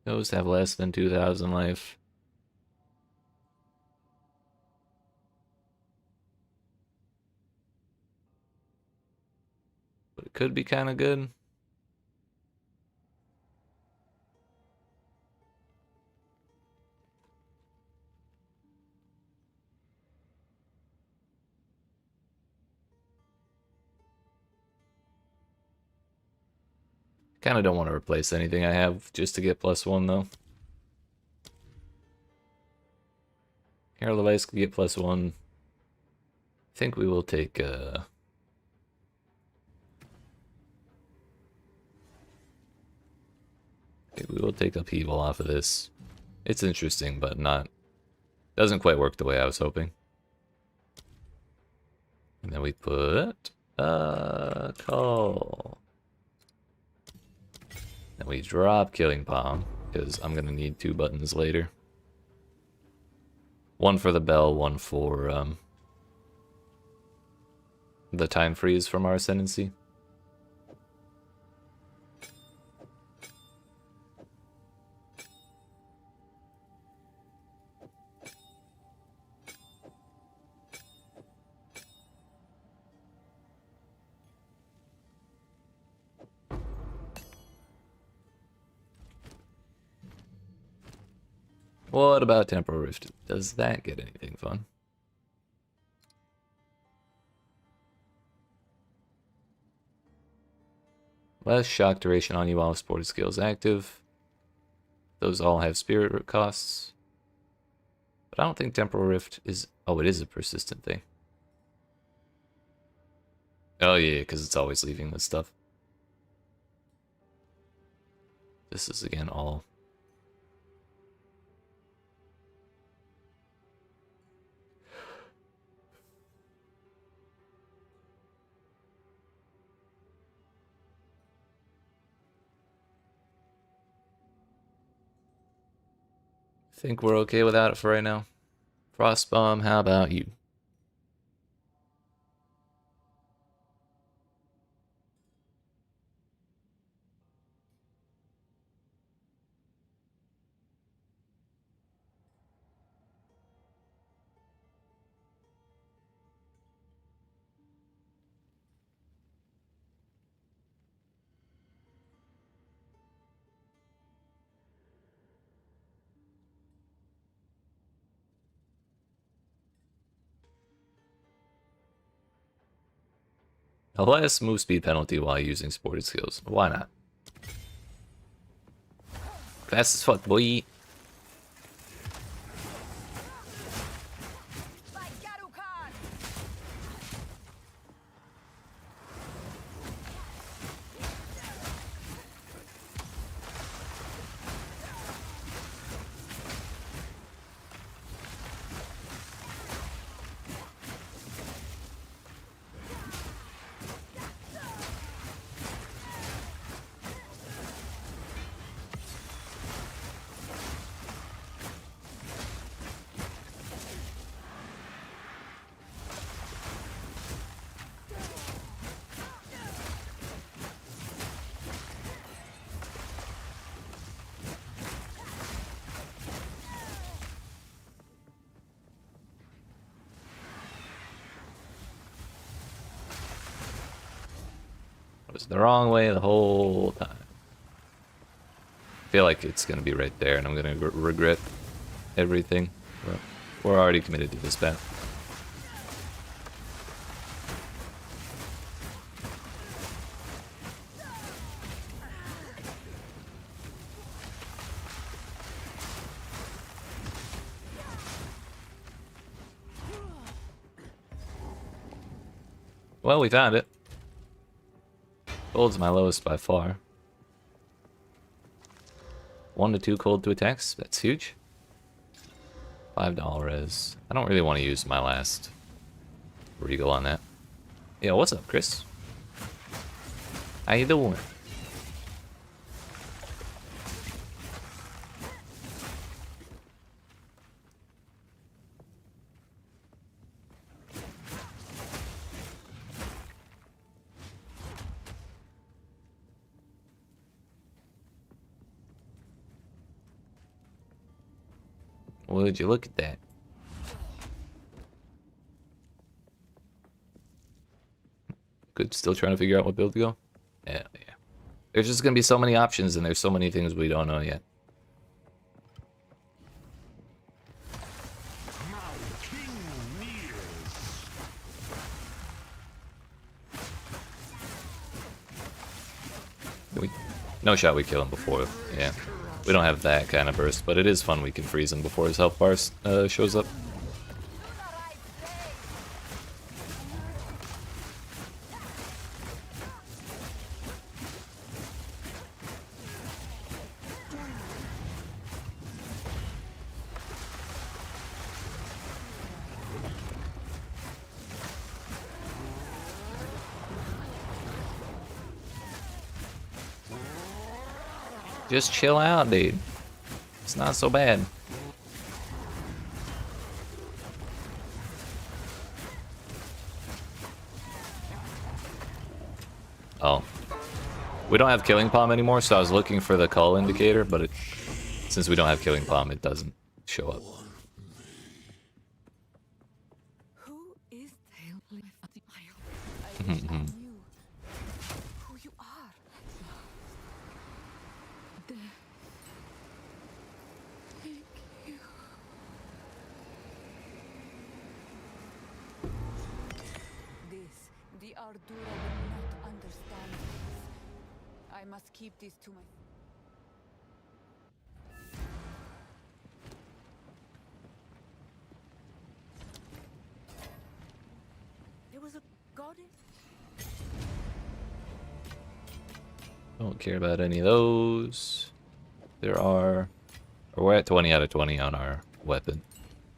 Those have less than 2,000 life. could be kind of good. Kind of don't want to replace anything I have just to get +1 though. Herald of Ice could get +1. I think we will take I think we will take Upheaval off of this. It's interesting, but not doesn't quite work the way I was hoping. And then we put Call. Then we drop Killing Palm, because I'm gonna need 2 buttons later. One for the bell, one for the time freeze from our ascendancy. What about Temporal Rift? Does that get anything fun? Less shock duration on you while sported skill is active. Those all have spirit costs. But I don't think Temporal Rift is... Oh, it is a persistent thing. Oh yeah, because it's always leaving this stuff. This is again all... think we're okay without it for right now. Frostbomb, how about you? A less move speed penalty while using sported skills. Why not? Fast as fuck, boy. Was the wrong way the whole time. I feel like it's gonna be right there, and I'm gonna regret everything. But we're already committed to this path. Well, we found it. Cold's my lowest by far. 1 to 2 cold to attacks. That's huge. $5 res. I don't really want to use my last regal on that. Yo, what's up, Chris? How you doing? Would you look at that? Good still trying to figure out what build to go. Yeah. There's just gonna be so many options, and there's so many things we don't know yet. No shot we kill him before. Yeah. We don't have that kind of burst, but it is fun we can freeze him before his health bar shows up. Just chill out, dude. It's not so bad. Oh. We don't have Killing Palm anymore, so I was looking for the call indicator, but since we don't have Killing Palm, it doesn't show up. Who is I wish I knew who you are. Thank you. The Ardura will not understand this. I must keep this to myself. There was a goddess. Don't care about any of those. There are... Or we're at 20 out of 20 on our weapon.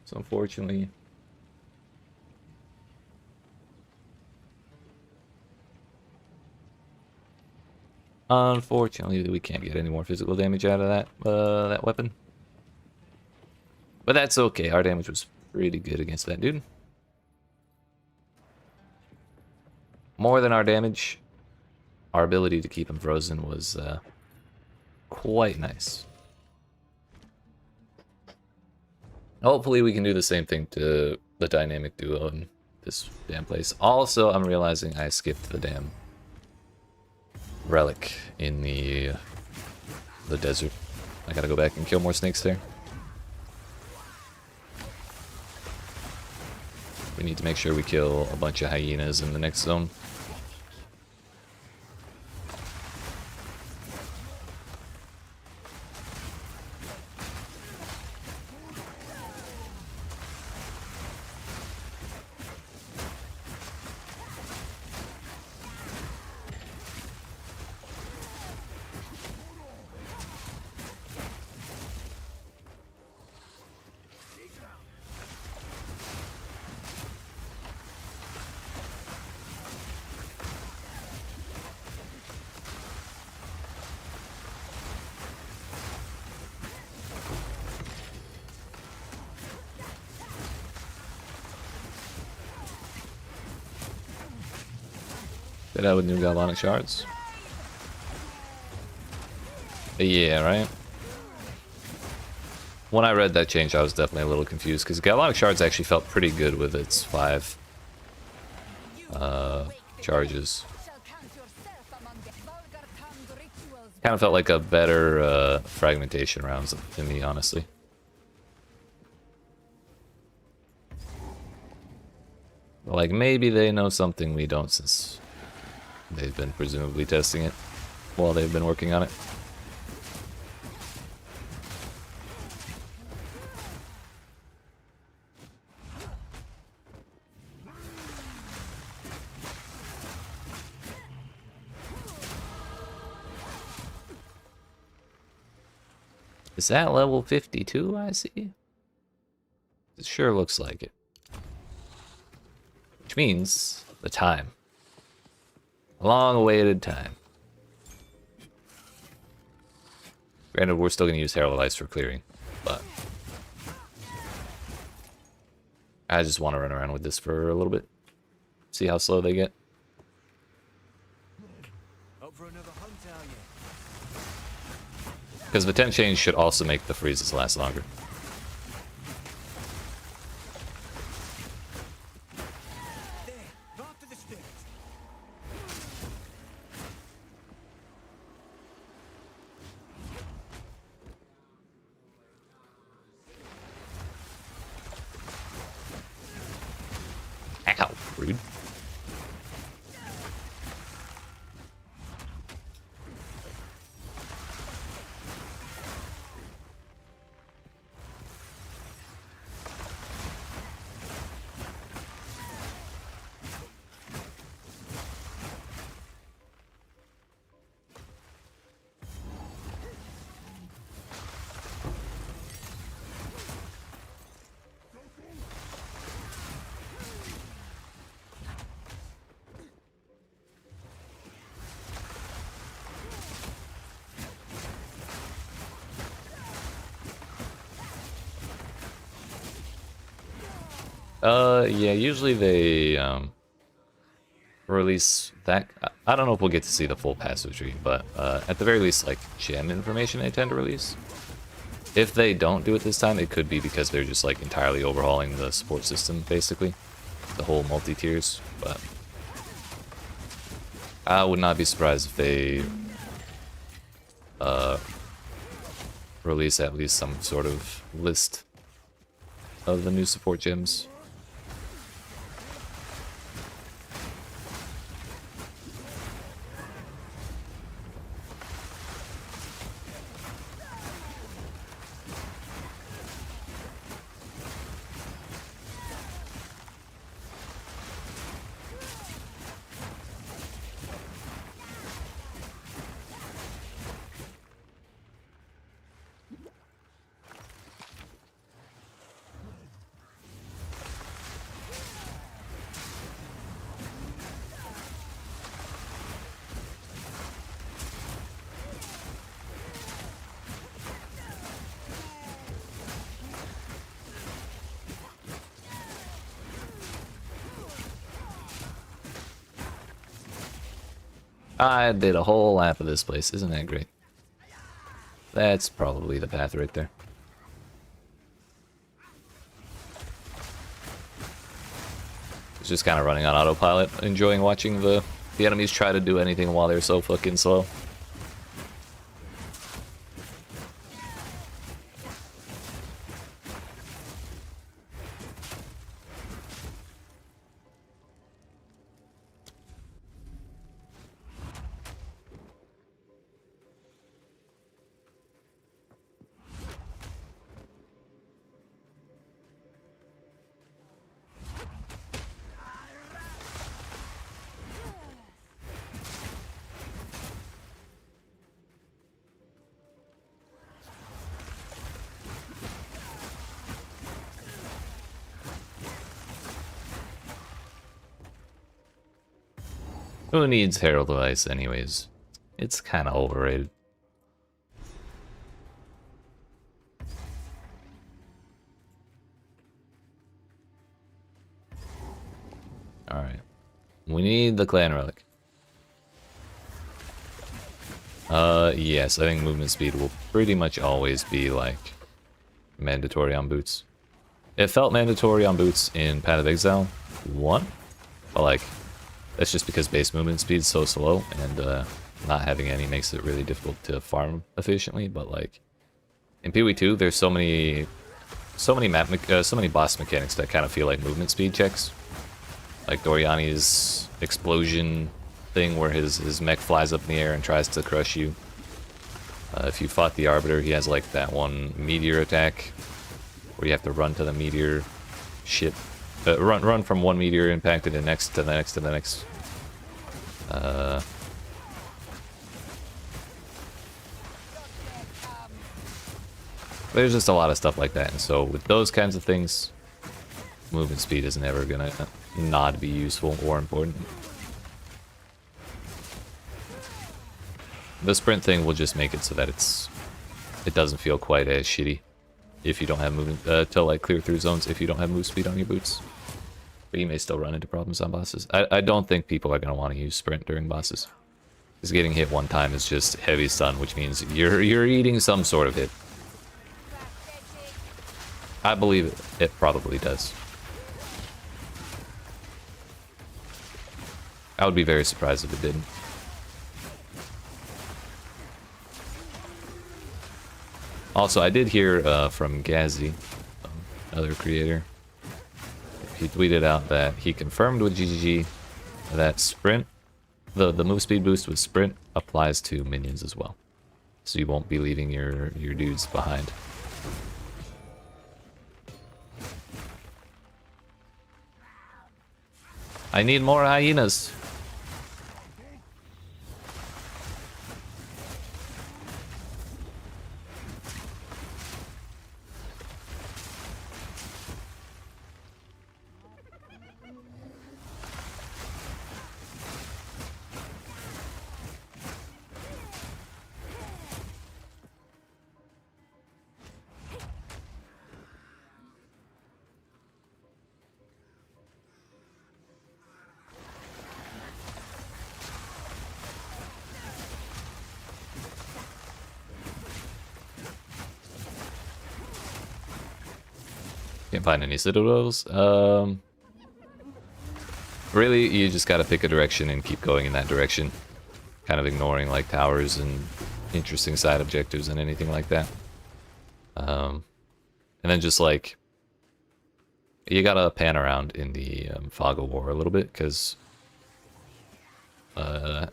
So unfortunately... Unfortunately, we can't get any more physical damage out of that weapon. But that's okay. Our damage was pretty good against that dude. More than our damage, our ability to keep him frozen was quite nice. Hopefully we can do the same thing to the dynamic duo in this damn place. Also, I'm realizing I skipped the damn relic in the desert. I gotta go back and kill more snakes there. We need to make sure we kill a bunch of hyenas in the next zone. Did I with new galvanic shards? Yeah, right? When I read that change, I was definitely a little confused, because galvanic shards actually felt pretty good with its 5 charges. Kind of felt like a better fragmentation rounds to me, honestly. But like, maybe they know something we don't, since they've been presumably testing it while they've been working on it. Is that level 52 I see? It sure looks like it. Which means the time. Long-awaited time. Granted, we're still going to use Herald Ice for clearing, but I just want to run around with this for a little bit. See how slow they get. Up for another hunt, are you? Because the temp change should also make the freezes last longer. There, right to the spirit. Yeah, usually they release that. I don't know if we'll get to see the full passive tree, but at the very least, like gem information they tend to release. If they don't do it this time, it could be because they're just like entirely overhauling the support system, basically, the whole multi-tiers. But I would not be surprised if they release at least some sort of list of the new support gems. I did a whole lap of this place. Isn't that great? That's probably the path right there. It's just kind of running on autopilot, enjoying watching the enemies try to do anything while they're so fucking slow. Who needs Herald of Ice anyways? It's kind of overrated. Alright. We need the clan relic. Yes, I think movement speed will pretty much always be like mandatory on boots. It felt mandatory on boots in Path of Exile 1, but like that's just because base movement speed is so slow, and not having any makes it really difficult to farm efficiently. But like in PoE2, there's so many so many boss mechanics that kind of feel like movement speed checks. Like Doriani's explosion thing where his mech flies up in the air and tries to crush you. If you fought the Arbiter, he has like that one meteor attack where you have to run to the meteor ship. Run from one meteor impact to the next, to the next, to the next. There's just a lot of stuff like that, and so with those kinds of things, movement speed is never gonna not be useful or important. The sprint thing will just make it so that it doesn't feel quite as shitty if you don't have movement to like clear through zones if you don't have move speed on your boots. But you may still run into problems on bosses. I don't think people are gonna want to use sprint during bosses. Because getting hit one time is just heavy stun, which means you're eating some sort of hit. I believe it probably does. I would be very surprised if it didn't. Also, I did hear from Gazzy, another creator. He tweeted out that he confirmed with GGG that sprint, the move speed boost with sprint applies to minions as well. So you won't be leaving your dudes behind. I need more hyenas. Can't find any citadels. Really, you just gotta pick a direction and keep going in that direction. Kind of ignoring like towers and interesting side objectives and anything like that. And then just like, you gotta pan around in the fog of war a little bit, because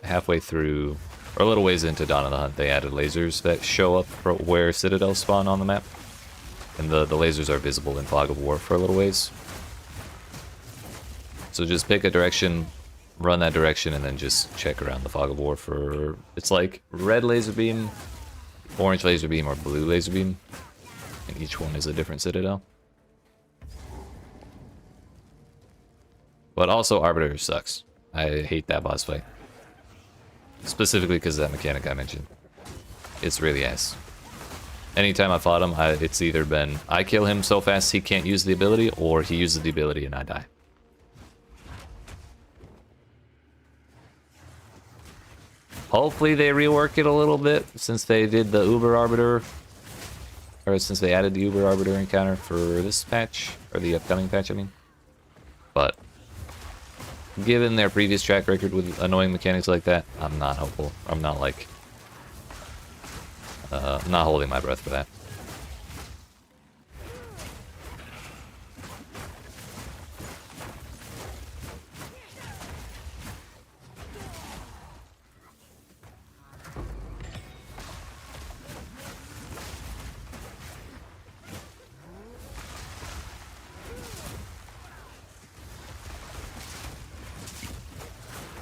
halfway through, or a little ways into Dawn of the Hunt, they added lasers that show up for where citadels spawn on the map. And the lasers are visible in fog of war for a little ways. So just pick a direction, run that direction, and then just check around the fog of war for... It's like red laser beam, orange laser beam, or blue laser beam. And each one is a different citadel. But also Arbiter sucks. I hate that boss fight. Specifically because of that mechanic I mentioned. It's really ass. Anytime I fought him, it's either been I kill him so fast he can't use the ability, or he uses the ability and I die. Hopefully they rework it a little bit, since they did the Uber Arbiter, or since they added the Uber Arbiter encounter for this patch, or the upcoming patch, I mean. But given their previous track record with annoying mechanics like that, I'm not hopeful. I'm not like, I'm not holding my breath for that.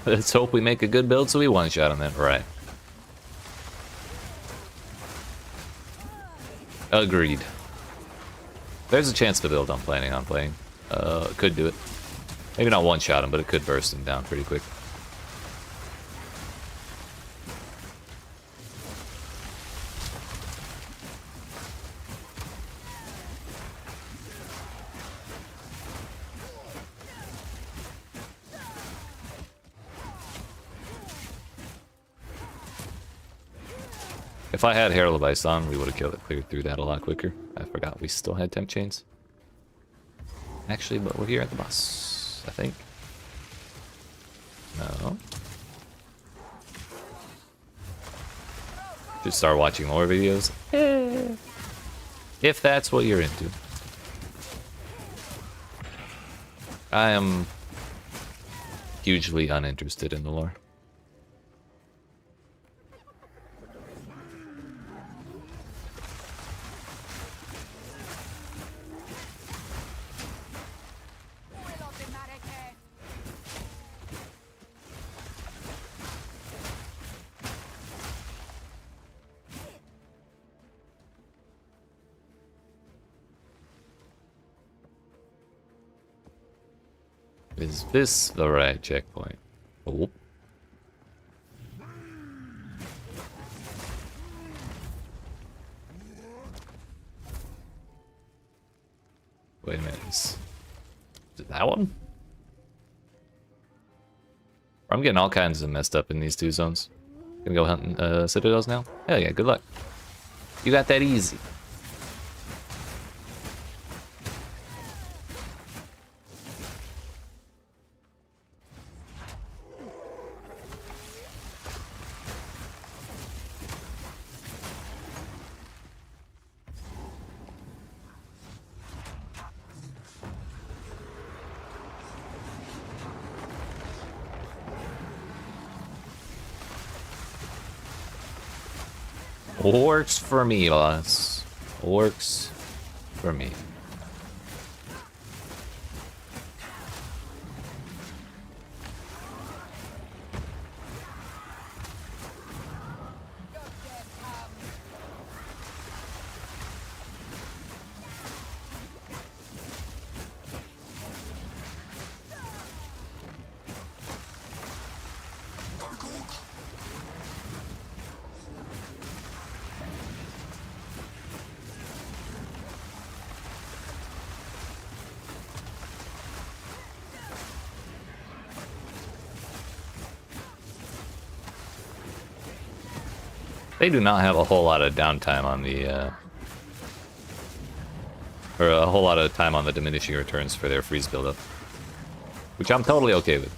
Let's hope we make a good build so we one-shot him then. Right. Agreed. There's a chance the build I'm planning on playing. Could do it. Maybe not one-shot him, but it could burst him down pretty quick. If I had Herald of Ice on, we would have cleared through that a lot quicker. I forgot we still had temp chains. Actually, but we're here at the boss, I think. No. Just start watching more videos. If that's what you're into. I am hugely uninterested in the lore. Is this the right checkpoint? Oh. Wait a minute. Is it that one? I'm getting all kinds of messed up in these two zones. Gonna go hunting citadels now? Hell yeah, good luck. You got that easy. Works for me, boss. Works for me. They do not have a whole lot of downtime on the or a whole lot of time on the diminishing returns for their freeze buildup, which I'm totally okay with.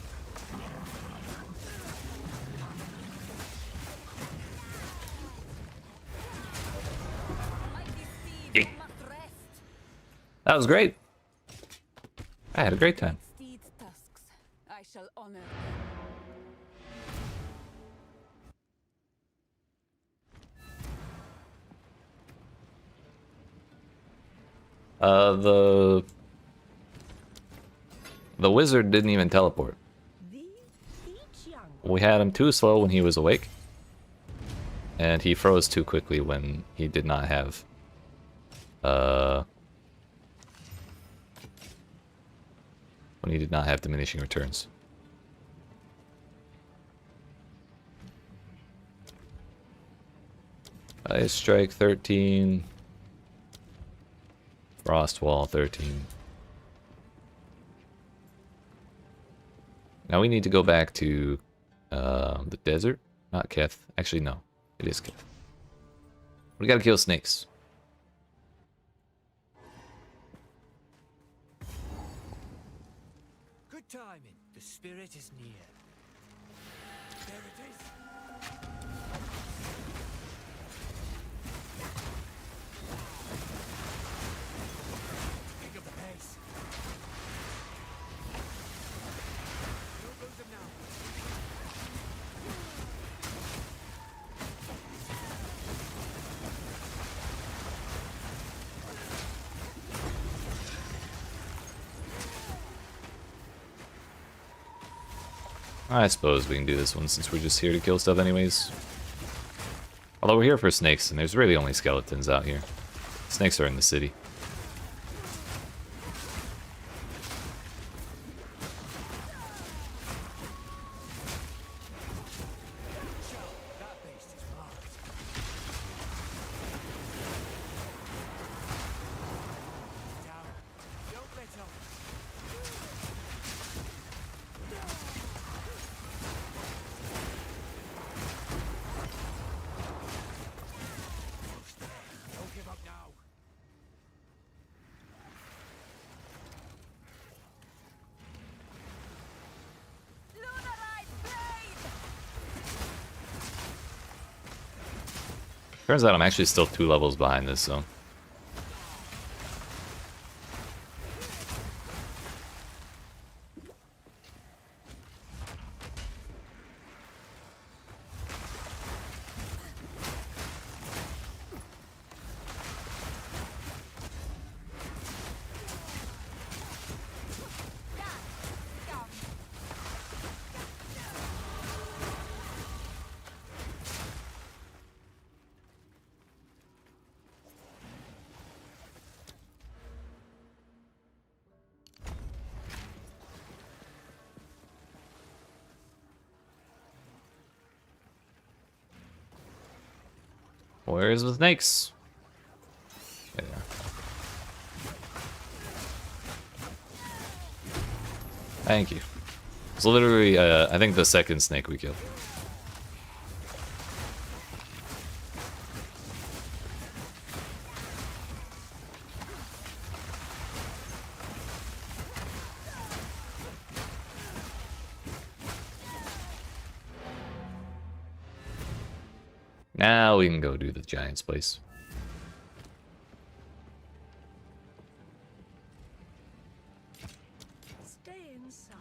Yeah. That was great. I had a great time. Steed's tusks. I shall honor them. The wizard didn't even teleport. We had him too slow when he was awake, and he froze too quickly when he did not have diminishing returns. Ice Strike 13. Frost Wall 13. Now we need to go back to the desert. Not Keth. Actually, no. It is Keth. We gotta kill snakes. Good timing. The spirit is near. There it is. Pick up the pace. No lose him now. I suppose we can do this one since we're just here to kill stuff anyways. Although we're here for snakes, and there's really only skeletons out here. Snakes are in the city. That beast is marked. Down. Don't let up. Don't give up now. Turns out I'm actually still 2 levels behind this, so. Where's the snakes? There they are. Thank you. It's literally, I think the second snake we killed. Now we can go do the giant's place. Stay inside.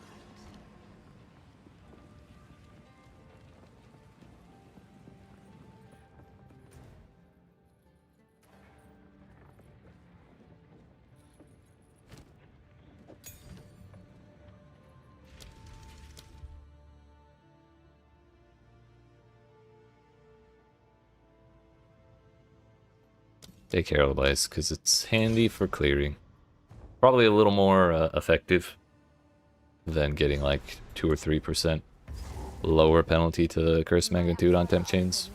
Take care of the place because it's handy for clearing. Probably a little more effective than getting like 2 or 3% lower penalty to curse magnitude on temp chains.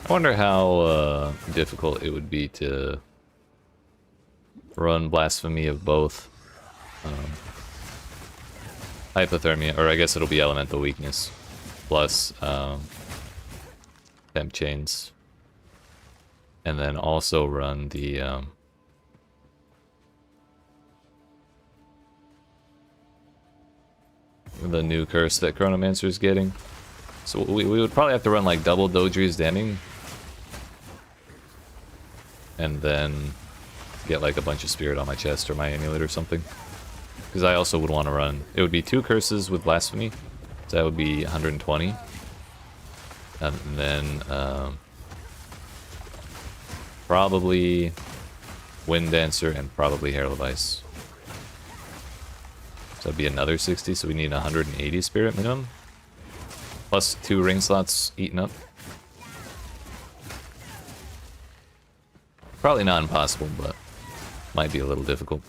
I wonder how difficult it would be to run Blasphemy of both. Hypothermia, or I guess it'll be Elemental Weakness, plus Temp Chains. And then also run the new curse that Chronomancer is getting. So we would probably have to run like double Dodri's Damning. And then get like a bunch of Spirit on my chest or my Amulet or something. Because I also would want to run... It would be 2 curses with Blasphemy. So that would be 120. And then... probably Wind Dancer and probably Herald of Ice. So that'd be another 60, so we need 180 Spirit minimum. Plus 2 ring slots eaten up. Probably not impossible, but might be a little difficult.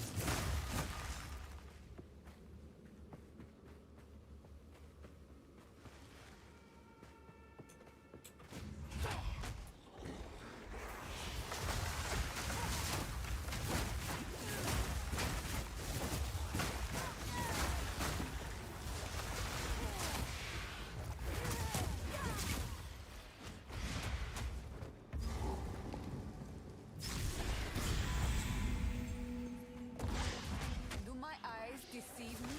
Do my eyes deceive me?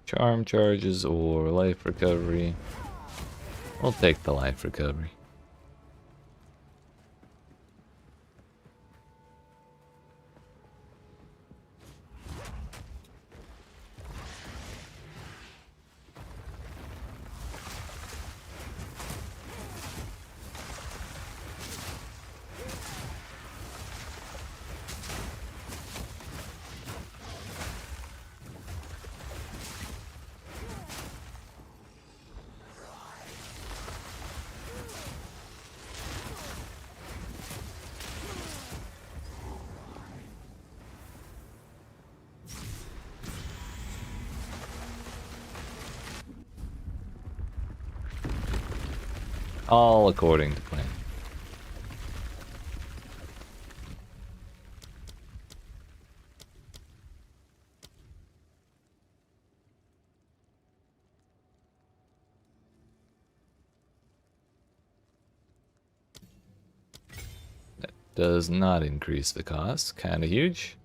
Charm charges or life recovery. We'll take the life recovery. All according to plan. does not increase the cost. Kind of huge.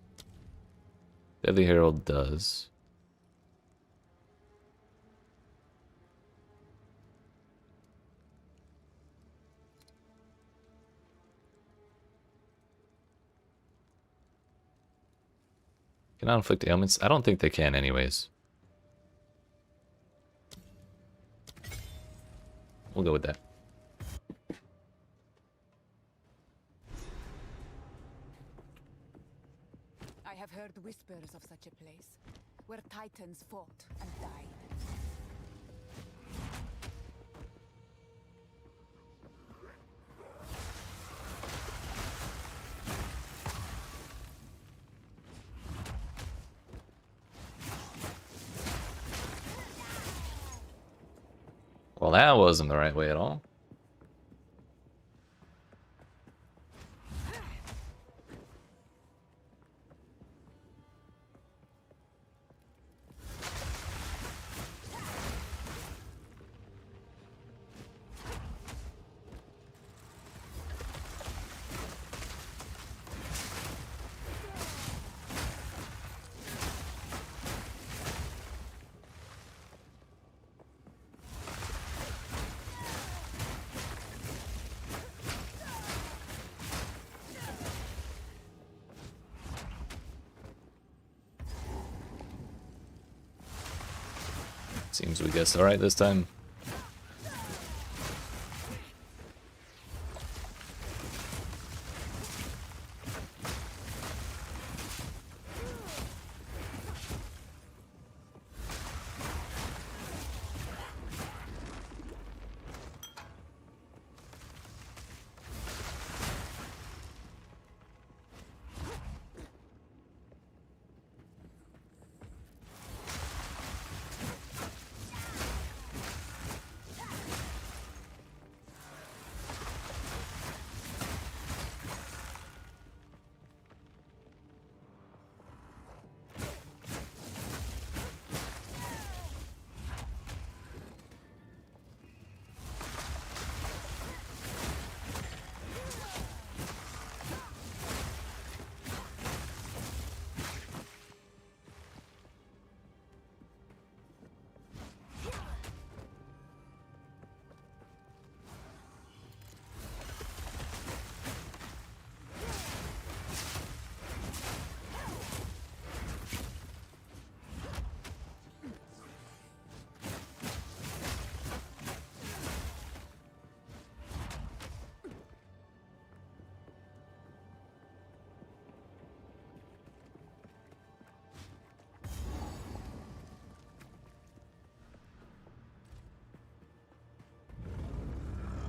Deadly Herald does. Can inflict ailments? I don't think they can anyways. We'll go with that. I have heard whispers of such a place, where titans fought and died. Well, that wasn't the right way at all. Seems we guessed alright this time.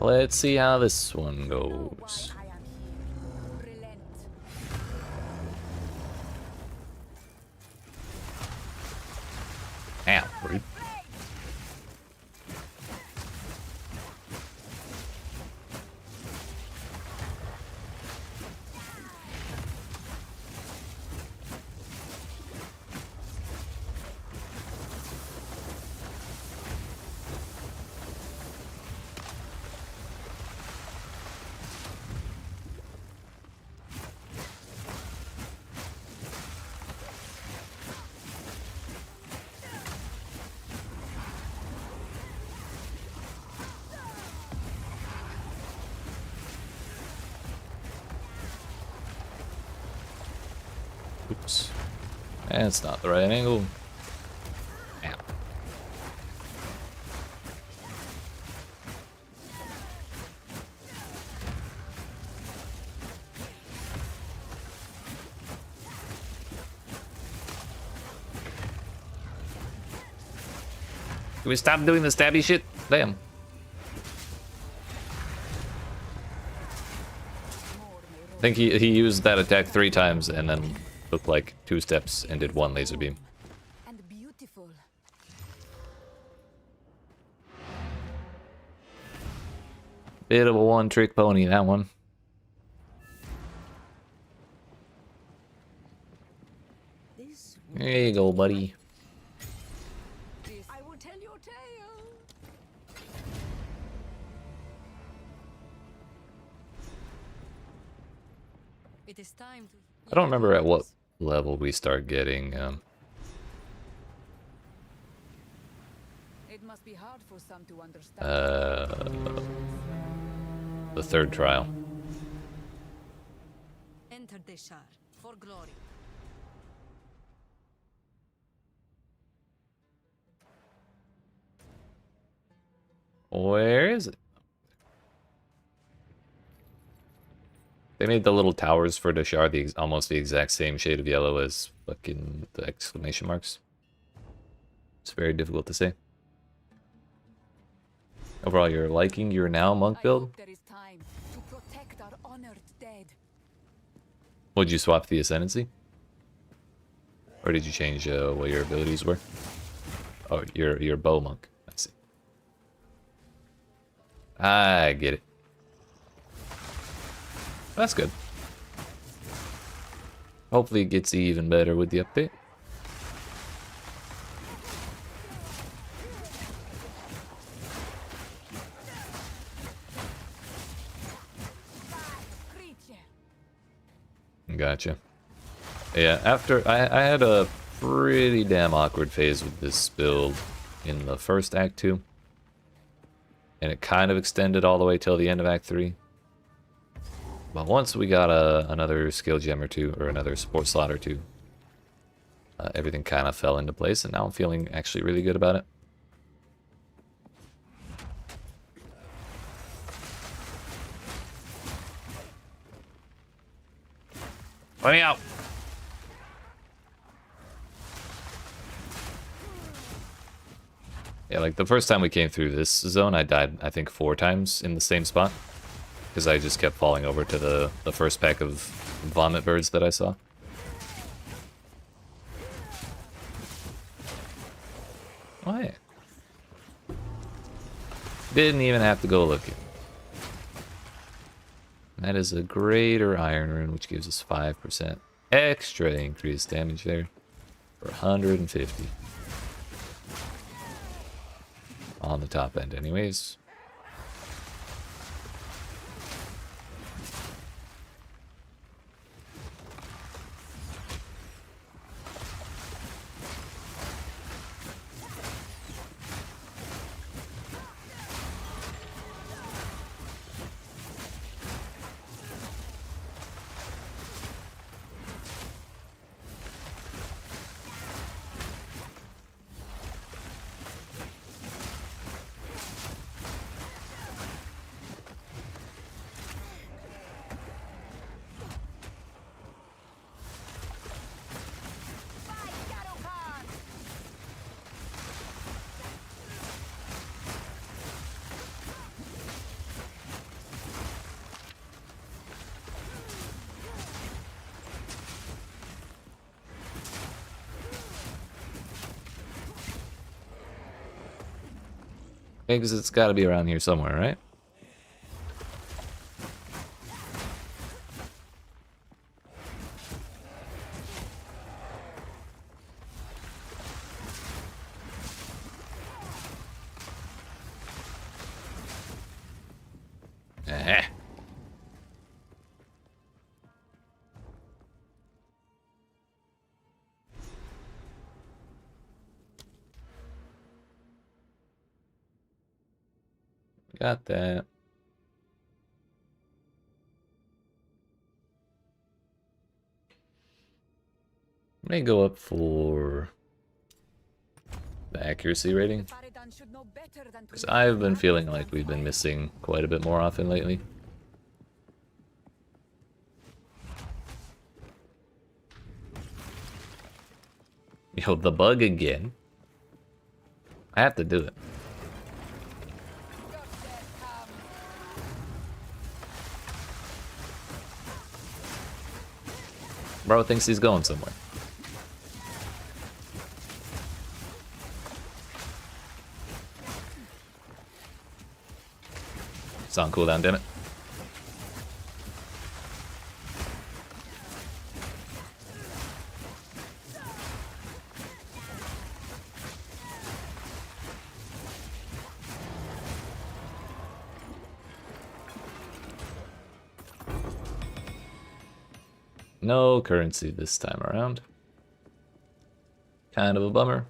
Let's see how this one goes. I am here. Relent. Ow, rude. Oops. That's not the right angle. Ow. Can we stop doing the stabby shit? Damn. I think he used that attack 3 times and then took like 2 steps and did 1 laser beam. And beautiful. Bit of a one-trick pony, that one. There you go, buddy. I will tell your tale. It is time to. I don't remember at what level we start getting It must be hard for some to understand. the third trial. Enter the Shar for glory. Where is it? They made the little towers for Dashar almost the exact same shade of yellow as fucking the exclamation marks. It's very difficult to say. Overall, you're liking your now monk I build? hope there is time to protect our honored dead. Would you swap the Ascendancy? Or did you change what your abilities were? Oh, you're bow monk. I see. I get it. That's good. Hopefully it gets even better with the update. Gotcha. Yeah, after I had a pretty damn awkward phase with this build in the first Act 2. And it kind of extended all the way till the end of Act 3. But once we got another skill gem or two, or another support slot or two, everything kind of fell into place, and now I'm feeling actually really good about it. Let me out! Yeah, like the first time we came through this zone, I died, I think, 4 times in the same spot. Because I just kept falling over to the first pack of vomit birds that I saw. Oh yeah. Didn't even have to go looking. That is a greater iron rune, which gives us 5% extra increased damage there. For 150. On the top end anyways. Because it's got to be around here somewhere, right? Eh. Got that. May go up for the accuracy rating. Because I've been feeling like we've been missing quite a bit more often lately. Yo, the bug again. I have to do it. Bro thinks he's going somewhere. It's on cooldown, damn it. No currency this time around. Kind of a bummer.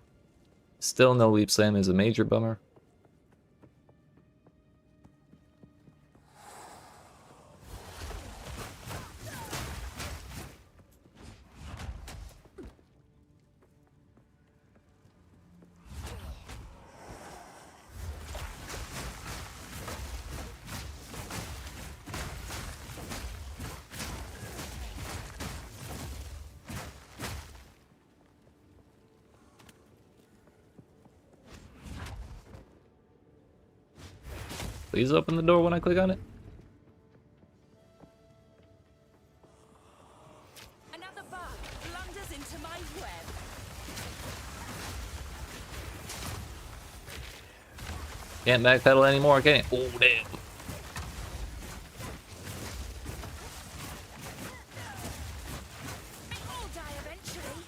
Still no leap slam is a major bummer. Please open the door when I click on it. Another bug blunders into my web. Can't backpedal anymore, can you? Oh, damn. They all die eventually.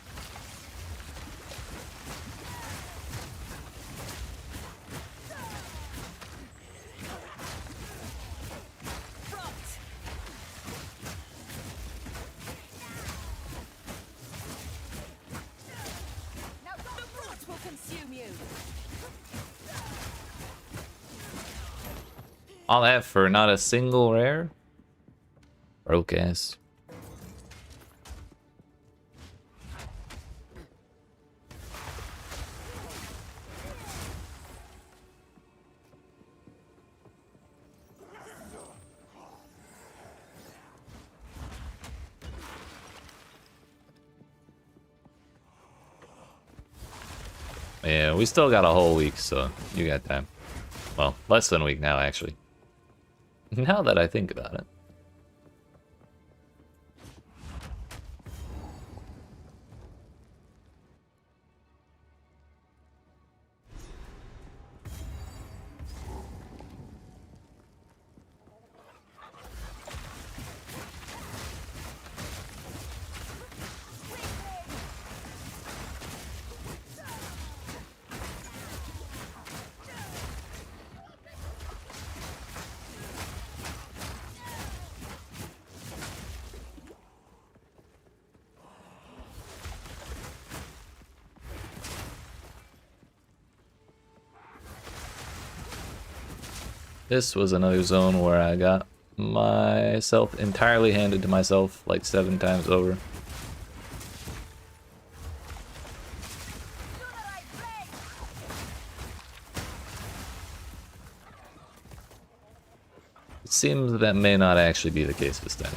Rot. The rot will consume you. All that for not a single rare? Broke ass. Yeah, we still got a whole week, so you got time. Well, less than a week now, actually. Now that I think about it. This was another zone where I got myself entirely handed to myself like 7 times over. It seems that may not actually be the case this time.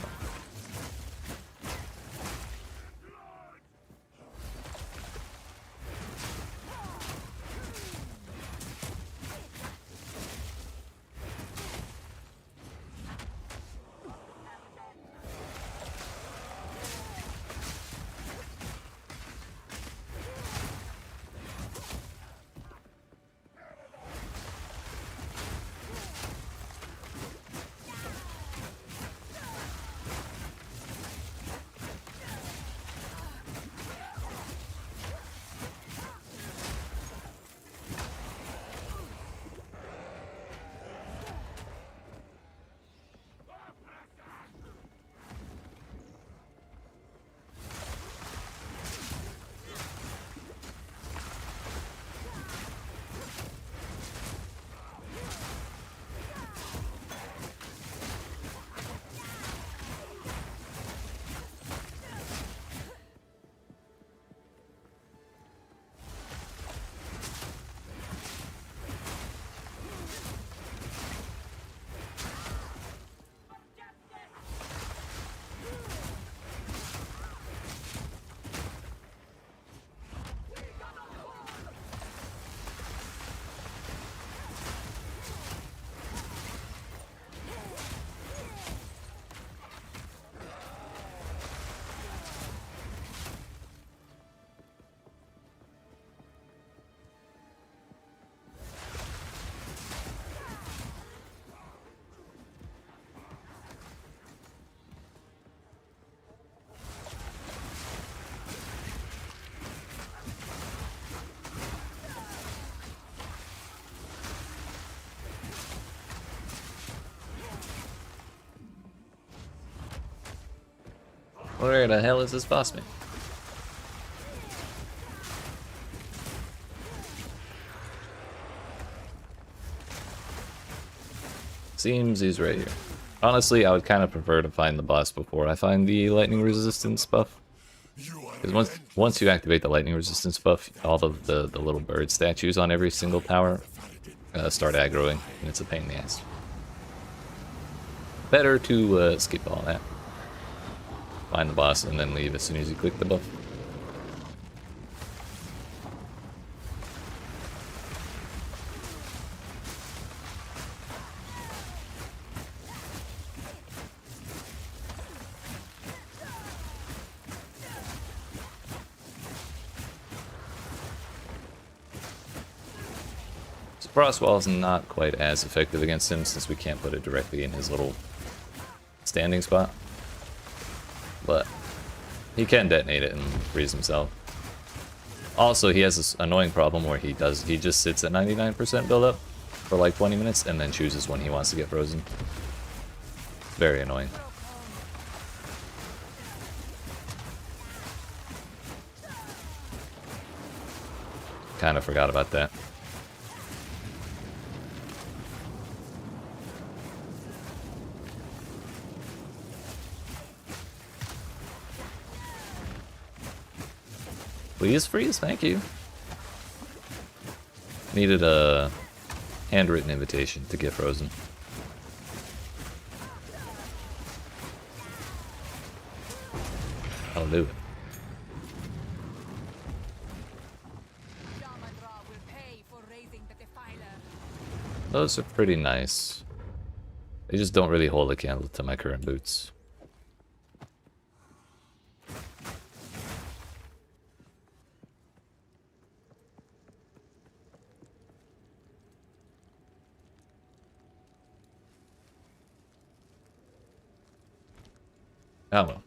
Where the hell is this boss man? Seems he's right here. Honestly, I would kind of prefer to find the boss before I find the lightning resistance buff. Because once you activate the lightning resistance buff, all of the little bird statues on every single tower start aggroing, and it's a pain in the ass. Better to skip all that. Find the boss and then leave as soon as you click the buff. Frost Wall is not quite as effective against him since we can't put it directly in his little standing spot. But he can detonate it and freeze himself. Also, he has this annoying problem where he just sits at 99% build up for like 20 minutes and then chooses when he wants to get frozen. Very annoying. Kind of forgot about that. Please freeze, thank you. Needed a handwritten invitation to get frozen. I'll do it. Those are pretty nice. They just don't really hold a candle to my current boots. Oh well.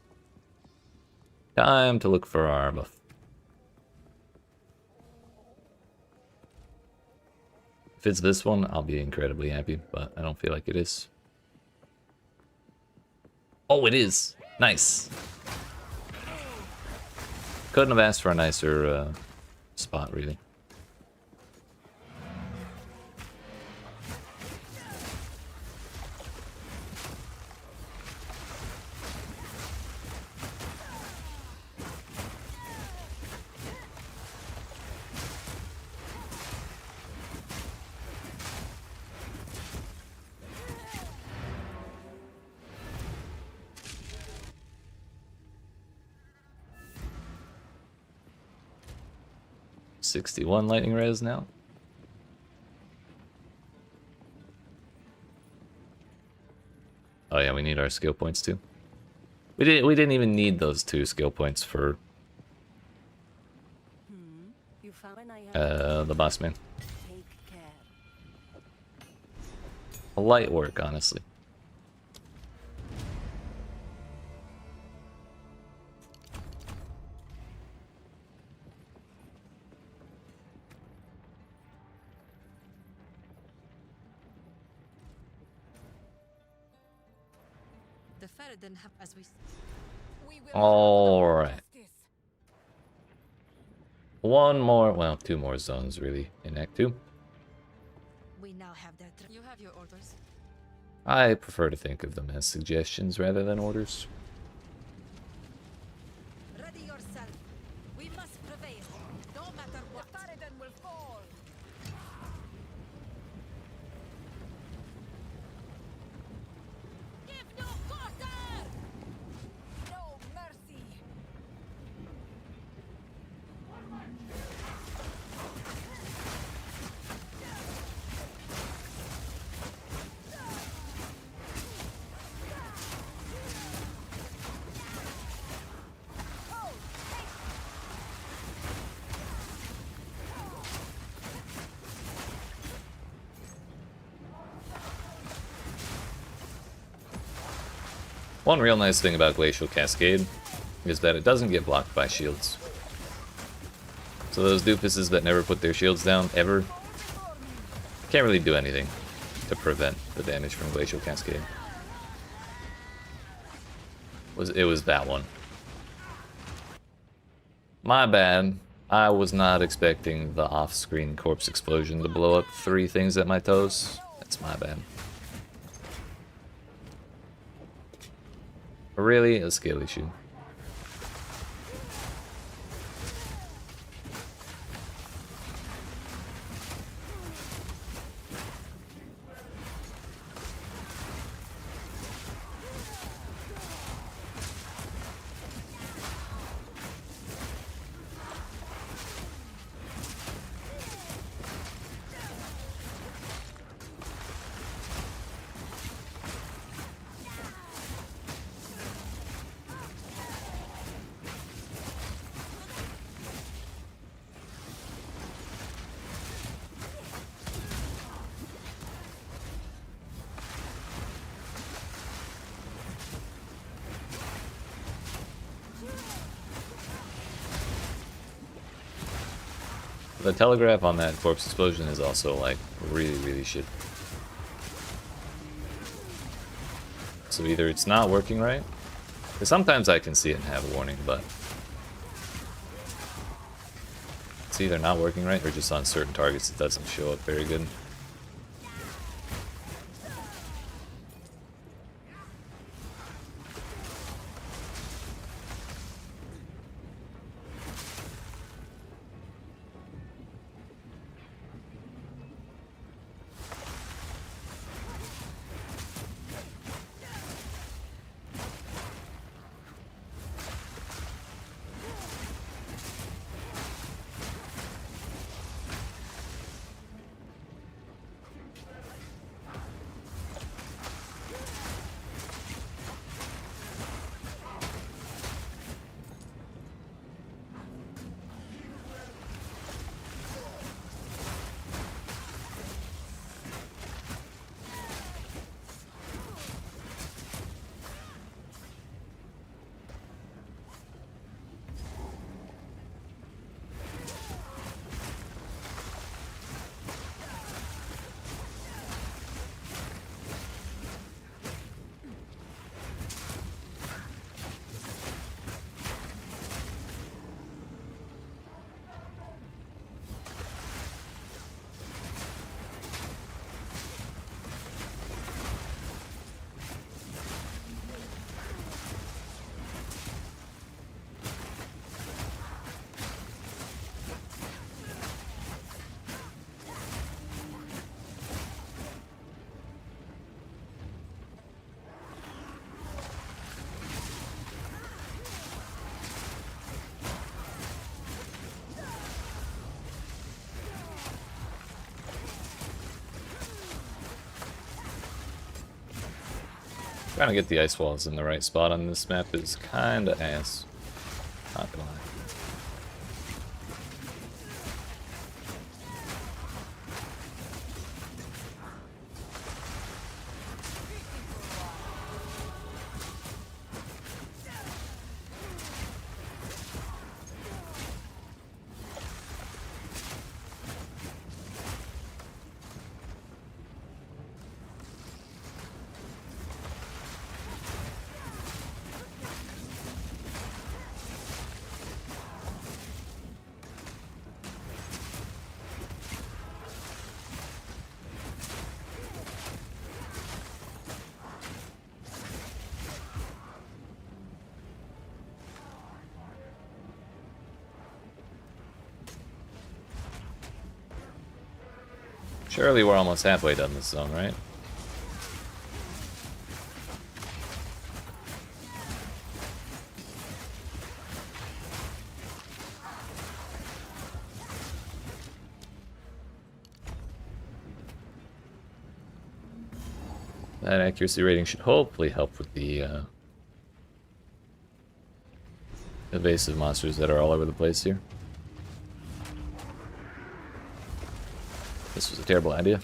Time to look for our buff. If it's this one, I'll be incredibly happy, but I don't feel like it is. Oh, it is! Nice! Couldn't have asked for a nicer spot, really. $61 lightning res now. Oh yeah, we need our skill points too. We didn't even need those 2 skill points for the boss man. A light work, honestly. Alright. One more, well, 2 more zones really in Act 2. We now have that. You have your orders. I prefer to think of them as suggestions rather than orders. Ready yourself. We must prevail. No matter what. The Faradin will fall. Give no quarter! No mercy. One real nice thing about Glacial Cascade is that it doesn't get blocked by shields. So those doofuses that never put their shields down, ever, can't really do anything to prevent the damage from Glacial Cascade. It was that one. My bad. I was not expecting the off-screen corpse explosion to blow up 3 things at my toes. That's my bad. Really? A skill issue. The telegraph on that corpse explosion is also like really shit. So either it's not working right, because sometimes I can see it and have a warning, but it's either not working right or just on certain targets it doesn't show up very good. Trying to get the ice walls in the right spot on this map is kinda ass. Not gonna lie. Surely we're almost halfway done this zone, right? That accuracy rating should hopefully help with the evasive monsters that are all over the place here. This was a terrible idea.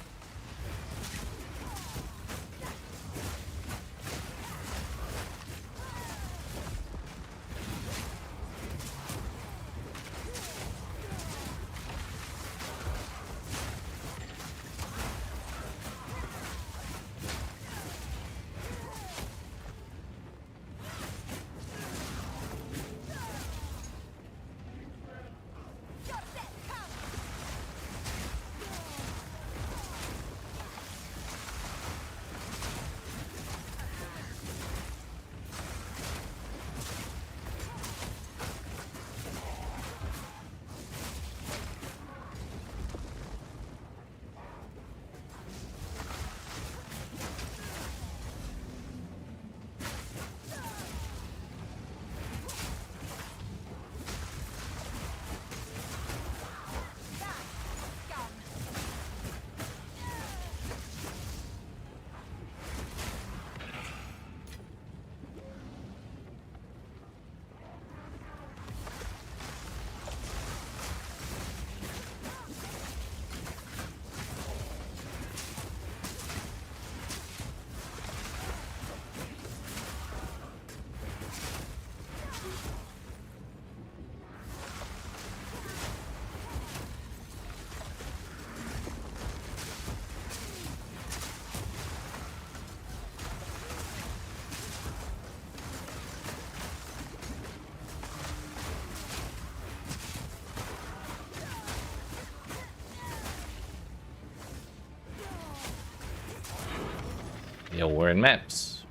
Yeah, we're in maps.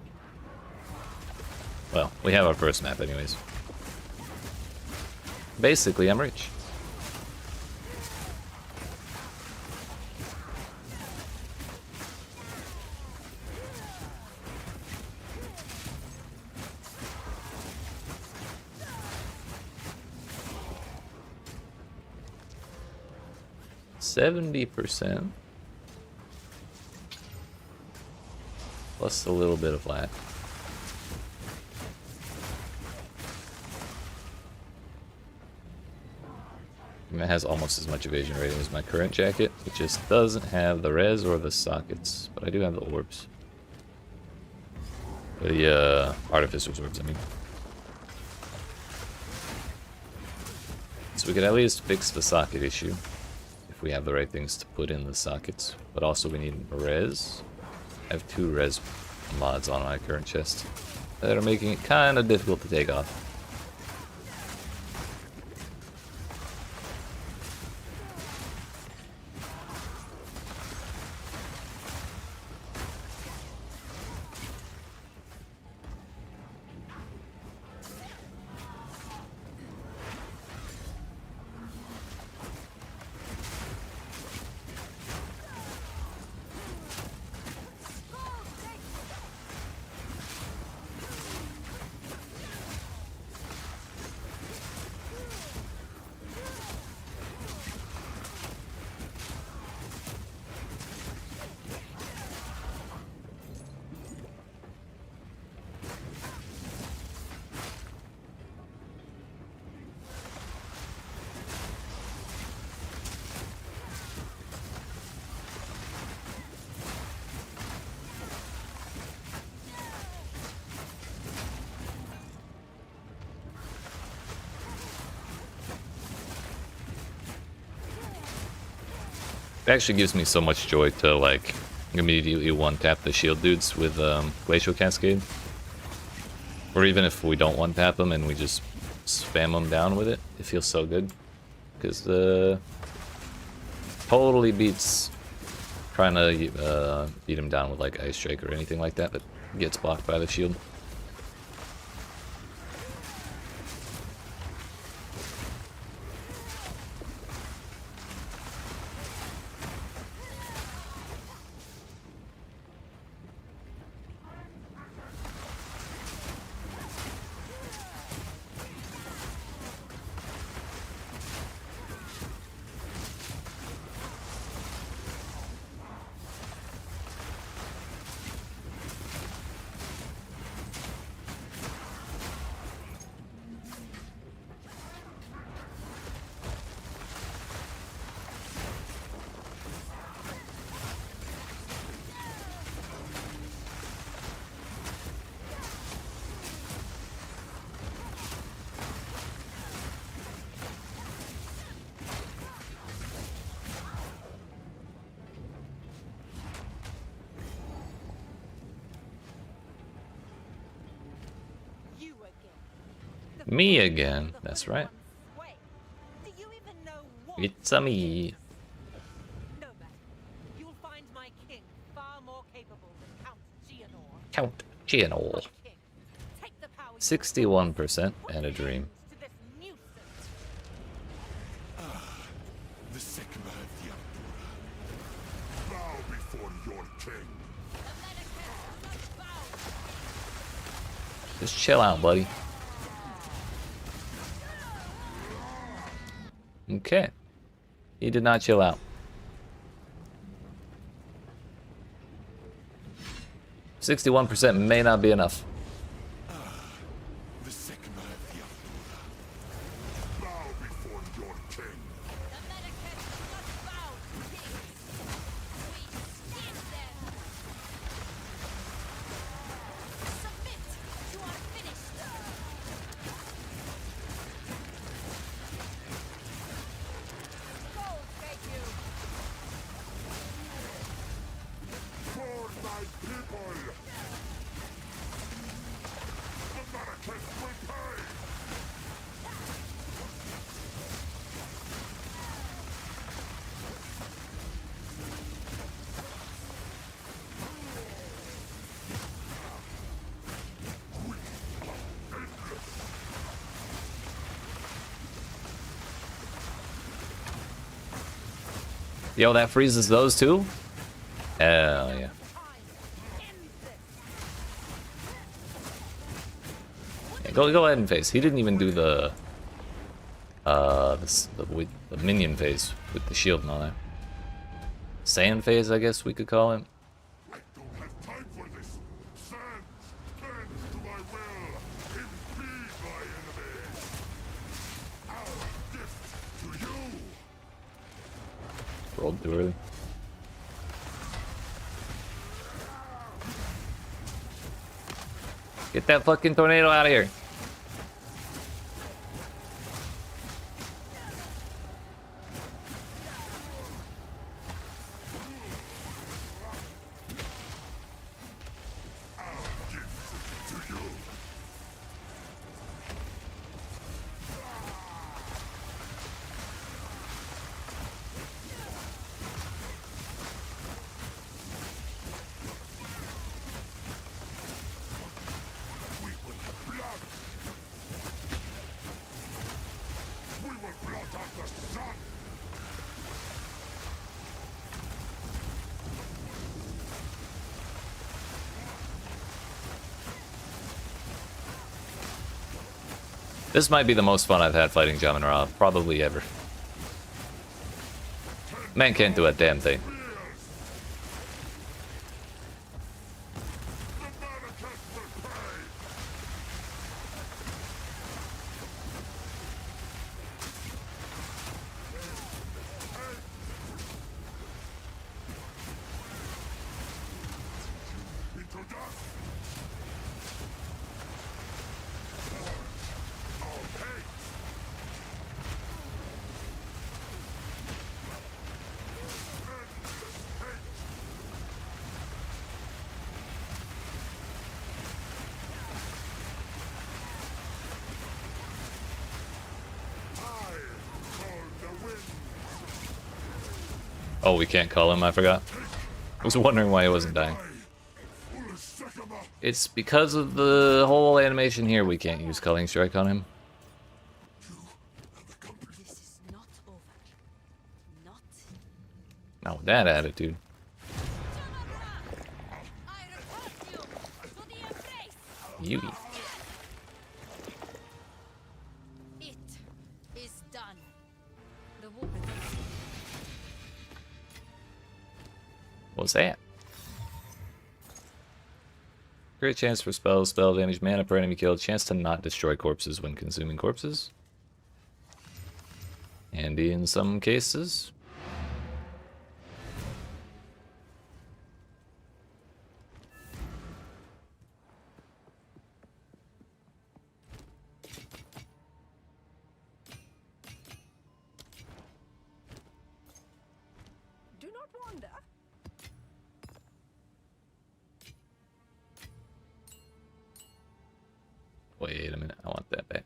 Well, we have our first map anyways. Basically, I'm rich. %70 plus a little bit of lat. And it has almost as much evasion rating as my current jacket. It just doesn't have the res or the sockets, but I do have the orbs. The artificer's orbs, I mean. So we could at least fix the socket issue if we have the right things to put in the sockets. But also we need res. I have 2 res mods on my current chest that are making it kind of difficult to take off. It actually gives me so much joy to like immediately one-tap the shield dudes with Glacial Cascade. Or even if we don't one-tap them and we just spam them down with it, it feels so good. Because totally beats trying to beat him down with like Ice Strike or anything like that gets blocked by the shield. You again. The Me fool again, of the that's Holy right. One's sway. Do you even know what? It's a me. No matter. You'll find my king far more capable than Count Geonor. Count Geonor. My king, take the power you 61% put and a an dream. end to this nuisance. The Sigma of the Emperor. Bow before your king. Just chill out, buddy. Okay. He did not chill out. 61% may not be enough. The Sigma of the Emperor. Bow before your king. For my people. Americans will pay. Yo, that freezes those too? Hell yeah. Yeah, go ahead and face. He didn't even do the the minion phase with the shield and all that. Sand phase, I guess we could call it. I don't have time for this. Sand, bend to my will. Impede my enemy. Our gift to you. Rolled too early. Get that fucking tornado out of here. This might be the most fun I've had fighting Jamin Ra, probably ever. Man can't do a damn thing. Oh, we can't call him, I forgot. I was wondering why he wasn't dying. It's because of the whole animation here we can't use Culling Strike on him. This is not over. Not. Not with that attitude. I report you to the embrace. You. It is done. The war. What's that? Great chance for spells, spell damage, mana per enemy killed, chance to not destroy corpses when consuming corpses. Handy in some cases. Do not wander. Wait a minute, I want that back.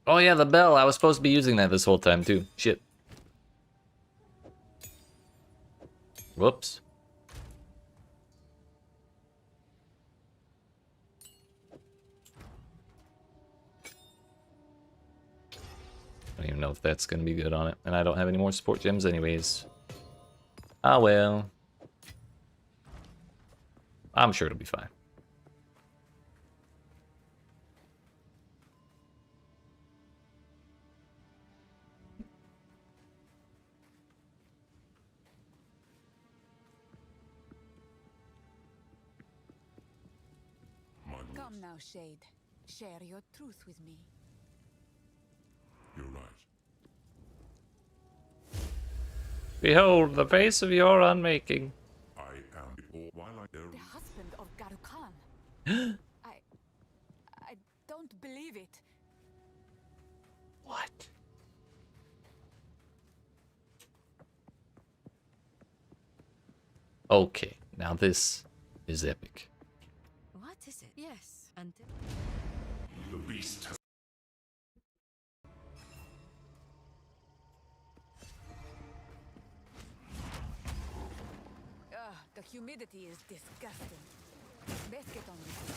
Oh yeah, the bell. I was supposed to be using that this whole time too. Shit. Whoops. I don't even know if that's gonna be good on it. And I don't have any more support gems anyways. Ah well. I'm sure it'll be fine. Come now, Shade. Share your truth with me. You're right. Behold the face of your unmaking. I am while I The husband of Garukan. I don't believe it. What? Okay, now this is epic. What is it? Yes, and the beast has The humidity is disgusting. Let's get on with it.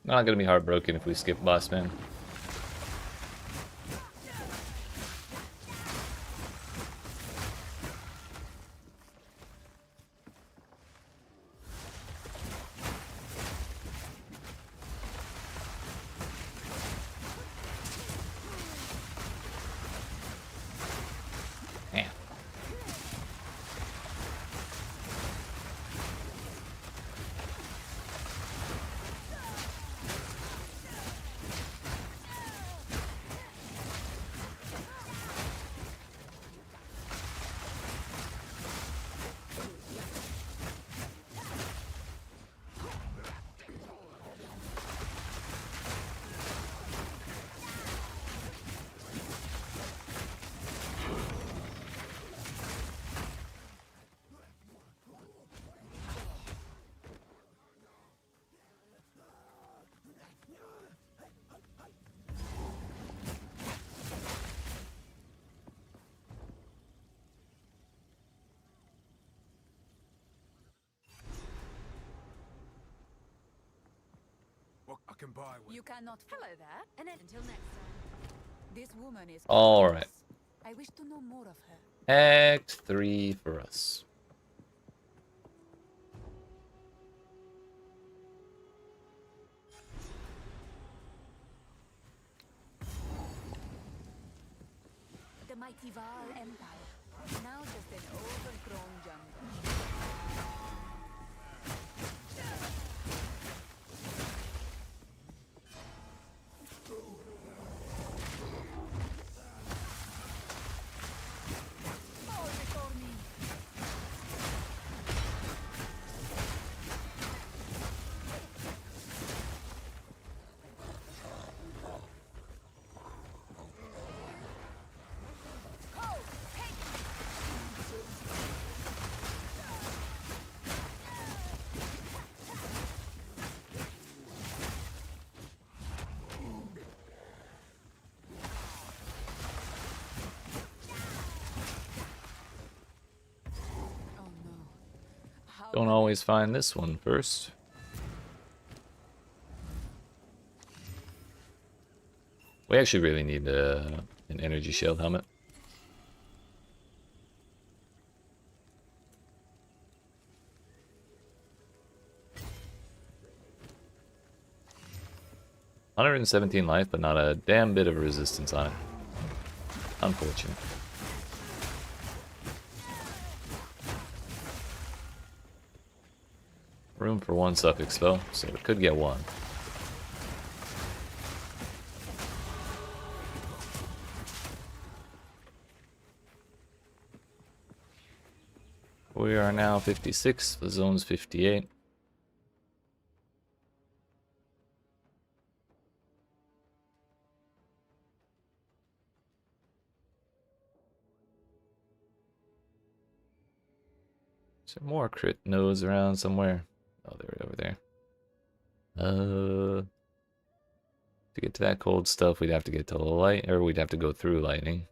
Not gonna be heartbroken if we skip boss man. Man. What I can buy with. You cannot. Hello there. And until next time. This woman is. All right. I wish to know more of her. Act 3 for us. The mighty Val Empire. Now just an overgrown jungle. Fall before me. Oh no. How Don't always find this one first. We actually really need an energy shield helmet. $117 life, but not a damn bit of resistance on it. Unfortunate. Room for one suffix though, so we could get one. We are now 56, the zone's 58. Is there more crit nodes around somewhere? Oh, they're over there. To get to that cold stuff, we'd have to get to light, or we'd have to go through lightning.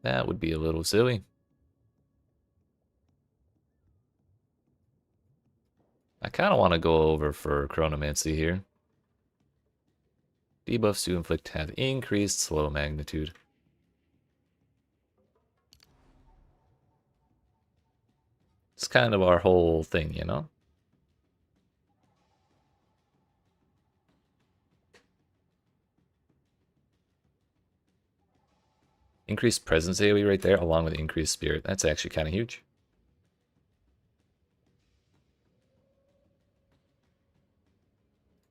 That would be a little silly. I kind of want to go over for Chronomancy here. Debuffs to inflict have increased slow magnitude. It's kind of our whole thing, you know? Increased presence AoE right there, along with increased spirit. That's actually kind of huge.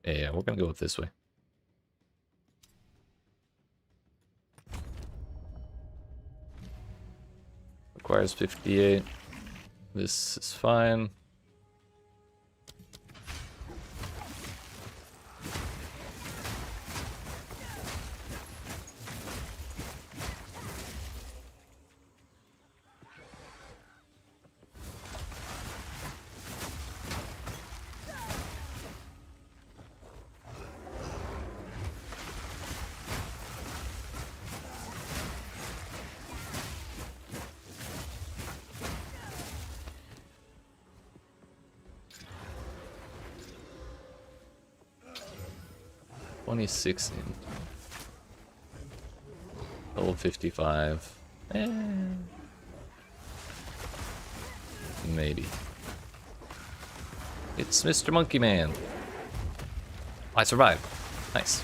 Yeah, we're gonna go with this way. Requires 58. This is fine. 26 in. Level 55. Maybe. It's Mr. Monkey Man. I survived. Nice.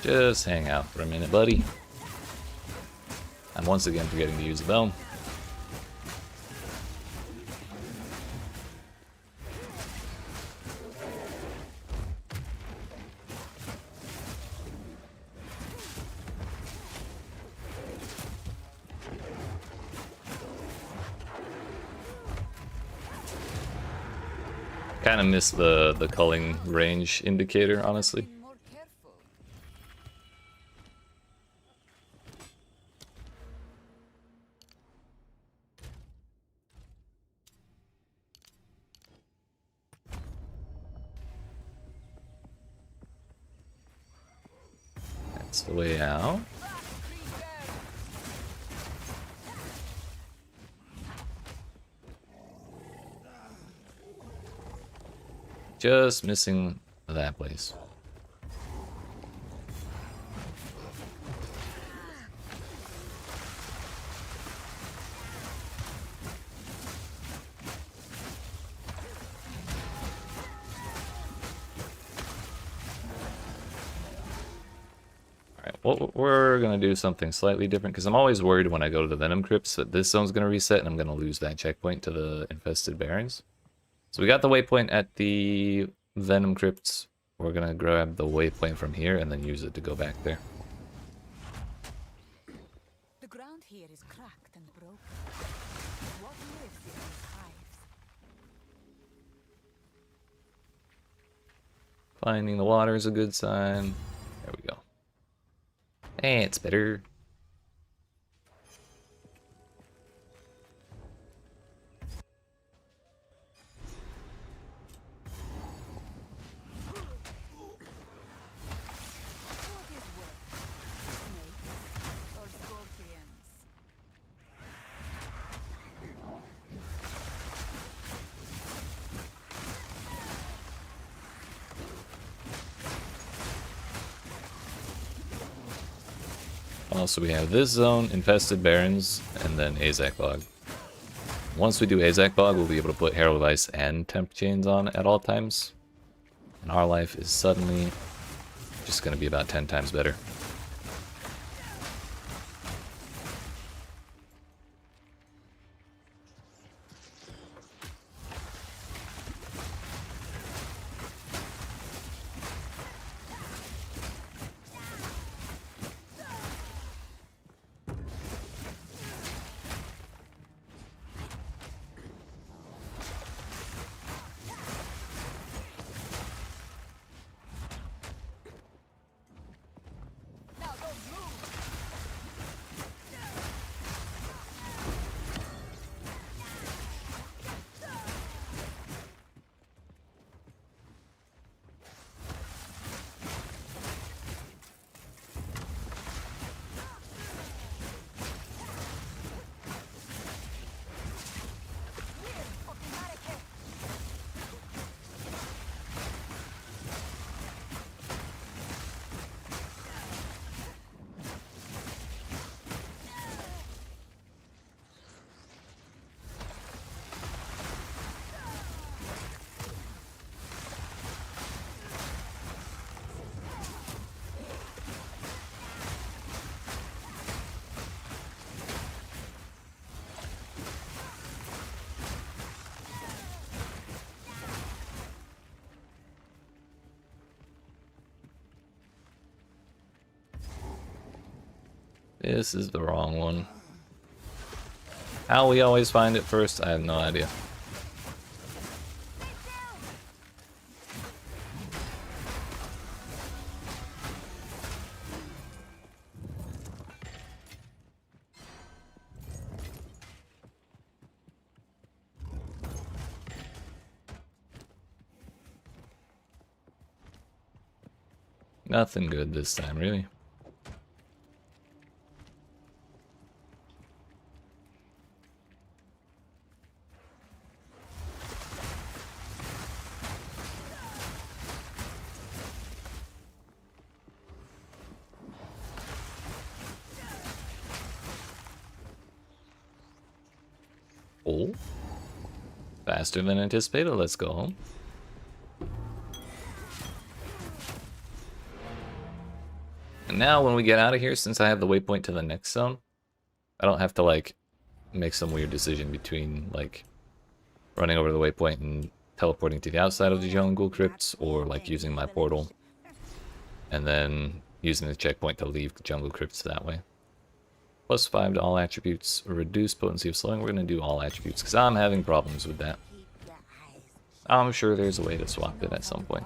Just hang out for a minute, buddy. I'm once again forgetting to use the bell. Kind of missed the culling range indicator, honestly. More careful. That's the way out. Just missing that place. Alright, well, we're gonna do something slightly different because I'm always worried when I go to the Venom Crypts that this zone's gonna reset and I'm gonna lose that checkpoint to the infested barons. So we got the waypoint at the Venom Crypts. We're gonna grab the waypoint from here and then use it to go back there. The ground here is cracked and broken. What lives in these hives? Finding the water is a good sign. There we go. Hey, it's better. Or scorpions? Also, we have this zone, infested barons, and then Azak Bog. Once we do Azak Bog, we'll be able to put Herald of Ice and Temp Chains on at all times. And our life is suddenly just going to be about 10 times better. This is the wrong one. How we always find it first, I have no idea. Nothing good this time, really. Oh. Faster than anticipated, let's go home. And now when we get out of here, since I have the waypoint to the next zone, I don't have to like make some weird decision between like running over the waypoint and teleporting to the outside of the jungle crypts, or like using my portal and then using the checkpoint to leave the jungle crypts that way. +5 to all attributes, reduce potency of slowing. We're going to do all attributes because I'm having problems with that. I'm sure there's a way to swap it at some point.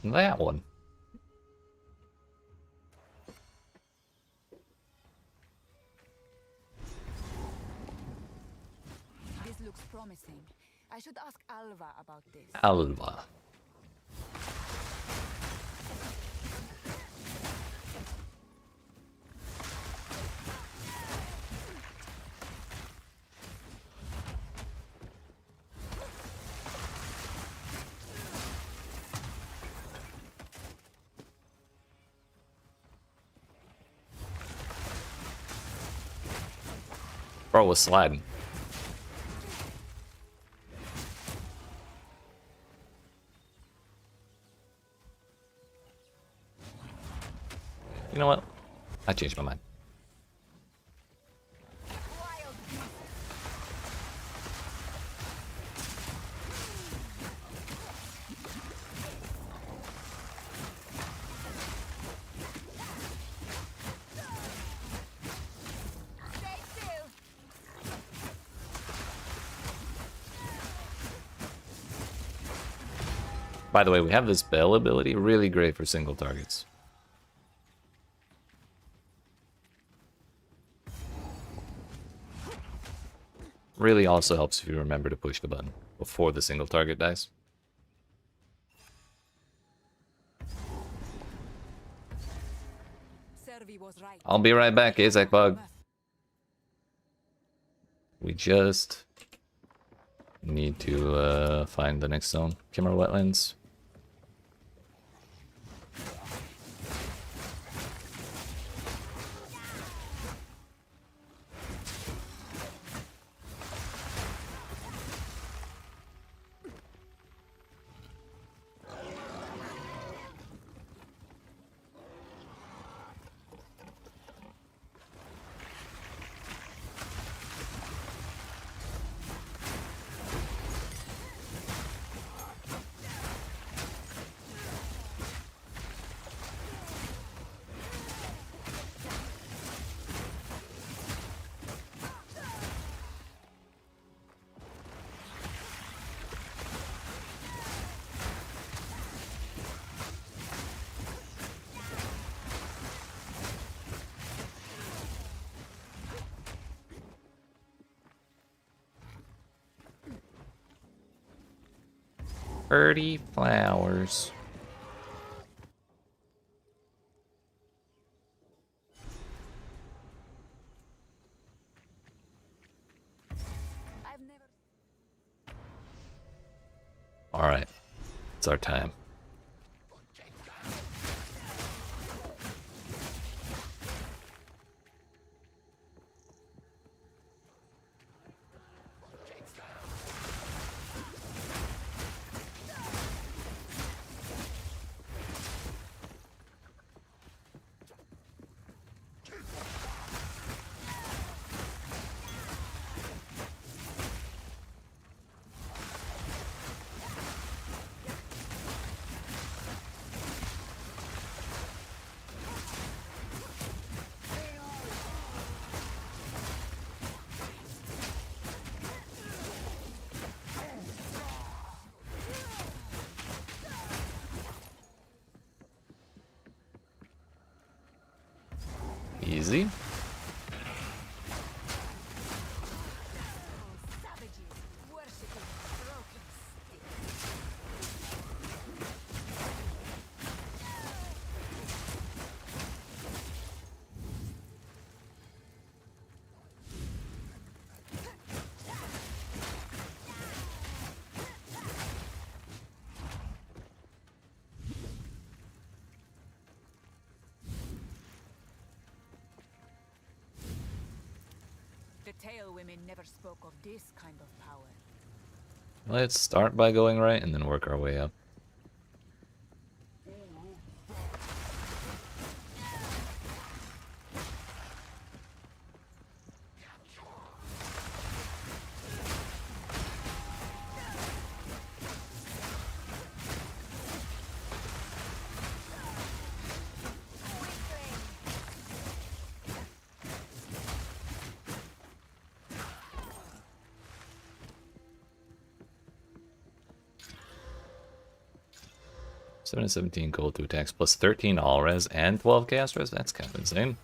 That one. This looks promising. I should ask Alva about this. Alva. Bro was sliding. You know what? I changed my mind. By the way, we have this bell ability, really great for single targets. Really also helps if you remember to push the button before the single target dies. I'll be right back, Azak Bug. We just need to find the next zone. Kimmer Wetlands. Birdie flowers. All right, it's our time. Easy. Savages worshipping broken sticks. 'The Tail women never spoke of this kind of power. Let's start by going right and then work our way up. Seven and 17 gold to attacks, plus 13 all res and 12 cast res. That's kind of insane.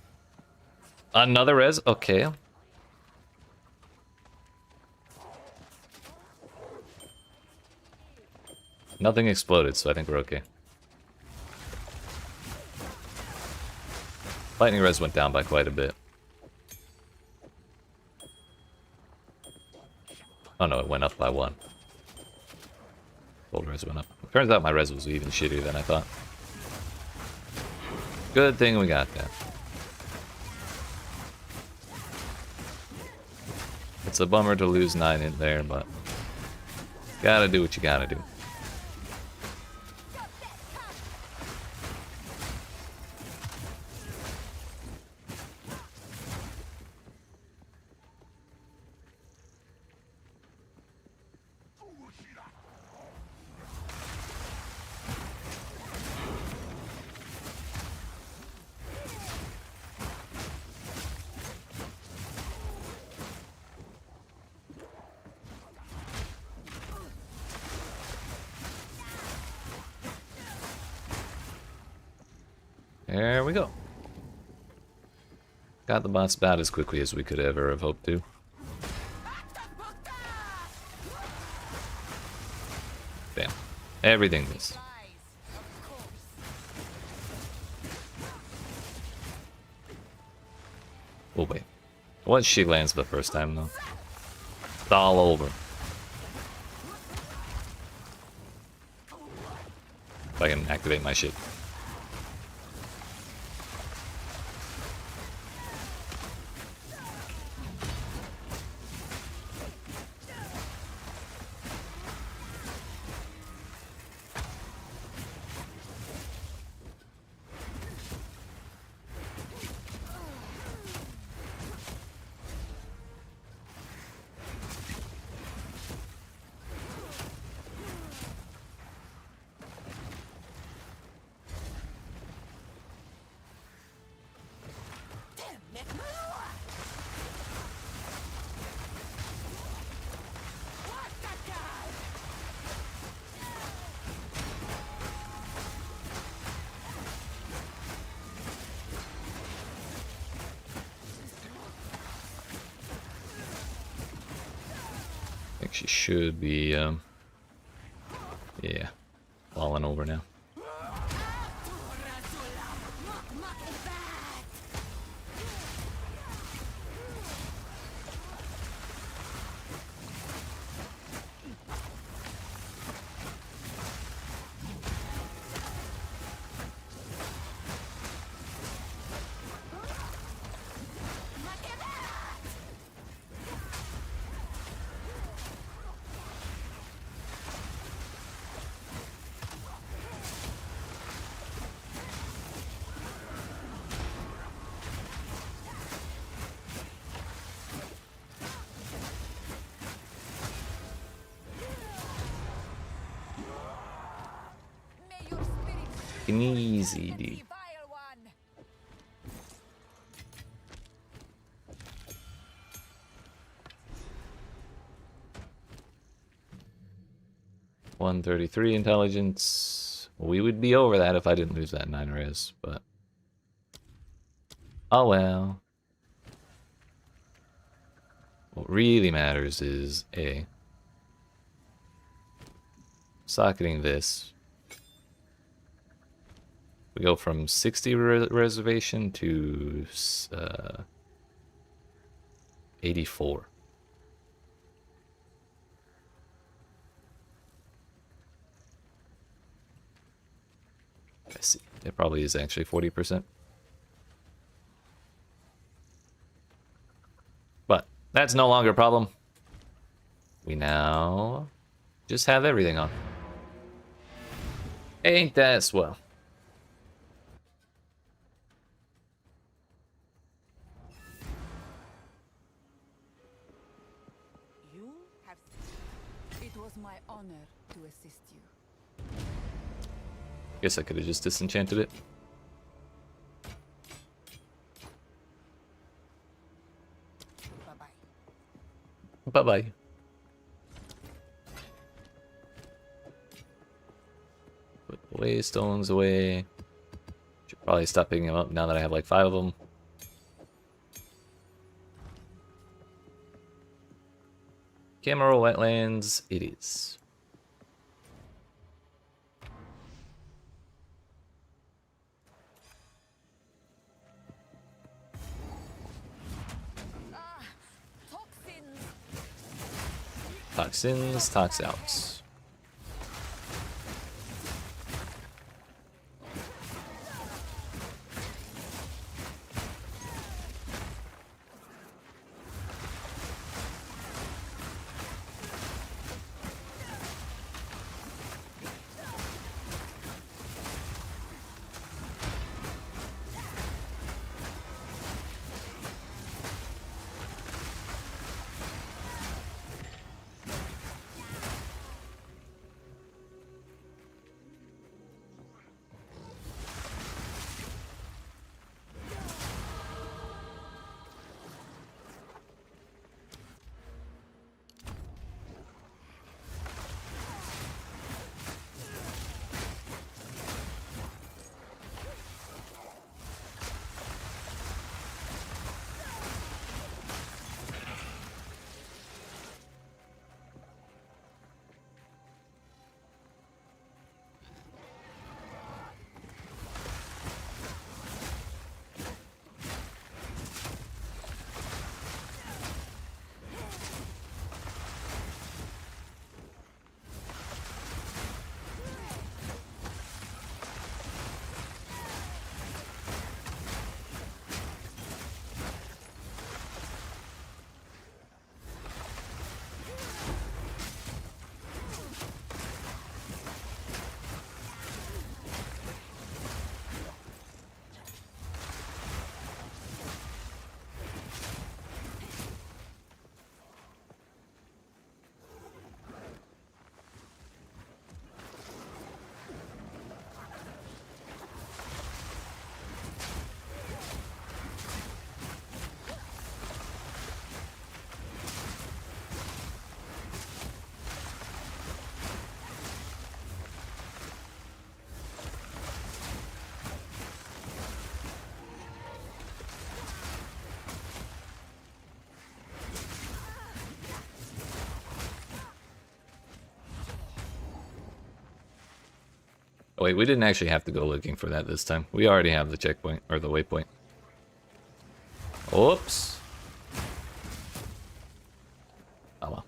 Another res, okay. Nothing exploded, so I think we're okay. Lightning res went down by quite a bit. Oh no, it went up by 1. Gold res went up. Turns out my res was even shittier than I thought. Good thing we got that. It's a bummer to lose 9 in there, but gotta do what you gotta do. There we go. Got the boss about as quickly as we could ever have hoped to. Damn. Everything missed. Oh wait. Once she lands the first time though, it's all over. If I can activate my shit. I think she should be, yeah, falling over now. Easy, dude. $133 intelligence. We would be over that if I didn't lose that 9 res, but Oh well. What really matters is A. Socketing this. We go from 60 reservation to 84. I see. It probably is actually 40%. But that's no longer a problem. We now just have everything on. Ain't that swell? You have. It was my honor to assist you. Guess I could have just disenchanted it. Bye-bye. Bye-bye. Put the waystones away. Should probably stop picking them up now that I have like 5 of them. Camera wetlands, it is. Toxins, tox-outs. Oh, wait, we didn't actually have to go looking for that this time. We already have the checkpoint, or the waypoint. Oops. Oh well.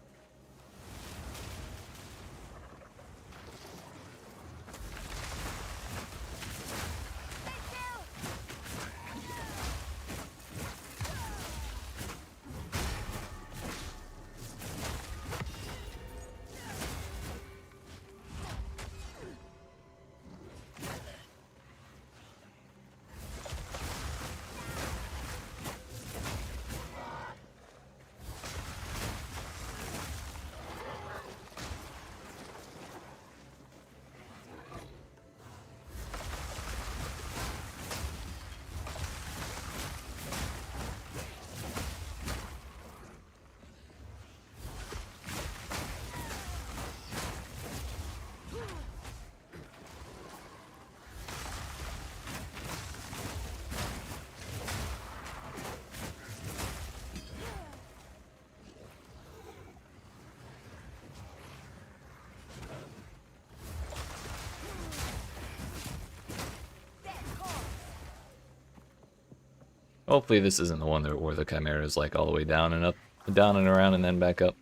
Hopefully this isn't the one where the Chimera is like all the way down and up, down and around and then back up.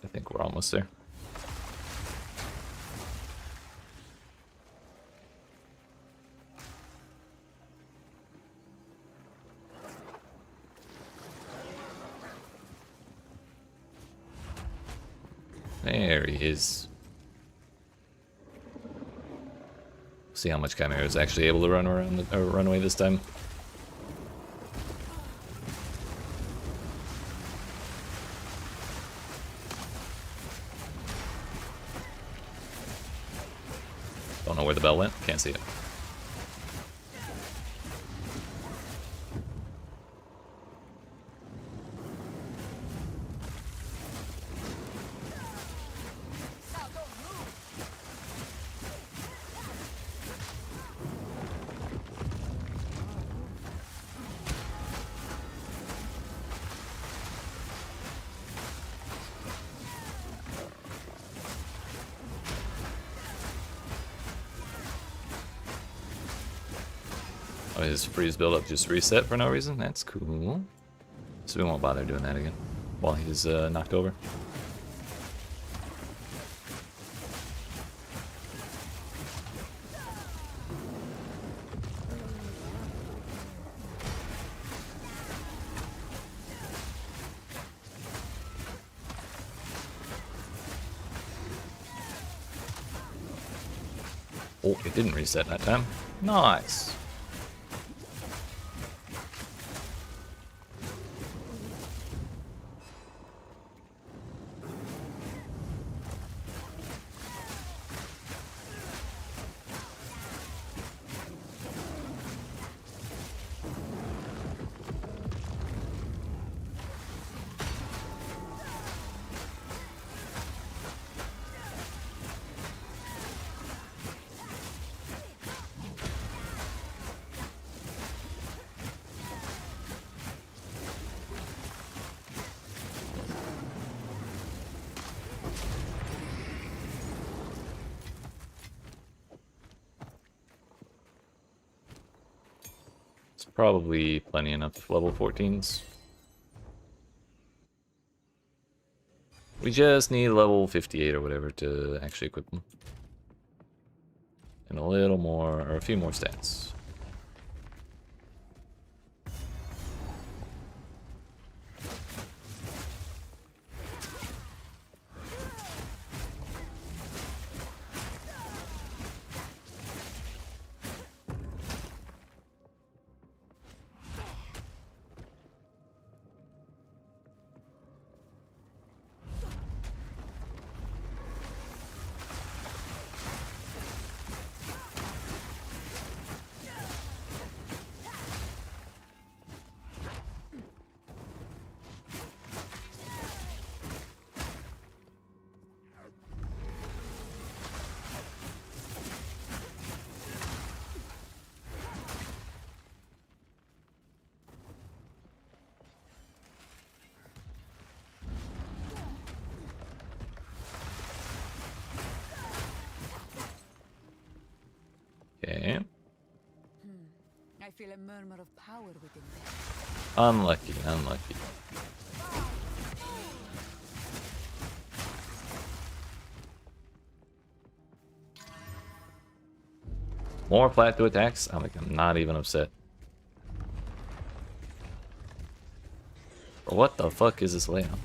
I think we're almost there. There he is. See how much Chimera is actually able to run around or run away this time. Don't know where the bell went. Can't see it. Oh, his freeze buildup just reset for no reason? That's cool. So we won't bother doing that again while he's knocked over. Oh, it didn't reset that time. Nice. It's probably plenty enough level 14s. We just need level 58 or whatever to actually equip them. And a little more, or a few more stats. Okay. I feel a murmur of power within me. Unlucky, unlucky. More plateau attacks? I'm not even upset. What the fuck is this layout?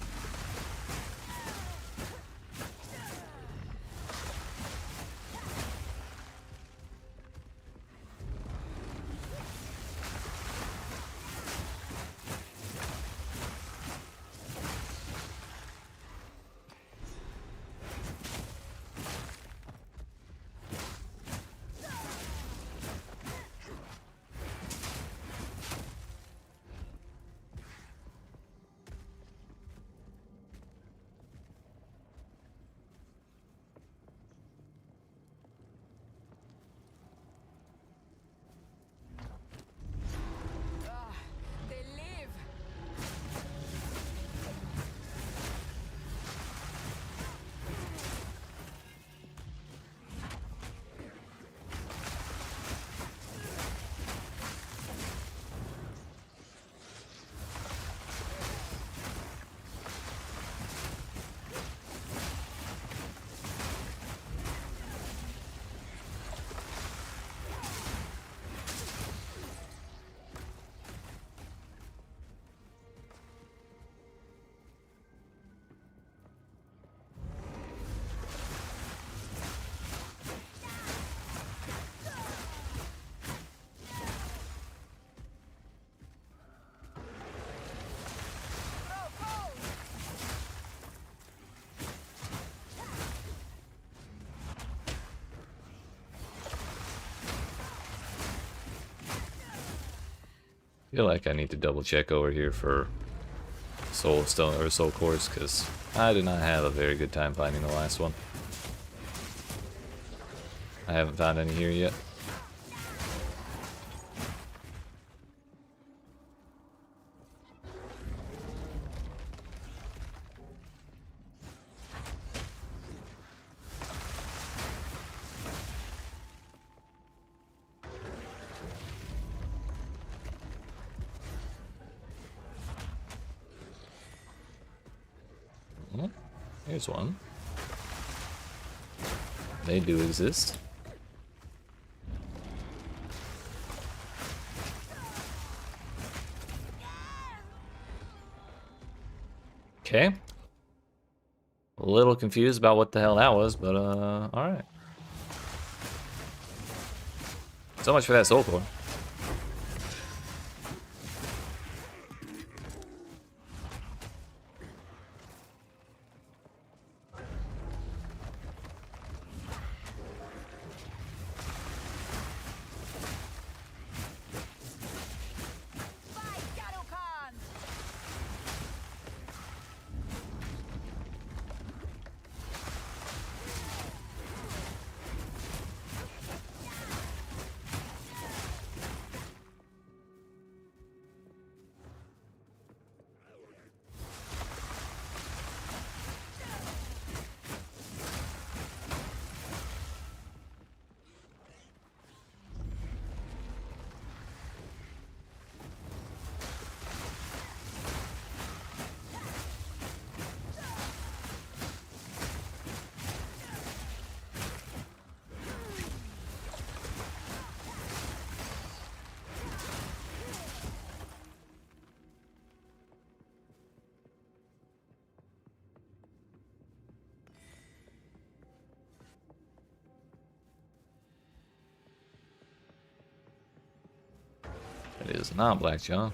Feel like I need to double check over here for soul stone or soul cores, because I did not have a very good time finding the last one. I haven't found any here yet. Here's one. They do exist. Okay. A little confused about what the hell that was, but alright. So much for that soul core. It is not Black John.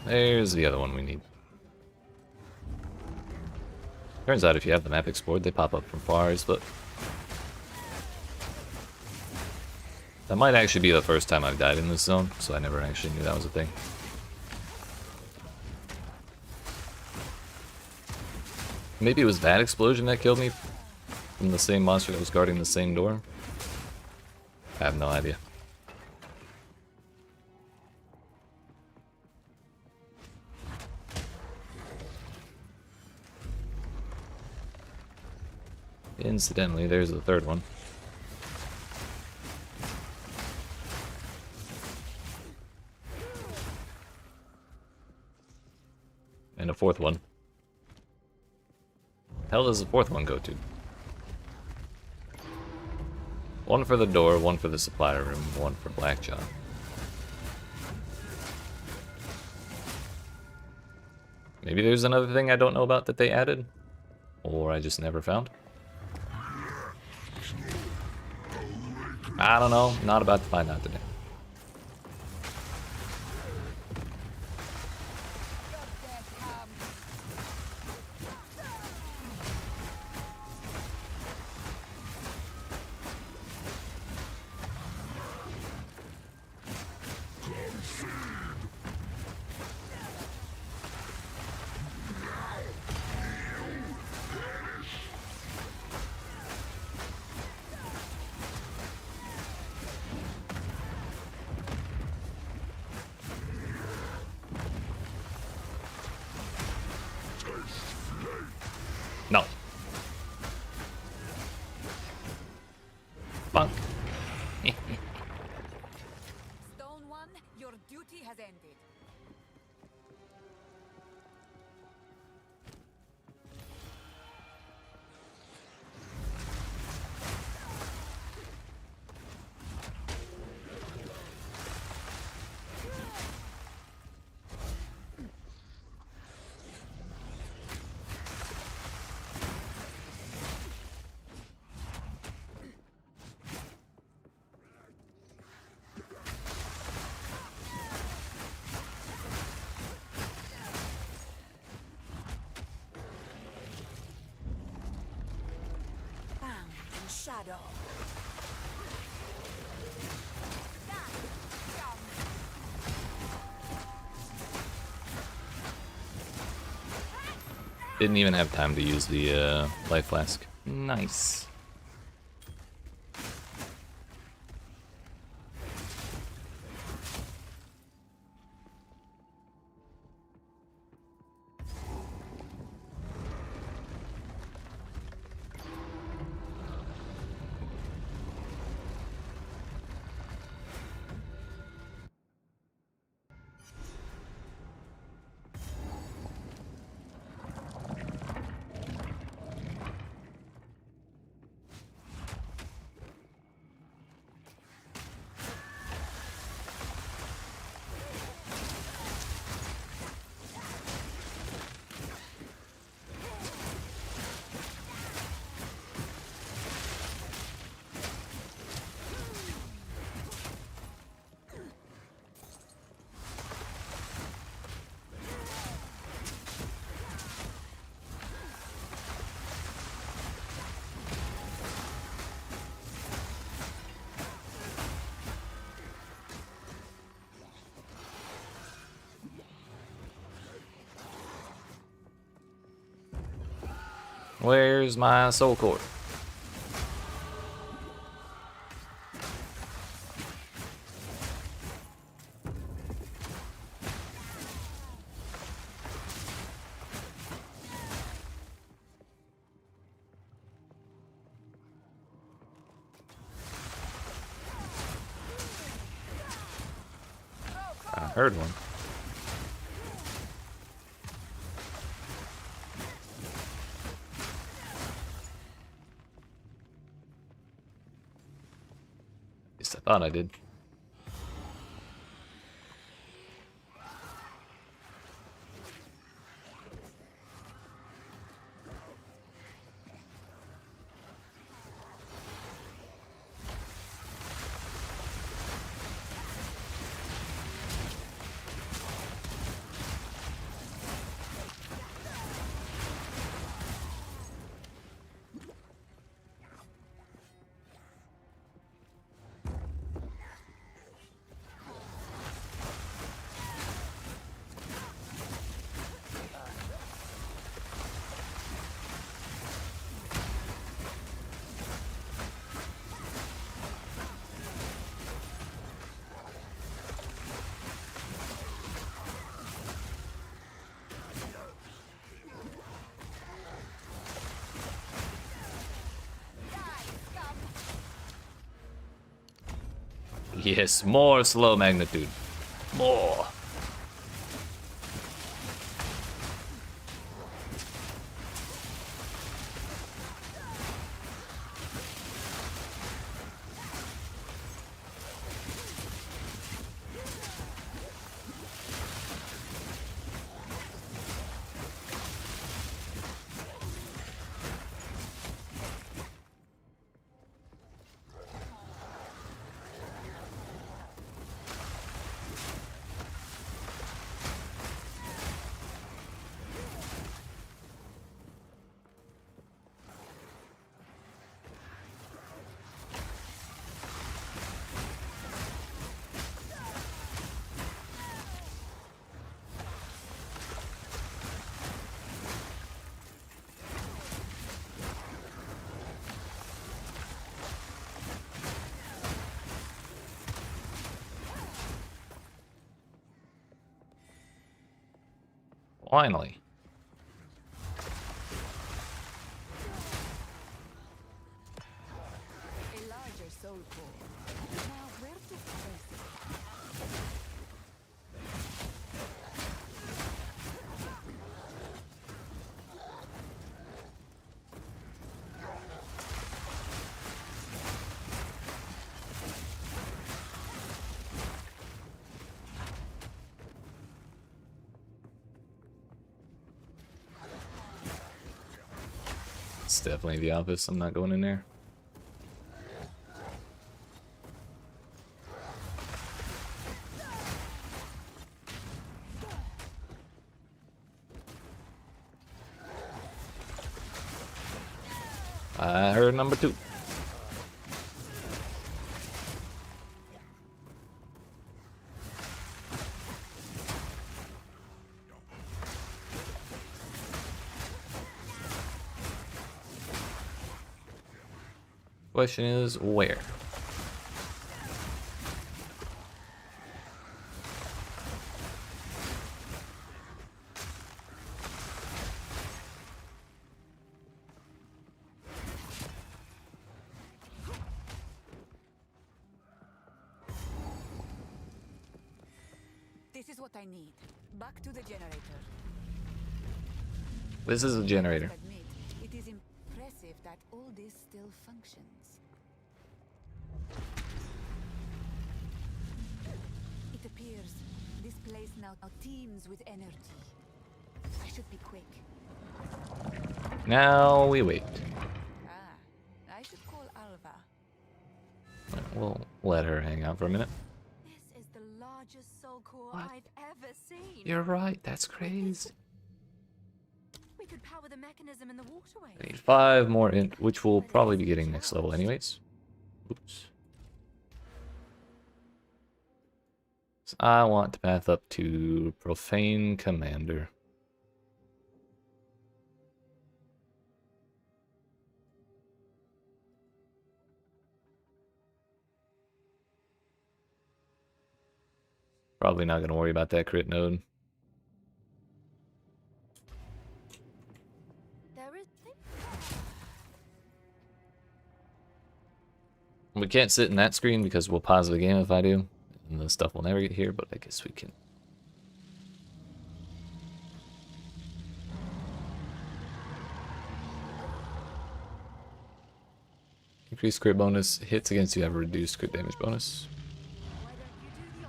There's the other one we need. Turns out if you have the map explored, they pop up from bars, but that might actually be the first time I've died in this zone, so I never actually knew that was a thing. Maybe it was that explosion that killed me from the same monster that was guarding the same door. I have no idea. Incidentally, there's the third one. And a fourth one. Hell does the fourth one go to? One for the door, one for the supply room, one for Black John. Maybe there's another thing I don't know about that they added, or I just never found. I don't know, not about to find out today. No. Fuck. Stone One, your duty has ended. shadow. Didn't even have time to use the life flask. Nice. Where's my soul core? I heard one. At least I thought I did. Yes, more slow magnitude. More. Finally. A larger soul core. Now where to place it? It's definitely the office. I'm not going in there. I heard number 2. Question is, where? This is what I need. Back to the generator. This is a generator. Admit, it is impressive that all this still functions. It appears this place now teems with energy. I should be quick. Now we wait. Ah, I should call Alva. We'll let her hang out for a minute. This is the largest soul core What? I've ever seen. You're right, that's crazy. We could power the mechanism in the waterway. I need 5 more int, which we'll probably be getting next level anyways. Oops. So I want to path up to Profane Commander. Probably not going to worry about that crit node. There is. We can't sit in that screen because we'll pause the game if I do. And the stuff will never get here, but I guess we can. Increased crit bonus. Hits against you have a reduced crit damage bonus. Why don't you do the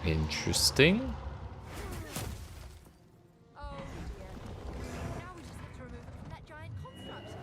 honors? Interesting. Oh dear. Now we just have to remove them from that giant construct.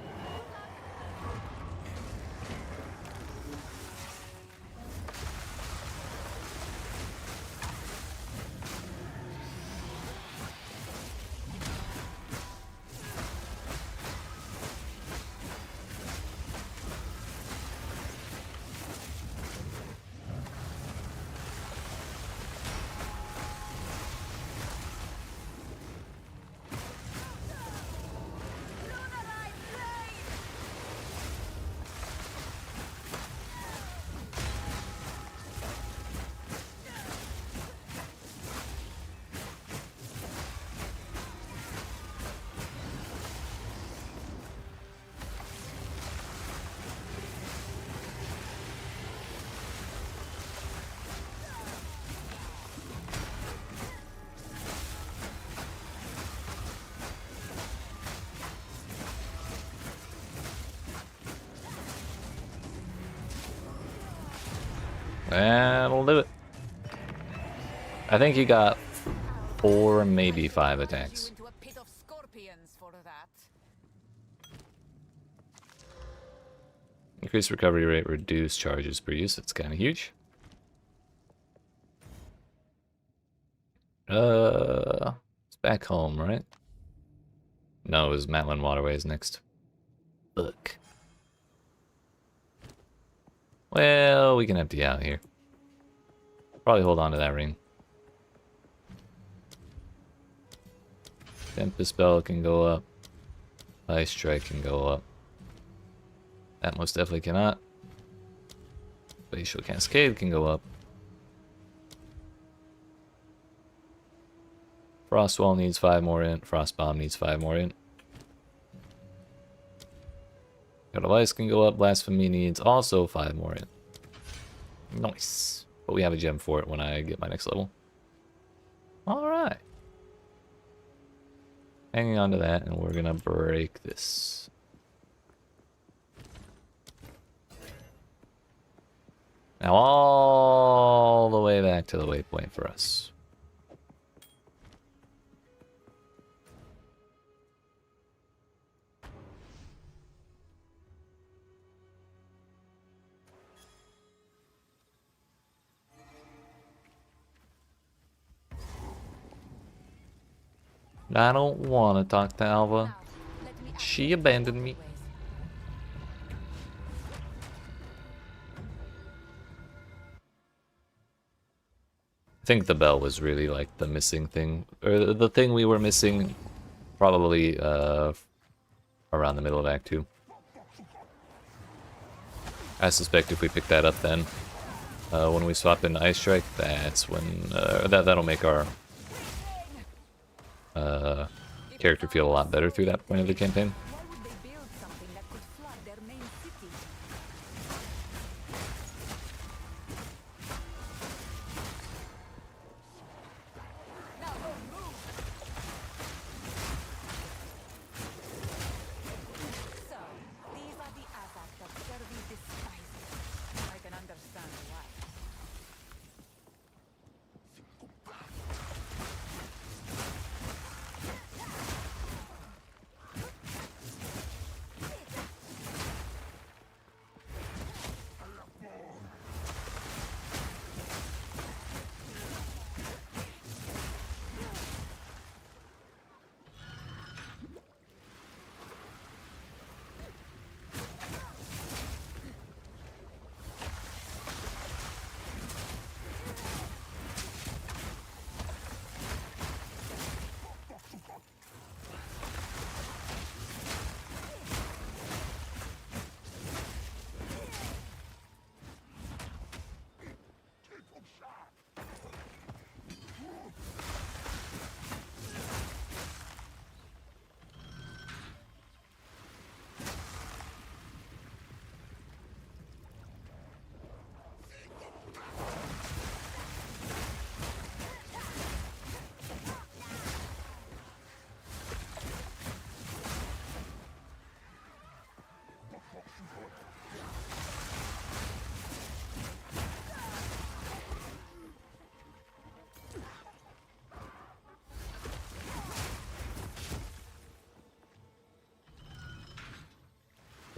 That'll do it. I think he got 4, maybe 5 attacks. Into a pit of scorpions for that. Increased recovery rate, reduced charges per use. That's kind of huge. It's back home, right? No, it was Matlin Waterways next. Look. Well, we can empty out here. Probably hold on to that ring. Tempest Spell can go up. Ice Strike can go up. That most definitely cannot. Glacial Cascade can go up. Frostwall needs 5 more int. Frostbomb needs 5 more int. God of Ice can go up. Blasphemy needs also 5 more int. Nice. But we have a gem for it when I get my next level. Alright. Hanging on to that, and we're gonna break this. Now all the way back to the waypoint for us. I don't want to talk to Alva. She abandoned me. I think the bell was really like the missing thing, or the thing we were missing probably around the middle of Act 2. I suspect if we pick that up then, when we swap into Ice Strike, that's when that'll make our character feel a lot better through that point of the campaign. Why would they build something that could flood their main city? So, these are the Azak that Servi despises. I can understand why.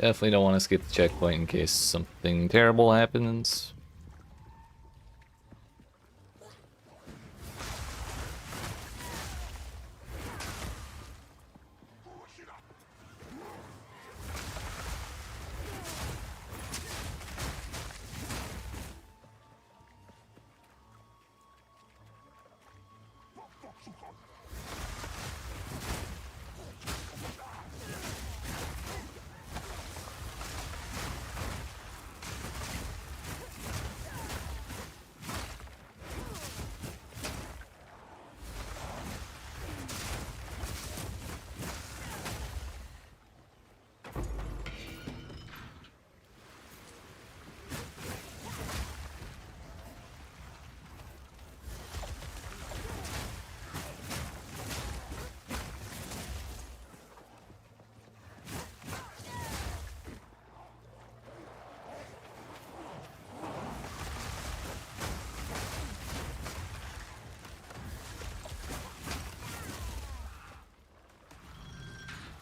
Definitely don't want to skip the checkpoint in case something terrible happens.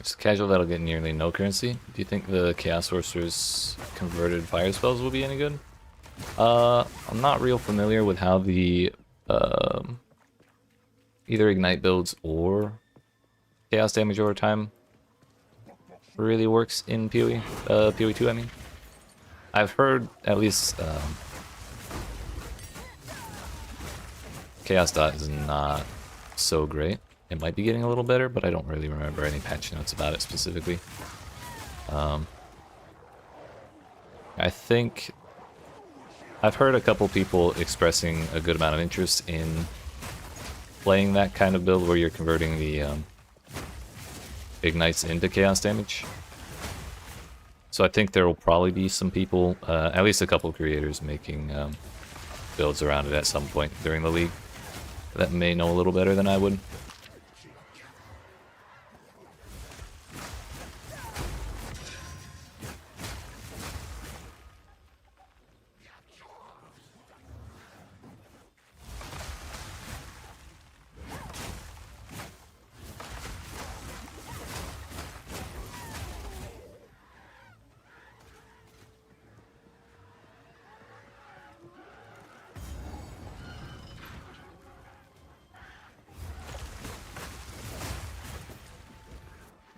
It's casual that'll get nearly no currency. Do you think the Chaos Sorcerer's converted fire spells will be any good? I'm not real familiar with how the either ignite builds or chaos damage over time really works in PoE, PoE2 I mean. I've heard at least Chaos Dot is not so great. It might be getting a little better, but I don't really remember any patch notes about it specifically. I think I've heard a couple people expressing a good amount of interest in playing that kind of build where you're converting the ignites into chaos damage. So I think there will probably be some people, at least a couple creators, making builds around it at some point during the league that may know a little better than I would.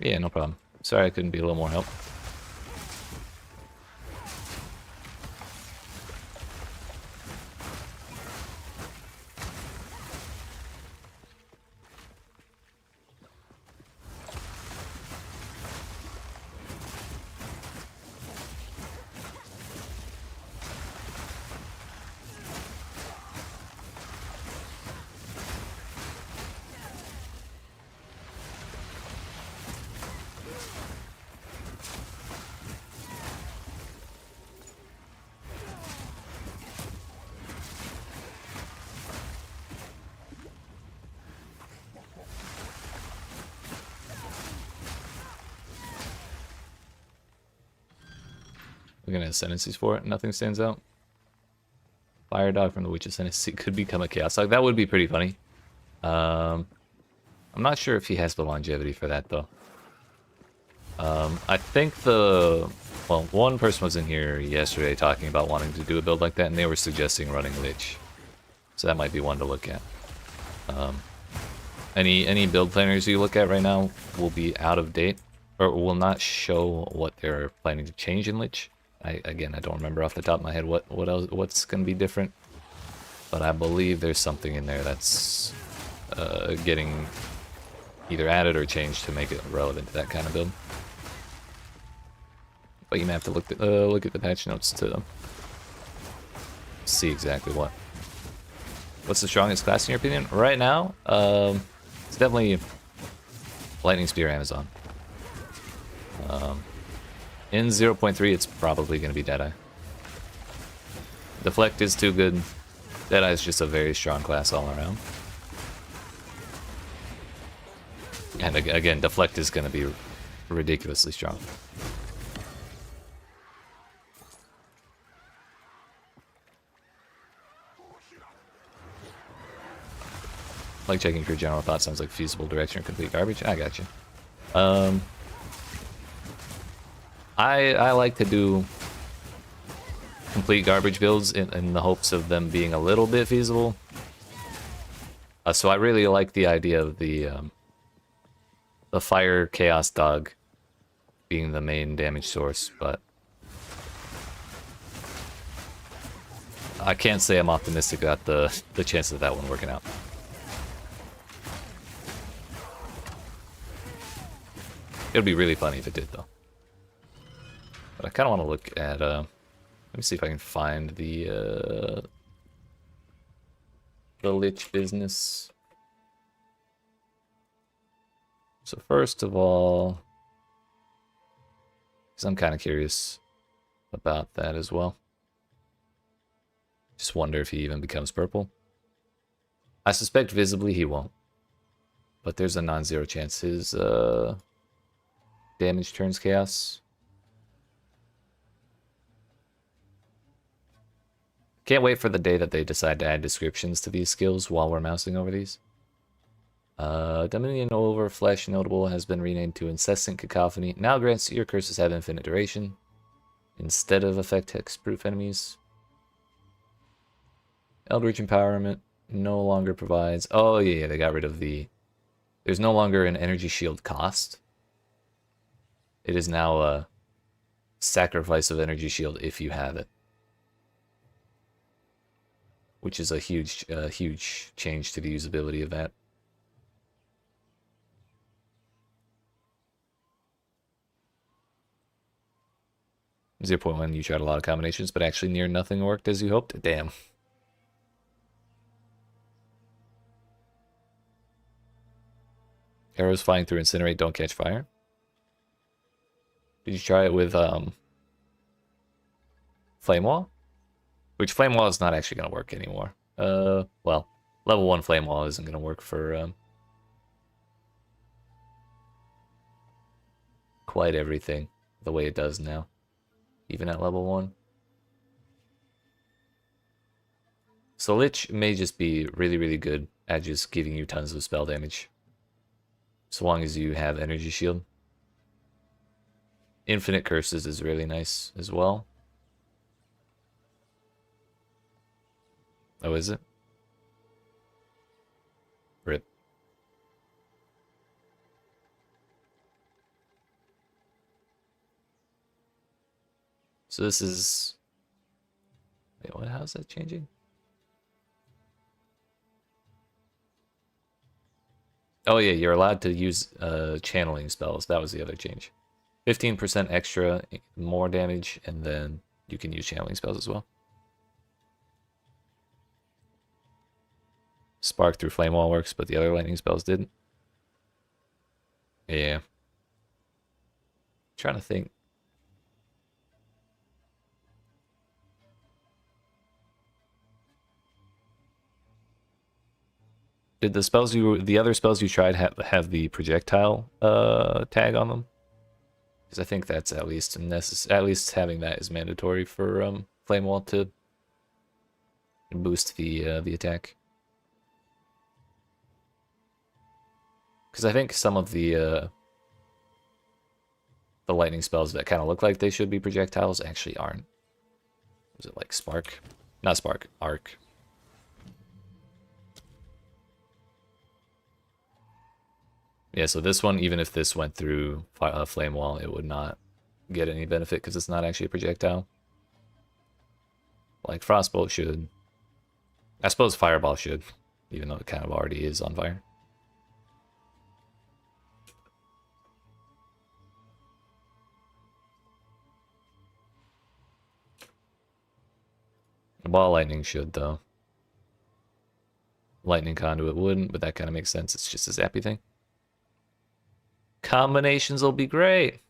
Yeah, no problem. Sorry I couldn't be a little more help. Looking at ascendancies for it, nothing stands out. Fire dog from the Witch Ascendancy could become a Chaos Dog. That would be pretty funny. I'm not sure if he has the longevity for that, though. I think well, one person was in here yesterday talking about wanting to do a build like that, and they were suggesting running Lich. So that might be one to look at. Any build planners you look at right now will be out of date, or will not show what they're planning to change in Lich. Again, I don't remember off the top of my head what's going to be different, but I believe there's something in there that's getting either added or changed to make it relevant to that kind of build. But you may have to look at the patch notes to see exactly what. What's the strongest class in your opinion? Right now, it's definitely Lightning Spear Amazon. In 0.3, it's probably going to be Deadeye. Deflect is too good. Deadeye is just a very strong class all around. And again, Deflect is going to be ridiculously strong. Like checking for general thoughts sounds like feasible direction or complete garbage. I got you. I like to do complete garbage builds in the hopes of them being a little bit feasible. So I really like the idea of the Fire Chaos Dog being the main damage source, but I can't say I'm optimistic about the chance of that one working out. It would be really funny if it did, though. But I kind of want to look at, let me see if I can find the Lich business. So first of all, because I'm kind of curious about that as well. Just wonder if he even becomes purple. I suspect visibly he won't. But there's a non-zero chance his damage turns chaos. Can't wait for the day that they decide to add descriptions to these skills while we're mousing over these. Dominion over Flesh Notable has been renamed to Incessant Cacophony. Now grants your curses have infinite duration instead of affect hexproof enemies. Eldritch Empowerment no longer provides... Oh yeah, they got rid of the... There's no longer an energy shield cost. It is now a sacrifice of energy shield if you have it. Which is a huge change to the usability of that. .1, you tried a lot of combinations, but actually near nothing worked as you hoped? Damn. Arrows flying through Incinerate don't catch fire. Did you try it with Flame Wall? Which Flame Wall is not actually going to work anymore. Well, level 1 Flame Wall isn't going to work for quite everything the way it does now. Even at level 1. So Lich may just be really, really good at just giving you tons of spell damage. So long as you have Energy Shield. Infinite Curses is really nice as well. Oh, is it? Rip. So this is... Wait, what? How's that changing? Oh yeah, you're allowed to use channeling spells. That was the other change. 15% extra, more damage, and then you can use channeling spells as well. Spark through Flame Wall works, but the other lightning spells didn't. Yeah. Trying to think. Did the other spells you tried have the projectile tag on them? Because I think that's at least at least having that is mandatory for Flame Wall to boost the attack. Because I think some of the lightning spells that kind of look like they should be projectiles actually aren't. Was it like Spark? Not Spark, Arc. Yeah, so this one, even if this went through Flame Wall, it would not get any benefit because it's not actually a projectile. Like Frostbolt should. I suppose Fireball should, even though it kind of already is on fire. Ball Lightning should, though. Lightning Conduit wouldn't, but that kind of makes sense. It's just a zappy thing. Combinations will be great.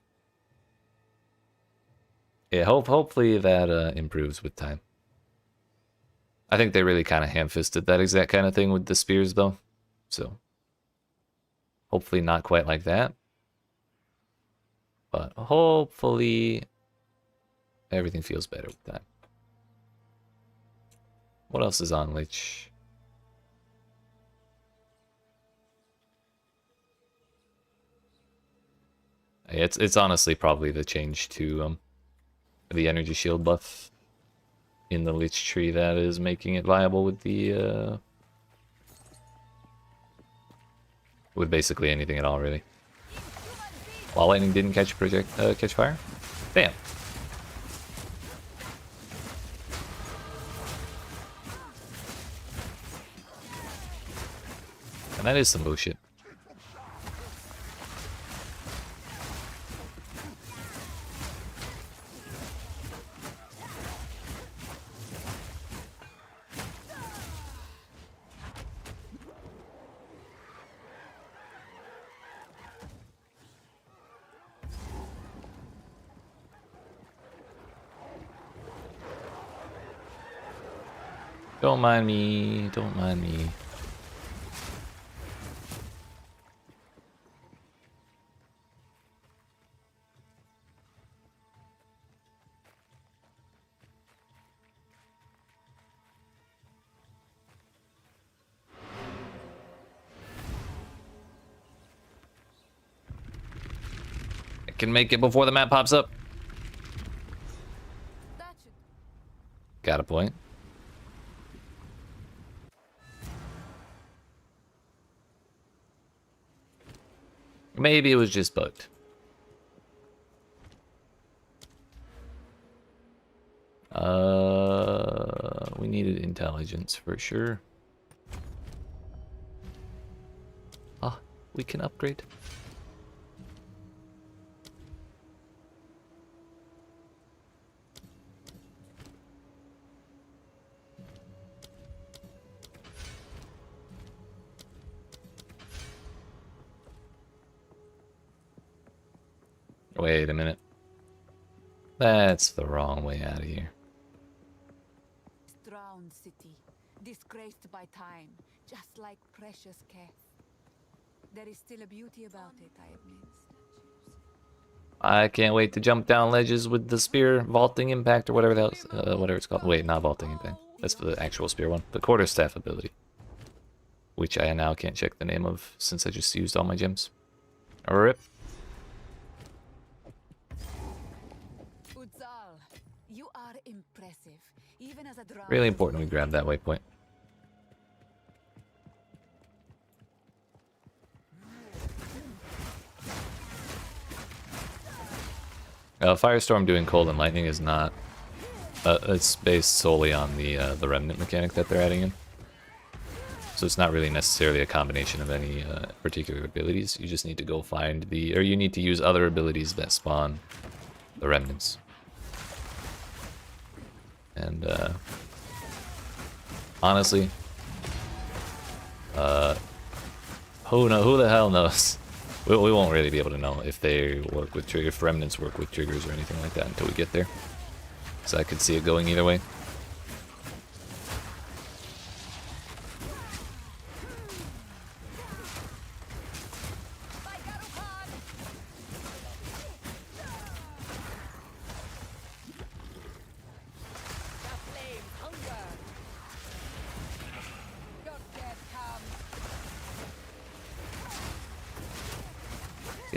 Yeah, hopefully that improves with time. I think they really kind of ham-fisted that exact kind of thing with the spears, though. So, hopefully not quite like that. But hopefully everything feels better with time. What else is on Lich? It's honestly probably the change to the energy shield buff in the Lich tree that is making it viable with the with basically anything at all, really. While lightning didn't catch catch fire. Damn. And that is some bullshit. Don't mind me, don't mind me. I can make it before the map pops up. Got a point. Maybe it was just bugged. We needed intelligence for sure. Ah, we can upgrade. Wait a minute. That's the wrong way out of here. Drowned city, disgraced by time, just like precious Keth. There is still a beauty about it, I admit. I can't wait to jump down ledges with the spear vaulting impact or whatever that whatever it's called. Wait, not vaulting impact. That's the actual spear one. The quarterstaff ability, which I now can't check the name of since I just used all my gems. Rip. You are impressive, even as a Really important we grab that waypoint. Firestorm doing cold and lightning is not. It's based solely on the remnant mechanic that they're adding in. So it's not really necessarily a combination of any particular abilities. You just need to go find or you need to use other abilities that spawn the remnants. And honestly, who the hell knows? We won't really be able to know if they work with if remnants work with triggers or anything like that until we get there. So I could see it going either way.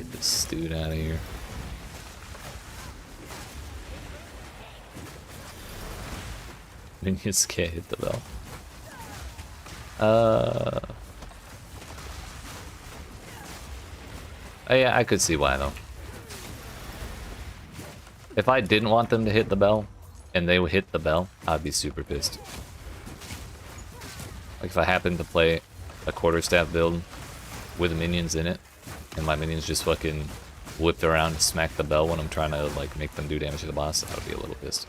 Get this dude out of here. Minions can't hit the bell. Oh, yeah, I could see why though. If I didn't want them to hit the bell, and they would hit the bell, I'd be super pissed. Like if I happened to play a quarterstaff build with minions in it, and my minions just fucking whipped around and smacked the bell when I'm trying to like make them do damage to the boss, I would be a little pissed.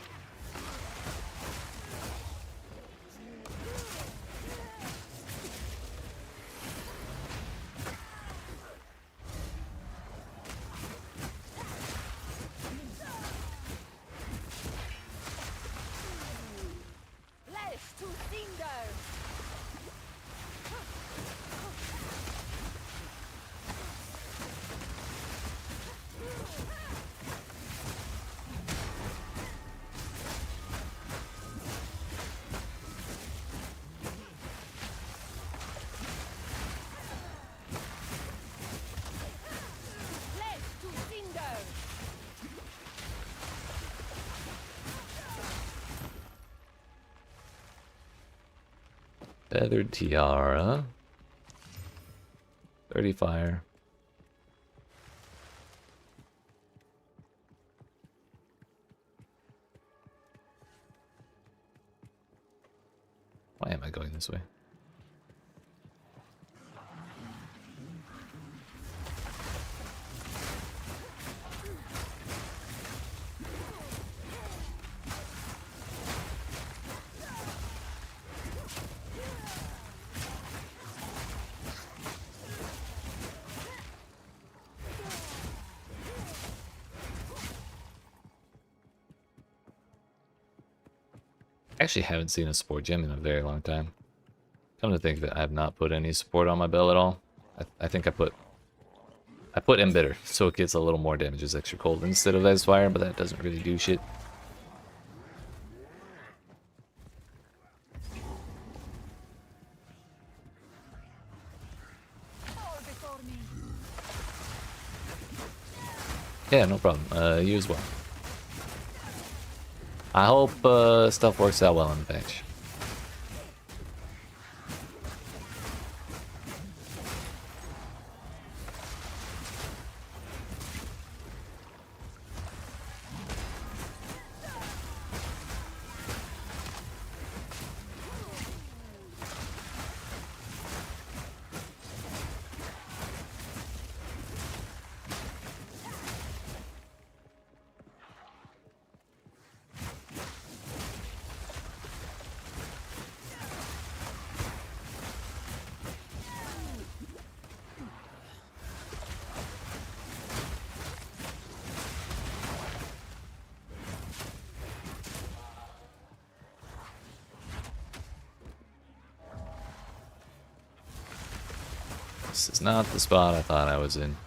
Feathered tiara. 30 fire. Why am I going this way? I actually haven't seen a support gem in a very long time. Come to think of it, I have not put any support on my bell at all. I think I put Embitter, so it gets a little more damage as extra cold instead of as fire, but that doesn't really do shit. Yeah, no problem. You as well. I hope stuff works out well in the patch. This is not the spot I thought I was in.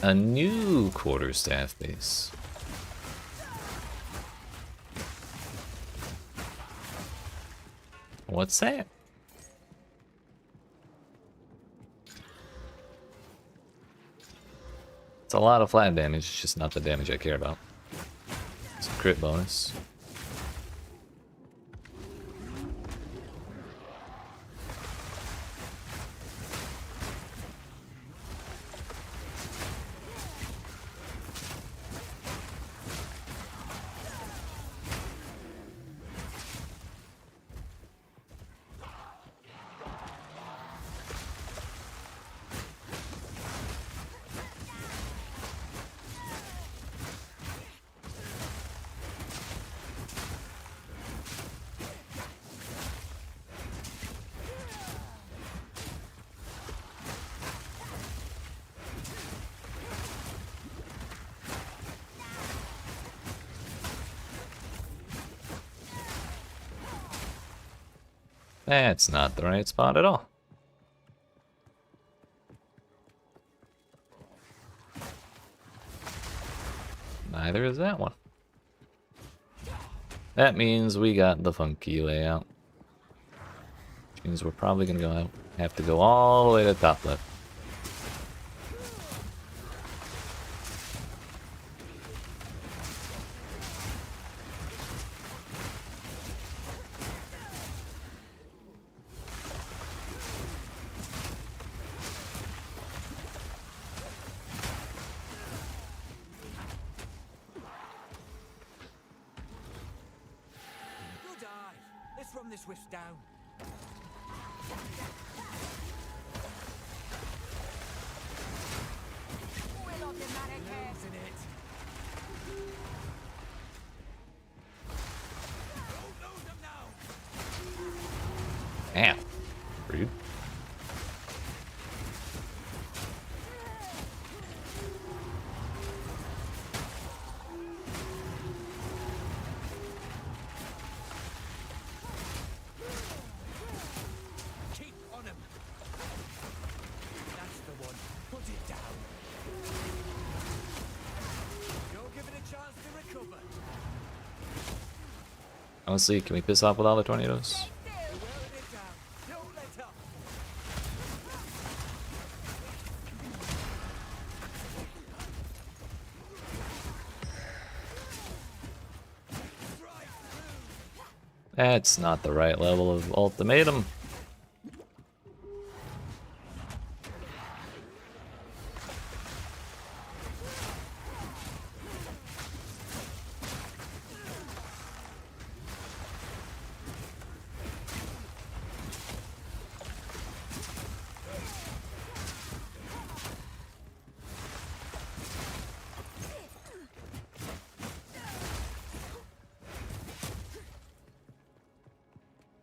A new quarterstaff base. What's that? It's a lot of flat damage, it's just not the damage I care about. It's a crit bonus. That's not the right spot at all. Neither is that one. That means we got the funky layout. Which means we're probably gonna have to go all the way to the top left. Good eye. Let's run this whiff down. Nails in it. Don't lose them now. Damn. Rude. Keep on him. That's the one. Put it down. Don't give it a chance to recover. Honestly, can we piss off with all the tornadoes? We're wearing it down. Don't let up. Strike through. That's not the right level of ultimatum.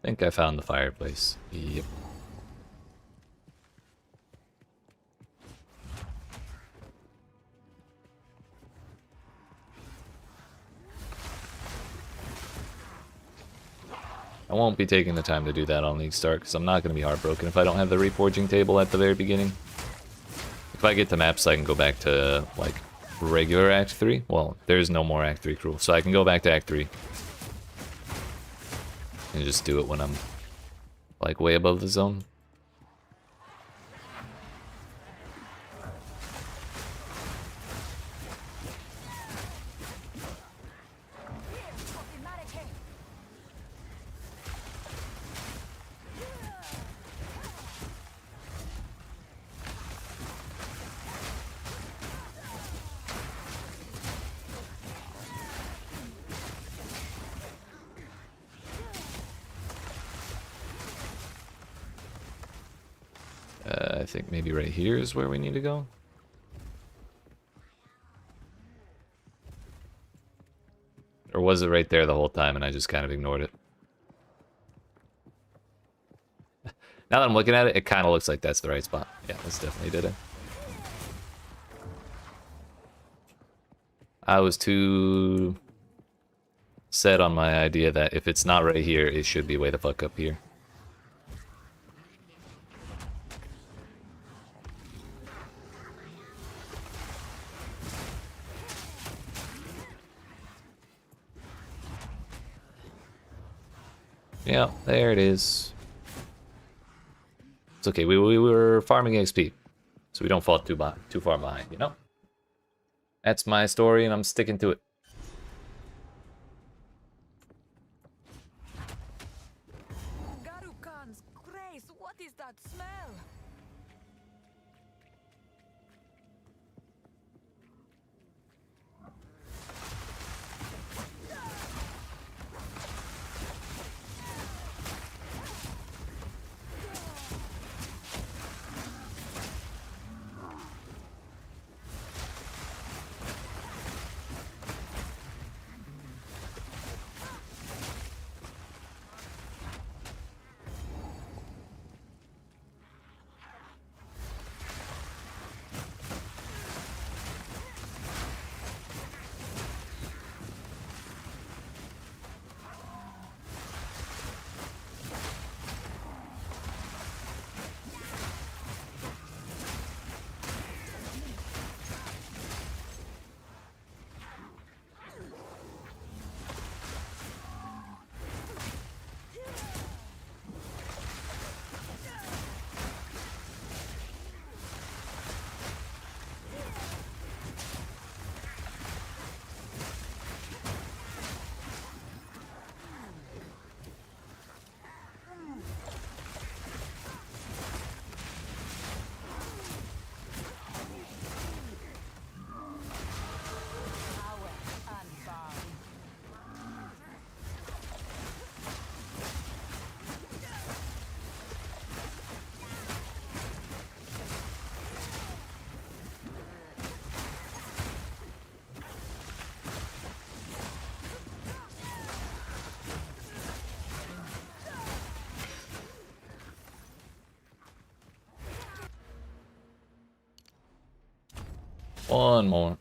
I think I found the fireplace. Yep. I won't be taking the time to do that on League Start because I'm not going to be heartbroken if I don't have the reforging table at the very beginning. If I get to maps, I can go back to like regular Act 3. Well, there's no more Act 3 cruel, so I can go back to Act 3 and just do it when I'm like way above the zone. I think maybe right here is where we need to go. Or was it right there the whole time and I just kind of ignored it? Now that I'm looking at it, it kind of looks like that's the right spot. Yeah, that's definitely did it. I was too set on my idea that if it's not right here, it should be way the fuck up here. Yeah, there it is. It's okay, we were farming XP, so we don't fall too far behind, you know? That's my story, and I'm sticking to it. Garukan's grace, what is that smell? One more.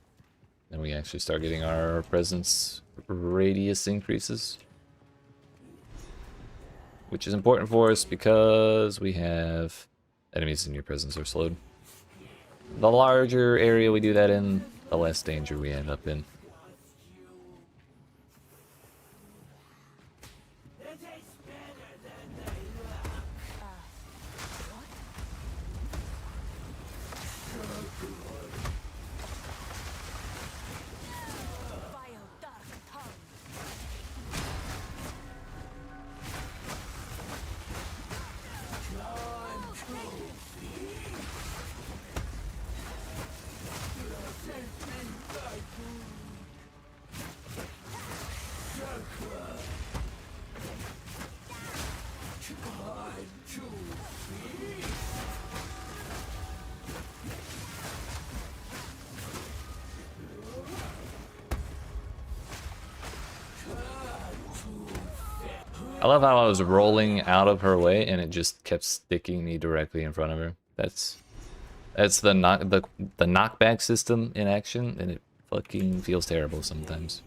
Then we actually start getting our presence radius increases. Which is important for us because we have enemies in your presence are slowed. The larger area we do that in, the less danger we end up in. I love how I was rolling out of her way and it just kept sticking me directly in front of her. That's the knockback system in action, and it fucking feels terrible sometimes.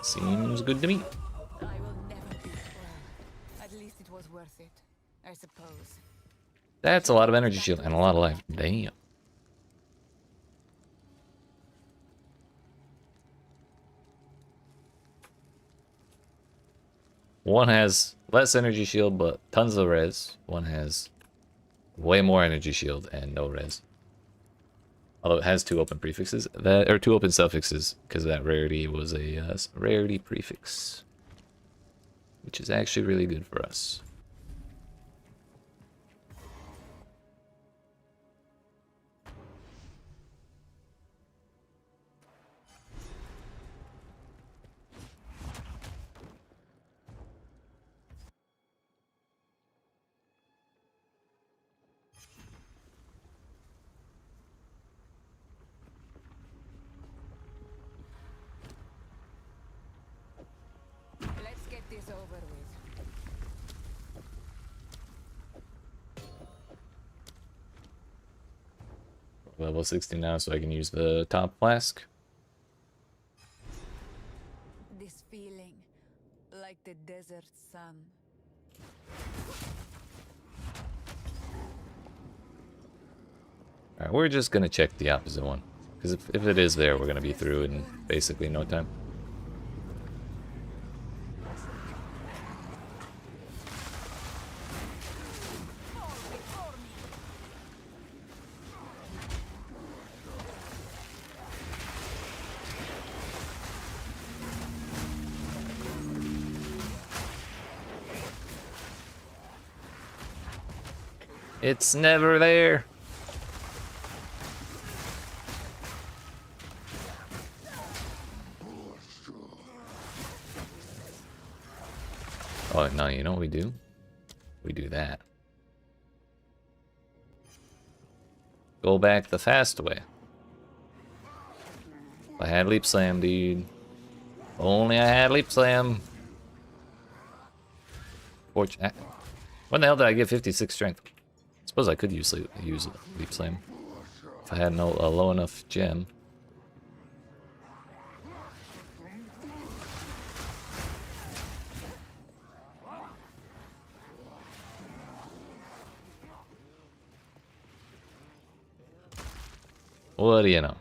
Seems good to me. I will never be well. At least it was worth it, I suppose. That's a lot of energy shield and a lot of life. Damn. One has less energy shield but tons of res. One has way more energy shield and no res. Although it has 2 open prefixes, or 2 open suffixes, because that rarity was a rarity prefix, which is actually really good for us. Let's get this over with. Level 60 now, so I can use the top flask. This feeling, like the desert sun. Alright, we're just gonna check the opposite one. Because if it is there, we're gonna be through in basically no time. It's never there. Oh, no, you know what we do? We do that. Go back the fast way. I had leap slam, dude. Only I had leap slam. When the hell did I get 56 strength? I suppose I could use leap slam if I had a low enough gem. What do you know?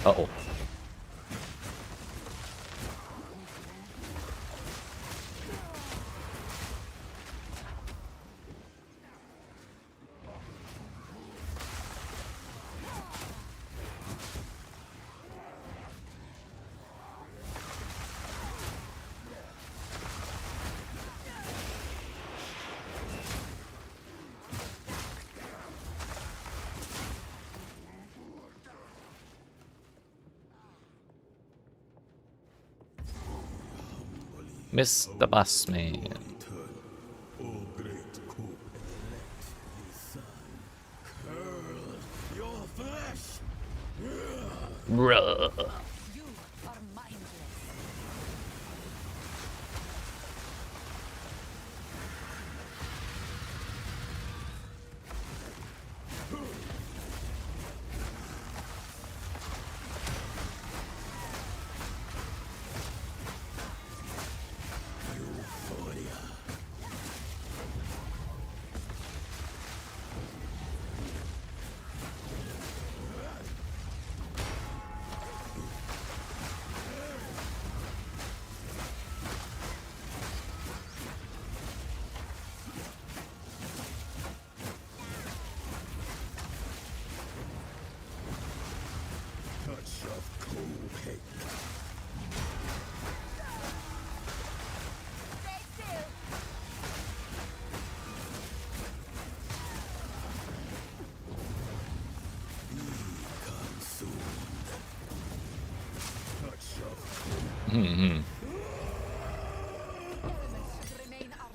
Uh-oh. Mr. Bossman. Bruh. You are mindless.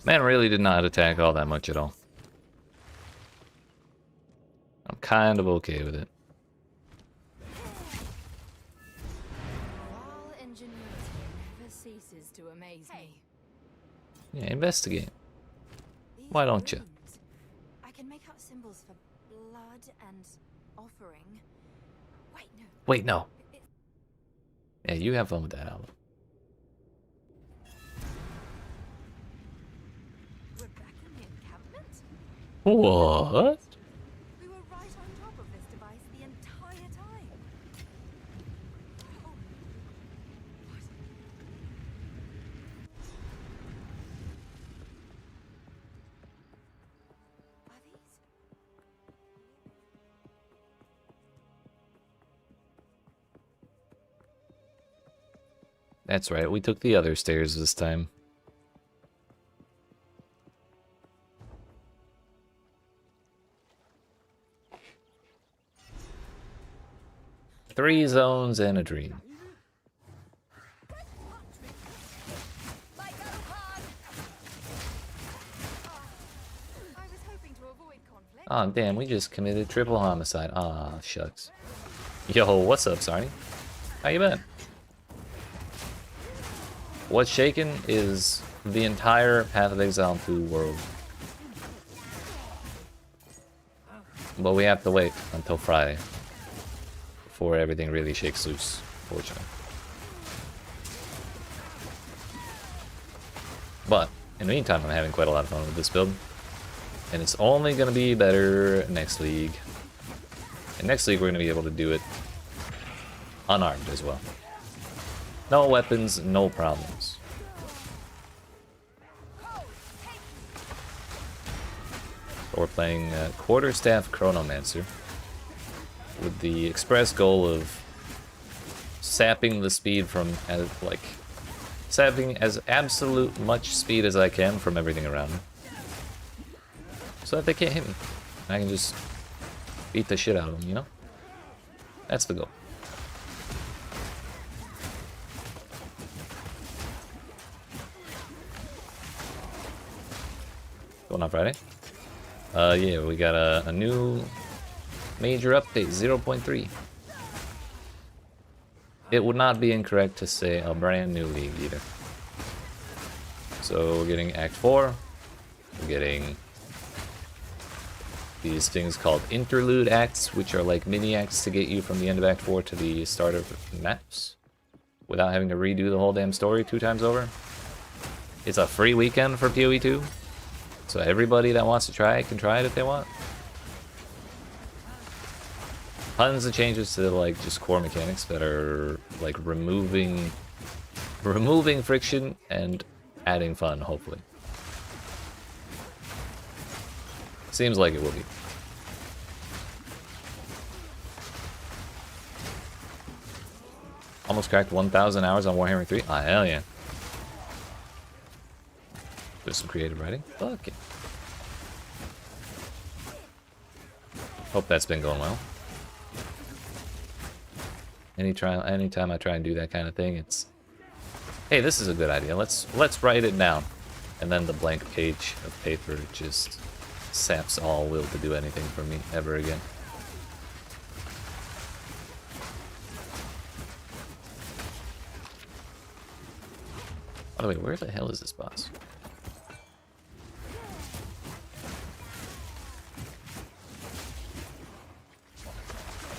Man really did not attack all that much at all. I'm kind of okay with it. All ingenuity never ceases to amaze me. Yeah, investigate. These Why don't you? runes, I can make out symbols for blood and offering. Wait, no. Wait, no. Yeah, you have fun with that album. We're back in the encampment? What? We were right on top of this device the entire time. Oh, what? Are these? That's right, we took the other stairs this time. Three zones and a dream. I was hoping to avoid conflict. Oh damn, we just committed triple homicide. Ah, shucks. Yo, what's up, Sarni? How you been? What's shaken is the entire Path of Exile 2 world. But we have to wait until Friday before everything really shakes loose, fortunately. But in the meantime, I'm having quite a lot of fun with this build. And it's only going to be better next league. And next league, we're going to be able to do it unarmed as well. No weapons, no problems. We're playing Quarterstaff Chronomancer with the express goal of sapping the speed from sapping as absolute much speed as I can from everything around me, so that they can't hit me. I can just beat the shit out of them, you know? That's the goal. Going on Friday? Yeah, we got a new major update, 0.3. it would not be incorrect to say a brand new league either. So we're getting Act 4. We're getting these things called interlude acts, which are like mini acts to get you from the end of Act 4 to the start of maps without having to redo the whole damn story 2 times over. It's a free weekend for PoE2, so everybody that wants to try it can try it if they want. Tons of changes to like just core mechanics that are like removing friction and adding fun, hopefully. Seems like it will be. Almost cracked 1,000 hours on Warhammer 3. Ah, hell yeah. There's some creative writing. Fuck it. Hope that's been going well. Anytime I try and do that kind of thing, it's, hey, this is a good idea. Let's write it down. And then the blank page of paper just saps all will to do anything for me ever again. By the way, where the hell is this boss?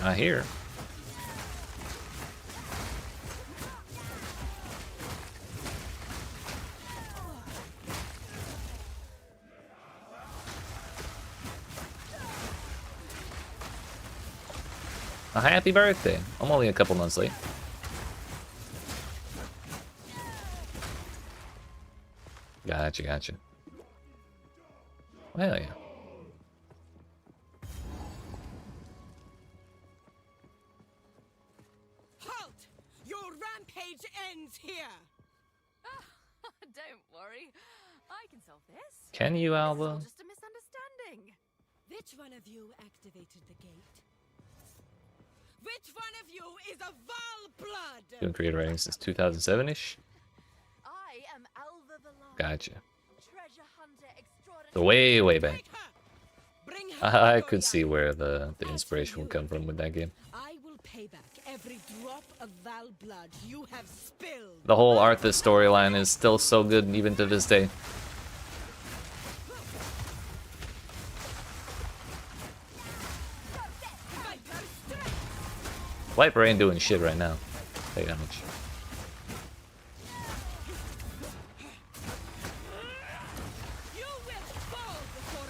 Not here. A happy birthday. I'm only a couple months late. Gotcha. Well, yeah. Halt! Your rampage ends here! Don't worry. I can solve this. Can you, It's Alba? all just a misunderstanding. Which one of you activated the gate? Which one of you is a Val blood? Doing creative writing since 2007-ish? I am Alva Valari, Gotcha. treasure hunter extraordinary. So way back. Take her! Bring her I to could see life. where the inspiration would come from with that game. I will pay back every drop of Val blood you have spilled. The whole Arthas storyline is still so good even to this day. Viper ain't doing shit right now. Tell you that much. You will fall before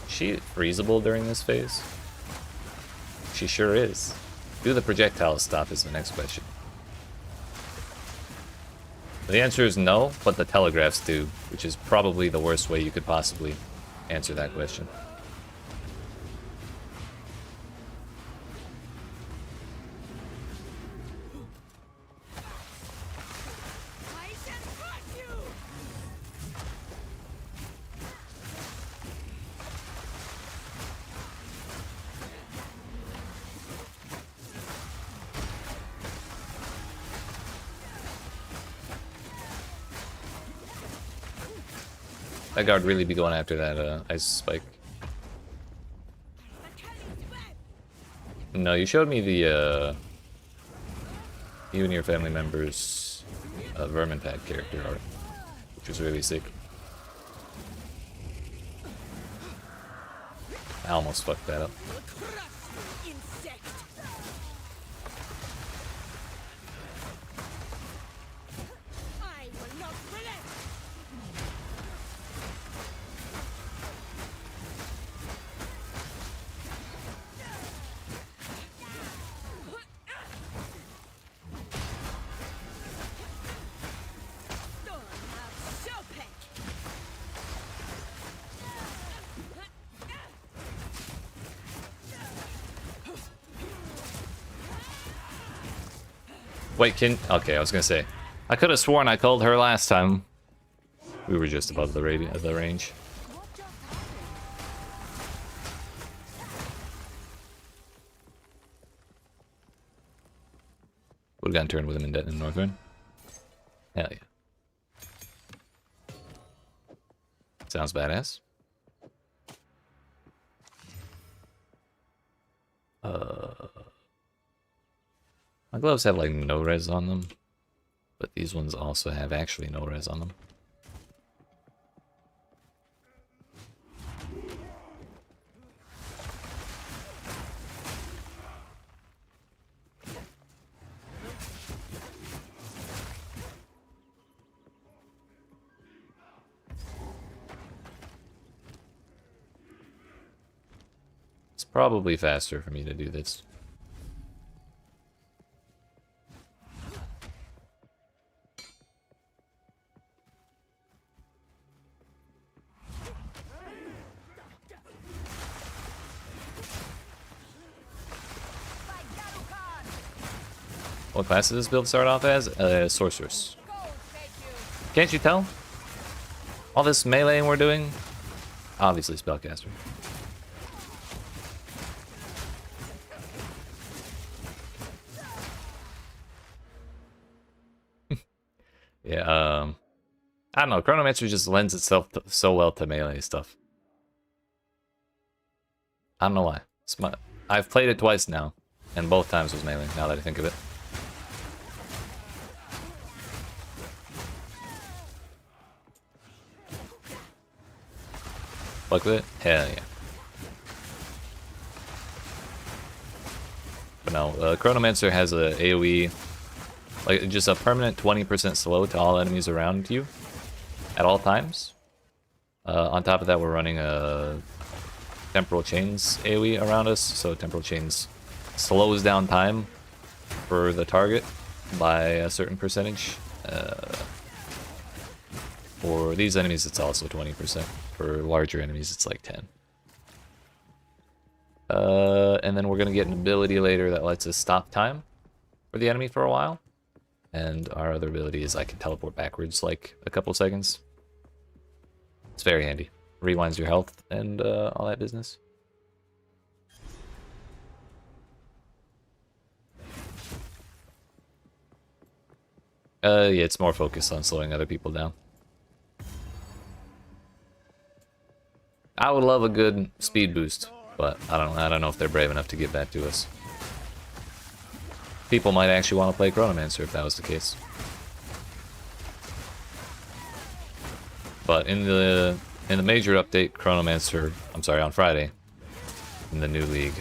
us. She freezable during this phase? She sure is. Do the projectiles stop is the next question. The answer is no, but the telegraphs do, which is probably the worst way you could possibly answer that question. I shall crush you. That guard really be going after that ice spike. No, you showed me the you and your family members Vermin Pack character art, which was really sick. I almost fucked that up. Crush, insect. I will not relent. Storm of Chopin. Wait, okay, I was gonna say, I could have sworn I called her last time. We were just above the range. What just happened? Would have gotten turned with him in Northern. Hell yeah. Sounds badass. My gloves have like no res on them, but these ones also have actually no res on them. It's probably faster for me to do this. What class does this build start off as? Sorceress. Can't you tell? All this meleeing we're doing? Obviously spellcaster. Yeah, I don't know, Chronomancer just lends itself so well to melee stuff. I don't know why. I've played it twice now, and both times was melee, now that I think of it. Fuck with it? Hell yeah. But no, Chronomancer has a AoE, like just a permanent 20% slow to all enemies around you at all times. On top of that, we're running a Temporal Chains AoE around us, so Temporal Chains slows down time for the target by a certain percentage. For these enemies, it's also 20%. For larger enemies, it's like 10. And then we're going to get an ability later that lets us stop time for the enemy for a while. And our other ability is I can teleport backwards like a couple seconds. It's very handy. Rewinds your health and all that business. Yeah, it's more focused on slowing other people down. I would love a good speed boost, but I don't know if they're brave enough to give that to us. People might actually want to play Chronomancer if that was the case. But in the major update, Chronomancer, I'm sorry, on Friday, in the new league,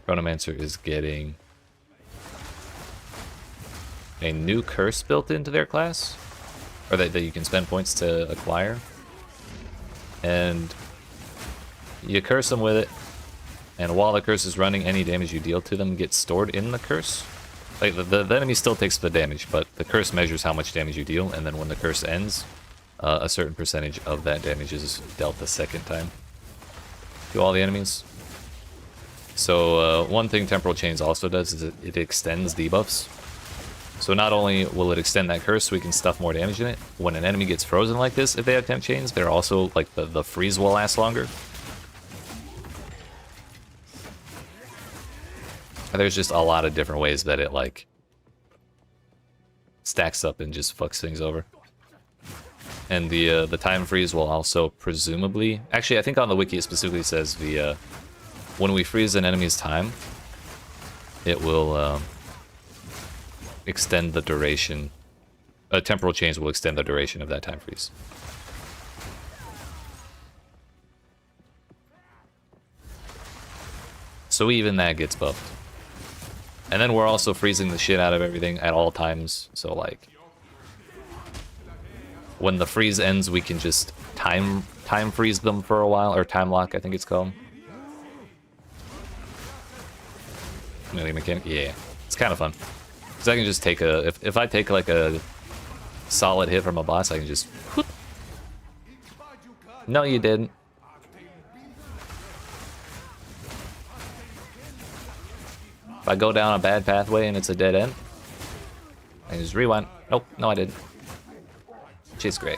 Chronomancer is getting a new curse built into their class, or that you can spend points to acquire. And you curse them with it, and while the curse is running, any damage you deal to them gets stored in the curse. Like, the enemy still takes the damage, but the curse measures how much damage you deal, and then when the curse ends, a certain percentage of that damage is dealt the second time to all the enemies. So one thing Temporal Chains also does is it extends debuffs. So not only will it extend that curse so we can stuff more damage in it, when an enemy gets frozen like this, if they have Temp Chains, they're also, like, the freeze will last longer. There's just a lot of different ways that it, like, stacks up and just fucks things over. And the time freeze will also presumably... Actually, I think on the wiki it specifically says when we freeze an enemy's time, it will extend the duration. Temporal Chains will extend the duration of that time freeze. So even that gets buffed. And then we're also freezing the shit out of everything at all times. So, like, when the freeze ends, we can just time freeze them for a while, or time lock, I think it's called. Melee mechanic, yeah, it's kind of fun. Cause I can just take if I take like a solid hit from a boss, I can just. Whoop. No, you didn't. If I go down a bad pathway and it's a dead end, I can just rewind. Nope, no I didn't. Shit's great.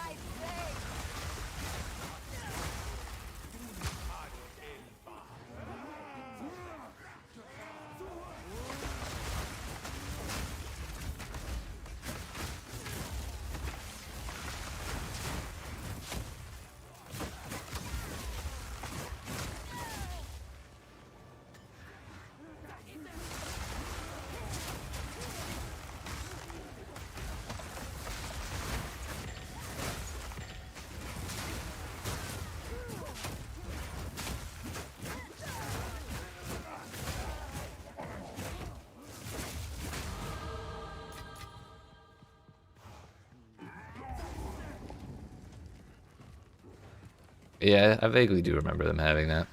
Yeah, I vaguely do remember them having that.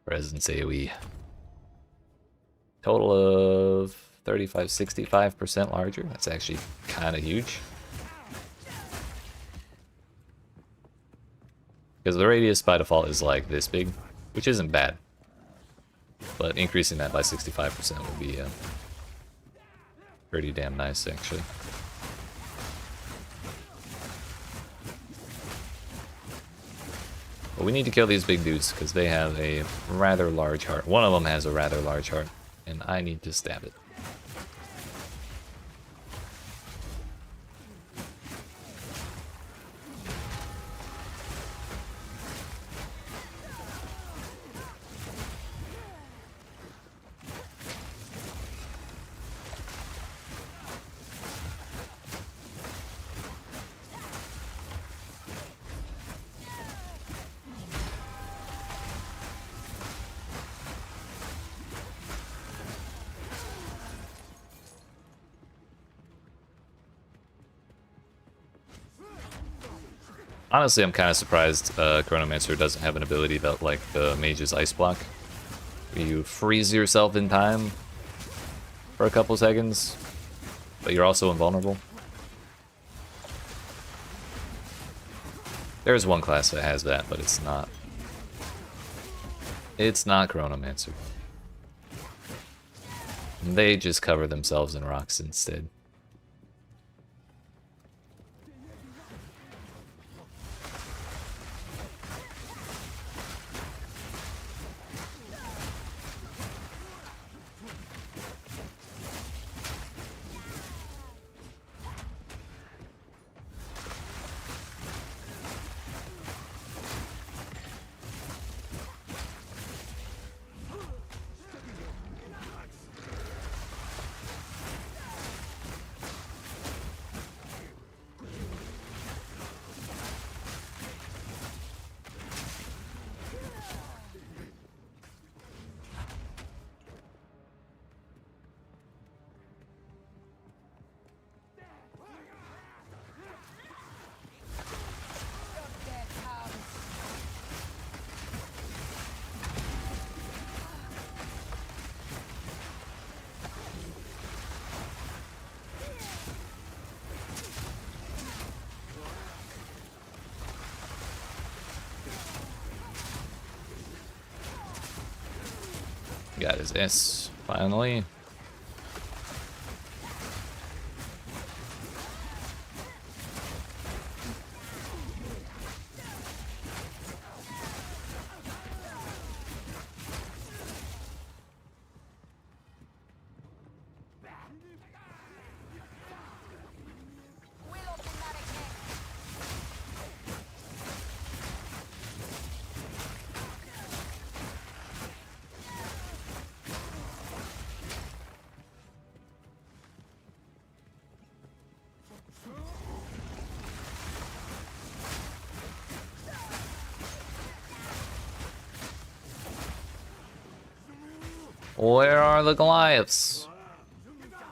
Presence AoE. Total of 35, 65% larger. That's actually kind of huge. Because the radius by default is like this big, which isn't bad. But increasing that by 65% would be pretty damn nice, actually. But we need to kill these big dudes because they have a rather large heart. One of them has a rather large heart, and I need to stab it. Honestly, I'm kind of surprised Chronomancer doesn't have an ability that, like, the Mage's Ice Block, where you freeze yourself in time for a couple seconds, but you're also invulnerable. There's one class that has that, but it's not. It's not Chronomancer. They just cover themselves in rocks instead. Got his S, finally. Where are the Goliaths?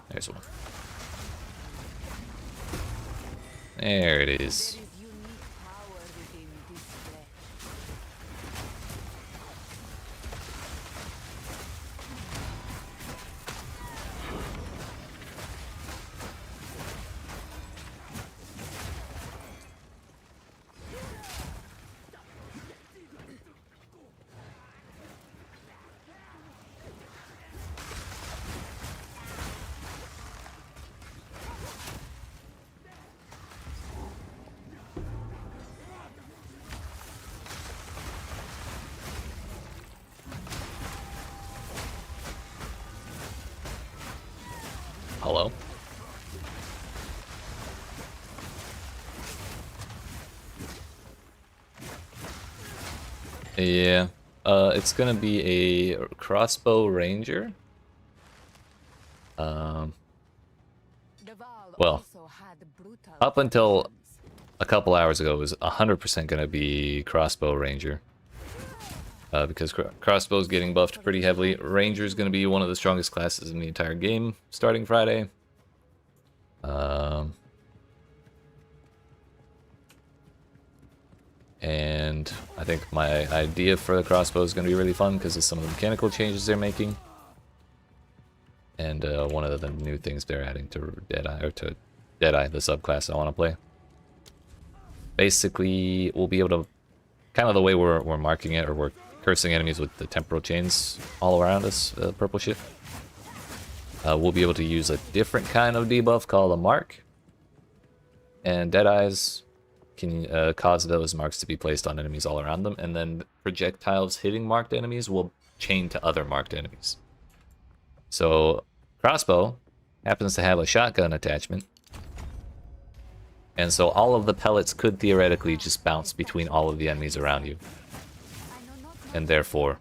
There's one. There it is. Hello? Yeah. It's gonna be a crossbow ranger. Well, up until a couple hours ago, it was 100% gonna be crossbow ranger. because crossbow's getting buffed pretty heavily. Ranger's going to be one of the strongest classes in the entire game starting Friday. And I think my idea for the crossbow is going to be really fun because of some of the mechanical changes they're making. And one of the new things they're adding to Deadeye, the subclass I want to play. Basically, we'll be able to, kind of the way we're marking it, or we're cursing enemies with the temporal chains all around us, purple shit. We'll be able to use a different kind of debuff called a mark. And Deadeyes can cause those marks to be placed on enemies all around them, and then projectiles hitting marked enemies will chain to other marked enemies. So, crossbow happens to have a shotgun attachment, and so all of the pellets could theoretically just bounce between all of the enemies around you, and therefore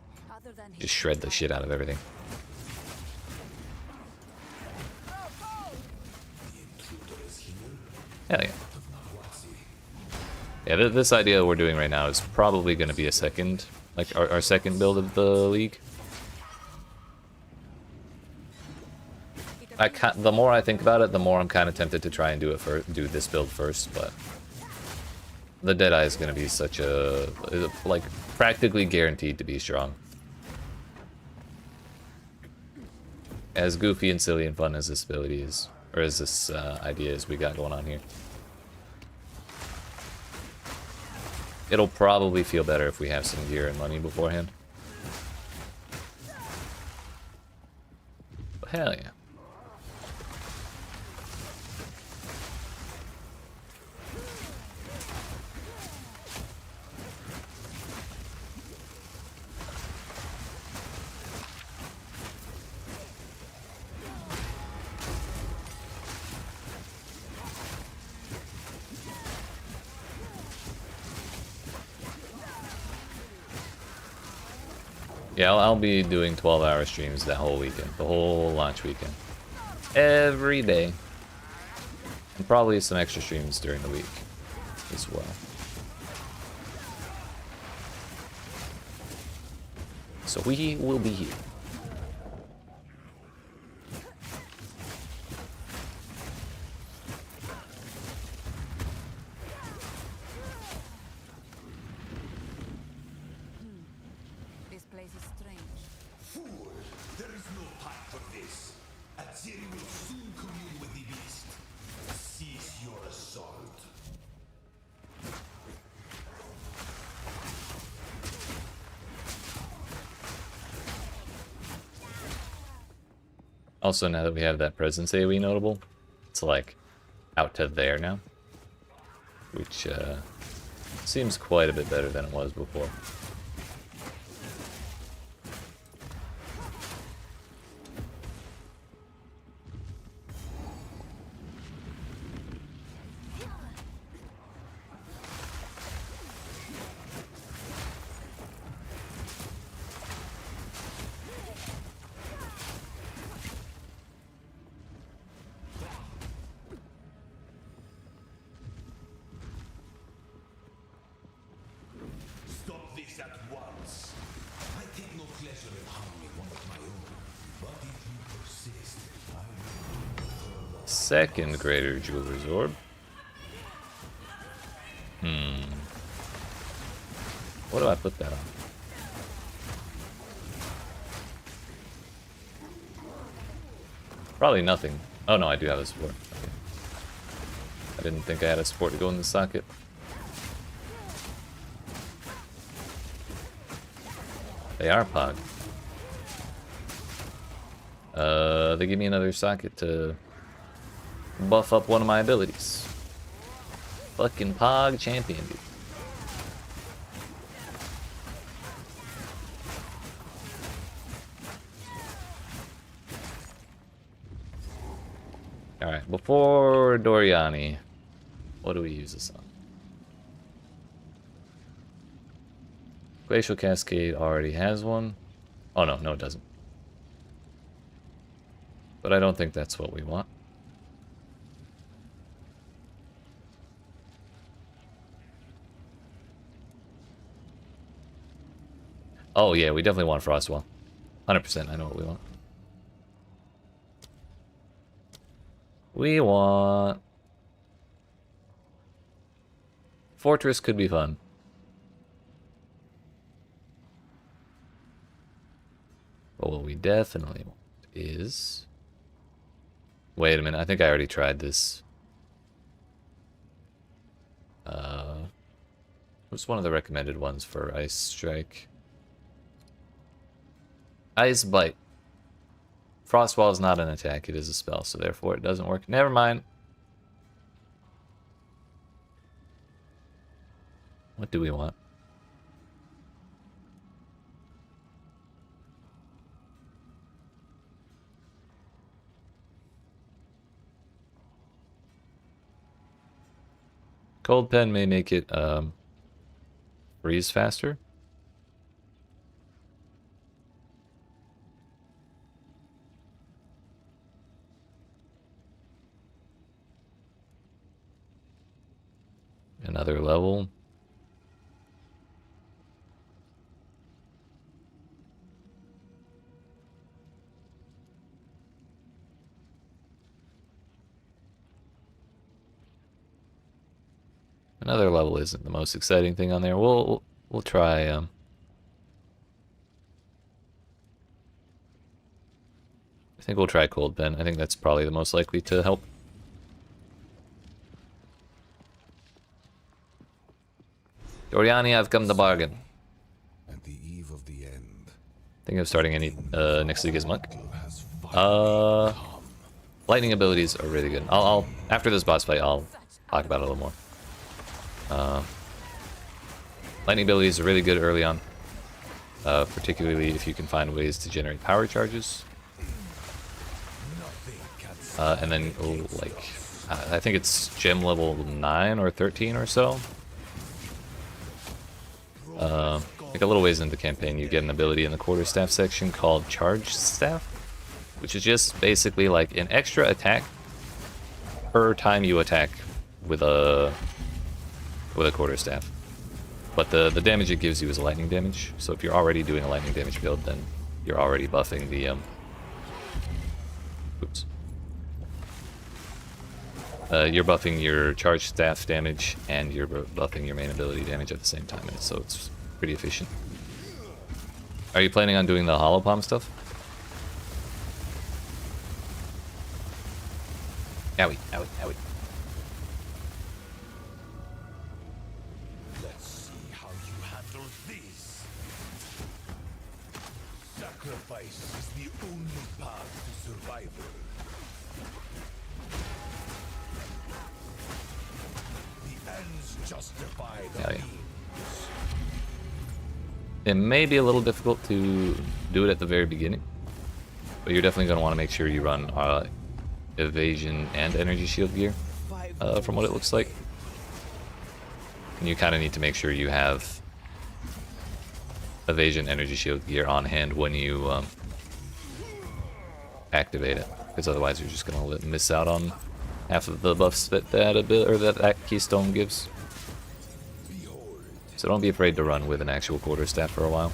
just shred the shit out of everything. Hell yeah. Yeah, this idea we're doing right now is probably going to be a second, like our second build of the league. The more I think about it, the more I'm kind of tempted to try and do this build first, but the Deadeye is going to be such a, like, practically guaranteed to be strong. As goofy and silly and fun as this ability is, or as this idea is we got going on here. It'll probably feel better if we have some gear and money beforehand. But hell yeah. Yeah, I'll be doing 12-hour streams that whole weekend, the whole launch weekend. Every day. And probably some extra streams during the week as well. So we will be here. Also, now that we have that presence AoE notable, it's like out to there now, which seems quite a bit better than it was before. Second greater jeweler's orb. What do I put that on? Probably nothing. Oh no, I do have a support. Okay. I didn't think I had a support to go in the socket. They are Pog. They give me another socket to buff up one of my abilities. Fucking Pog champion, dude. Alright, before Doriani, what do we use this on? Glacial Cascade already has one. Oh no, it doesn't. But I don't think that's what we want. Oh yeah, we definitely want Frostwall. 100%, I know what we want. We want... Fortress could be fun. But what we definitely want is... Wait a minute, I think I already tried this. What's one of the recommended ones for Ice Strike? Ice Bite. Frostwall is not an attack, it is a spell, so therefore it doesn't work. Never mind. What do we want? Cold Pen may make it freeze faster. Another level. Another level isn't the most exciting thing on there. We'll try I think we'll try Cold Pen. I think that's probably the most likely to help. Doriani, I've come to bargain. At the eve of the end. Think of starting any next league as Monk. Lightning abilities are really good. I'll after this boss fight I'll talk about it a little more. Lightning abilities are really good early on, particularly if you can find ways to generate power charges. And then like I think it's gem level 9 or 13 or so. Like a little ways into the campaign, you get an ability in the quarterstaff section called Charge Staff, which is just basically like an extra attack per time you attack with a quarterstaff. But the damage it gives you is lightning damage. So if you're already doing a lightning damage build, then you're already buffing the you're buffing your charge staff damage and you're buffing your main ability damage at the same time, and so it's pretty efficient. Are you planning on doing the hollow palm stuff? Owie, owie, owie. Let's see how you handle this. Sacrifice is the only path to survival. The ends justify the means. It may be a little difficult to do it at the very beginning, but you're definitely going to want to make sure you run evasion and energy shield gear, from what it looks like. And you kind of need to make sure you have evasion energy shield gear on hand when you activate it, because otherwise you're just going to miss out on half of the buffs that that keystone gives. So don't be afraid to run with an actual quarterstaff for a while.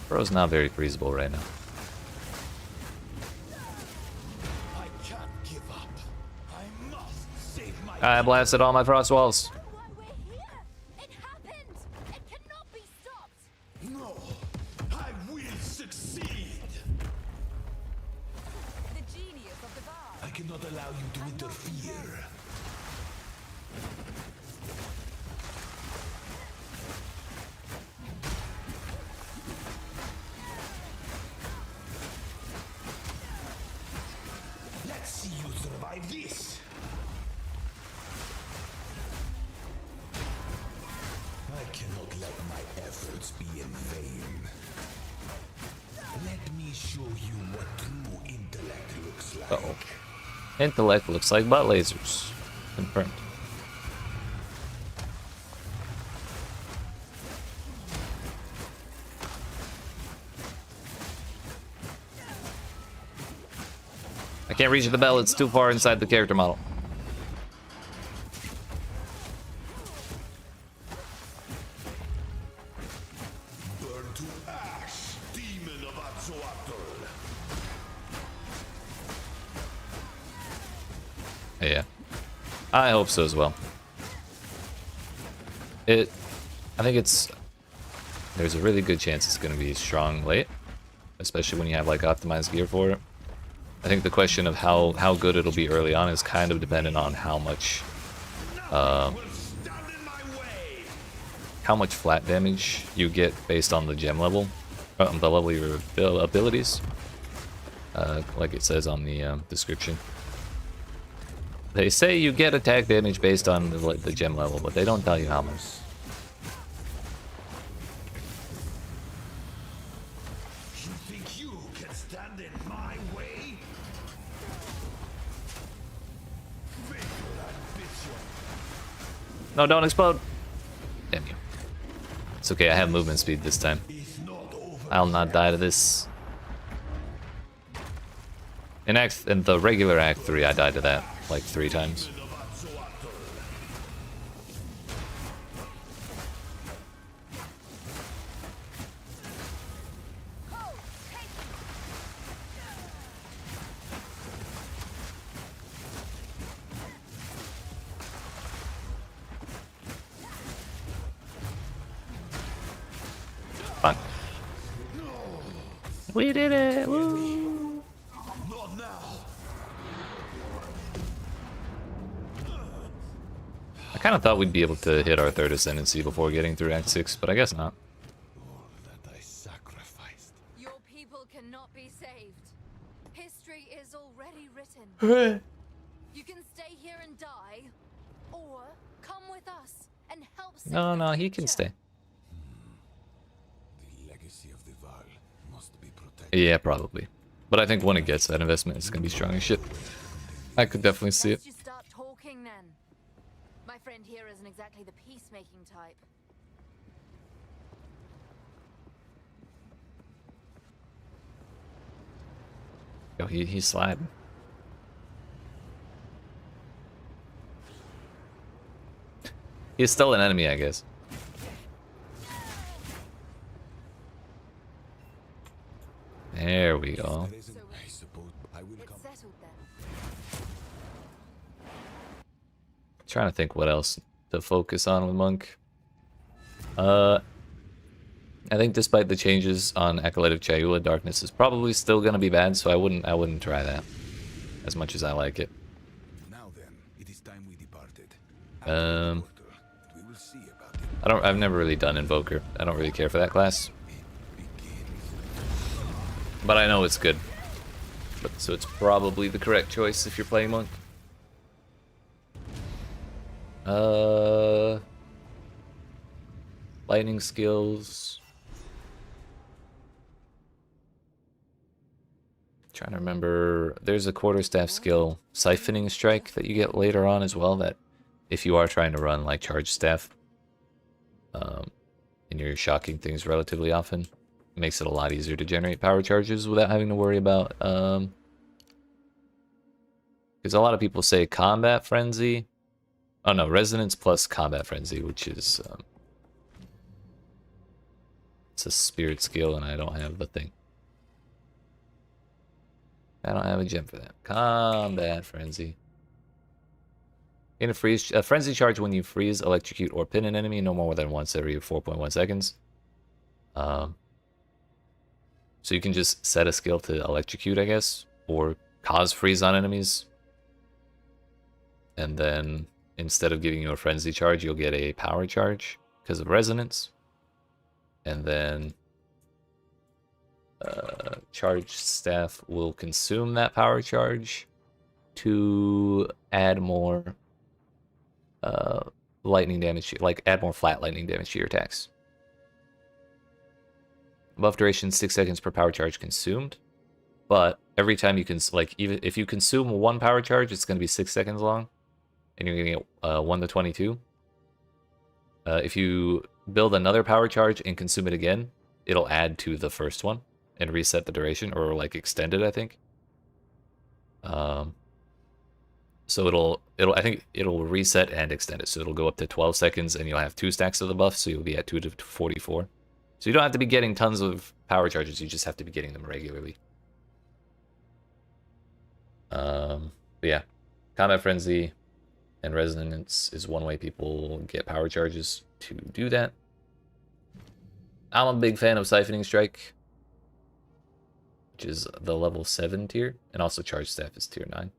Bro's not very freezable right now. I can't give up. I must save my I blasted all my frost walls. Why we're here? It happened! It cannot be stopped! No, I will succeed. The genius of the bar. I cannot allow you to interfere. Let's see you survive this. I cannot let my efforts be in vain. Let me show you what true intellect looks like. Uh-oh. Intellect looks like butt lasers. Confirmed. I can't reach the bell, it's too far inside the character model. Yeah, I hope so as well. I think there's a really good chance it's going to be strong late, especially when you have like optimized gear for it. I think the question of how good it'll be early on is kind of dependent on how much flat damage you get based on the gem level, the level of your abilities, like it says on the description. They say you get attack damage based on the gem level, but they don't tell you how much. You think you can stand in my way? No, don't explode! Damn you. It's okay, I have movement speed this time. I'll not die to this. In the regular Act 3, I died to that like 3 times. Fun. We did it! Woo! Not now. I kind of thought we'd be able to hit our 3rd ascendancy before getting through Act 6, but I guess not. All that I sacrificed. Your people cannot be saved. History is already written. You can stay here and die, or come with us and help save No, the no, he can future. stay. The legacy of the Val must be protected. Yeah, probably. But I think when it gets that investment, it's gonna be strong as shit. I could definitely see it. Let's just start talking then. My friend here isn't exactly the peacemaking type. Yo, he's sliding. He's still an enemy, I guess. There we go. I suppose I will come. It's settled then. Trying to think what else to focus on with Monk. I think despite the changes on Acolyte of Chayula, Darkness is probably still gonna be bad, so I wouldn't try that as much as I like it. Now then, it is time we departed. We will see about it. I've never really done Invoker. I don't really care for that class. But I know it's good. So it's probably the correct choice if you're playing Monk. Lightning skills. Trying to remember, there's a quarterstaff skill, Siphoning Strike, that you get later on as well, that if you are trying to run like charge staff, and you're shocking things relatively often, it makes it a lot easier to generate power charges without having to worry about, because a lot of people say Combat Frenzy. Oh no, Resonance plus Combat Frenzy, which is, it's a spirit skill and I don't have the thing. I don't have a gem for that. Combat Frenzy. In a frenzy charge when you freeze, electrocute, or pin an enemy no more than once every 4.1 seconds. So you can just set a skill to electrocute, I guess, or cause freeze on enemies. And then instead of giving you a frenzy charge, you'll get a power charge because of resonance. And then charge staff will consume that power charge to add more lightning damage, like add more flat lightning damage to your attacks. Buff duration 6 seconds per power charge consumed, but every time you can, like, even if you consume one power charge, it's going to be 6 seconds long, and you're going to get 1 to 22. If you build another power charge and consume it again, it'll add to the first one and reset the duration, or like extend it, I think. So I think it'll reset and extend it. So it'll go up to 12 seconds and you'll have 2 stacks of the buff, so you'll be at 2 to 44. So you don't have to be getting tons of power charges, you just have to be getting them regularly. But yeah, Combat Frenzy and Resonance is one way people get power charges to do that. I'm a big fan of Siphoning Strike, which is the level 7 tier, and also Charge Staff is tier 9.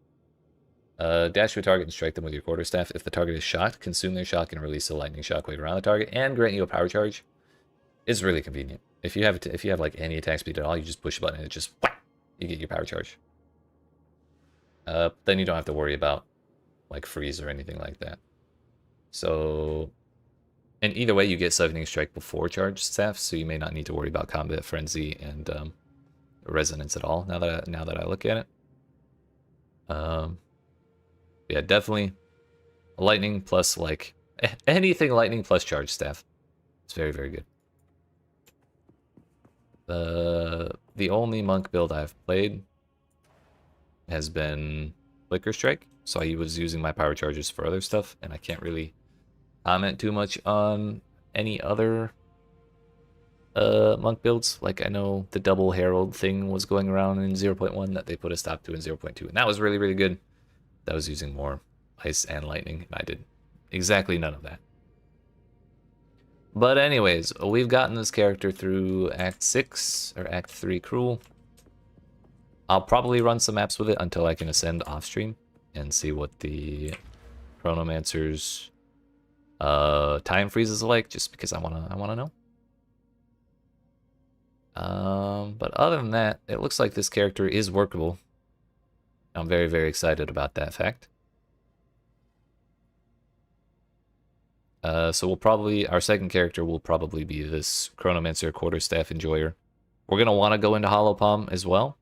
Dash to a target and strike them with your quarterstaff. If the target is shocked, consume their shock and release a lightning shockwave around the target and grant you a power charge. It's really convenient. If you have like any attack speed at all, you just push a button and it just whack, you get your power charge. Then you don't have to worry about like freeze or anything like that. So, and either way, you get Siphoning Strike before Charge Staff, so you may not need to worry about Combat Frenzy and Resonance at all. Now that I look at it. Yeah, definitely lightning plus like anything lightning plus Charge Staff. It's very, very good. The only monk build I've played has been Flicker Strike, so I was using my power charges for other stuff, and I can't really comment too much on any other monk builds. Like, I know the double herald thing was going around in 0.1 that they put a stop to in 0.2, and that was really, really good. That was using more ice and lightning, and I did exactly none of that. But anyways, we've gotten this character through Act 6, or Act 3 Cruel. I'll probably run some maps with it until I can ascend off stream and see what the Chronomancer's time freeze is like, just because I wanna know. But other than that, it looks like this character is workable. I'm very, very excited about that fact. So we'll probably, our second character will probably be this Chronomancer Quarterstaff Enjoyer. We're going to want to go into Hollow Palm as well.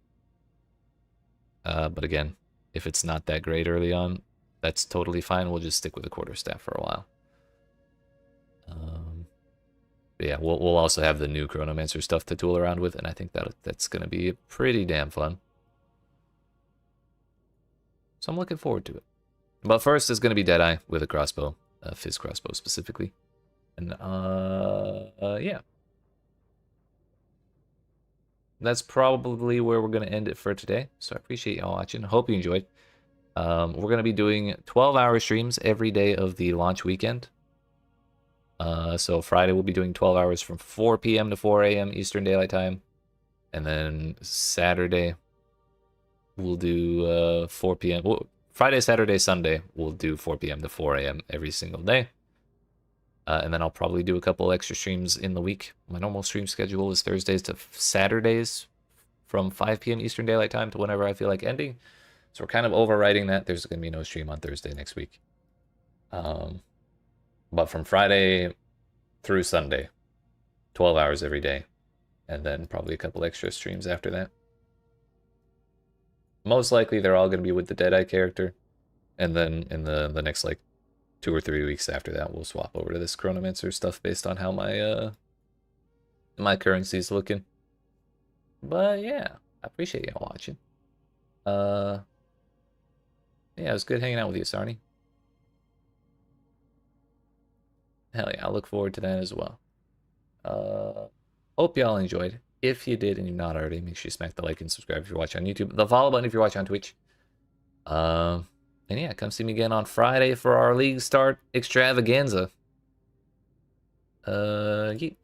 But again, if it's not that great early on, that's totally fine. We'll just stick with the Quarterstaff for a while. But yeah, we'll also have the new Chronomancer stuff to tool around with, and I think that's going to be pretty damn fun. So I'm looking forward to it. But first is going to be Deadeye with a crossbow. Fizz crossbow specifically. And yeah. That's probably where we're going to end it for today. So I appreciate y'all watching. Hope you enjoyed. We're going to be doing 12-hour streams every day of the launch weekend. So Friday we'll be doing 12 hours from 4 p.m. to 4 a.m. Eastern Daylight Time. And then Saturday we'll do 4 p.m. Friday, Saturday, Sunday, we'll do 4 p.m. to 4 a.m. every single day. And then I'll probably do a couple extra streams in the week. My normal stream schedule is Thursdays to Saturdays from 5 p.m. Eastern Daylight Time to whenever I feel like ending. So we're kind of overriding that. There's going to be no stream on Thursday next week. But from Friday through Sunday, 12 hours every day. And then probably a couple extra streams after that. Most likely they're all going to be with the Deadeye character. And then in the next like 2 or 3 weeks after that, we'll swap over to this Chronomancer stuff based on how my my currency's looking. But yeah, I appreciate y'all watching. Yeah, it was good hanging out with you, Sarni. Hell yeah, I look forward to that as well. Hope y'all enjoyed. If you did and you're not already, make sure you smack the like and subscribe if you're watching on YouTube. The follow button if you're watching on Twitch. And yeah, come see me again on Friday for our League Start extravaganza. Yeet.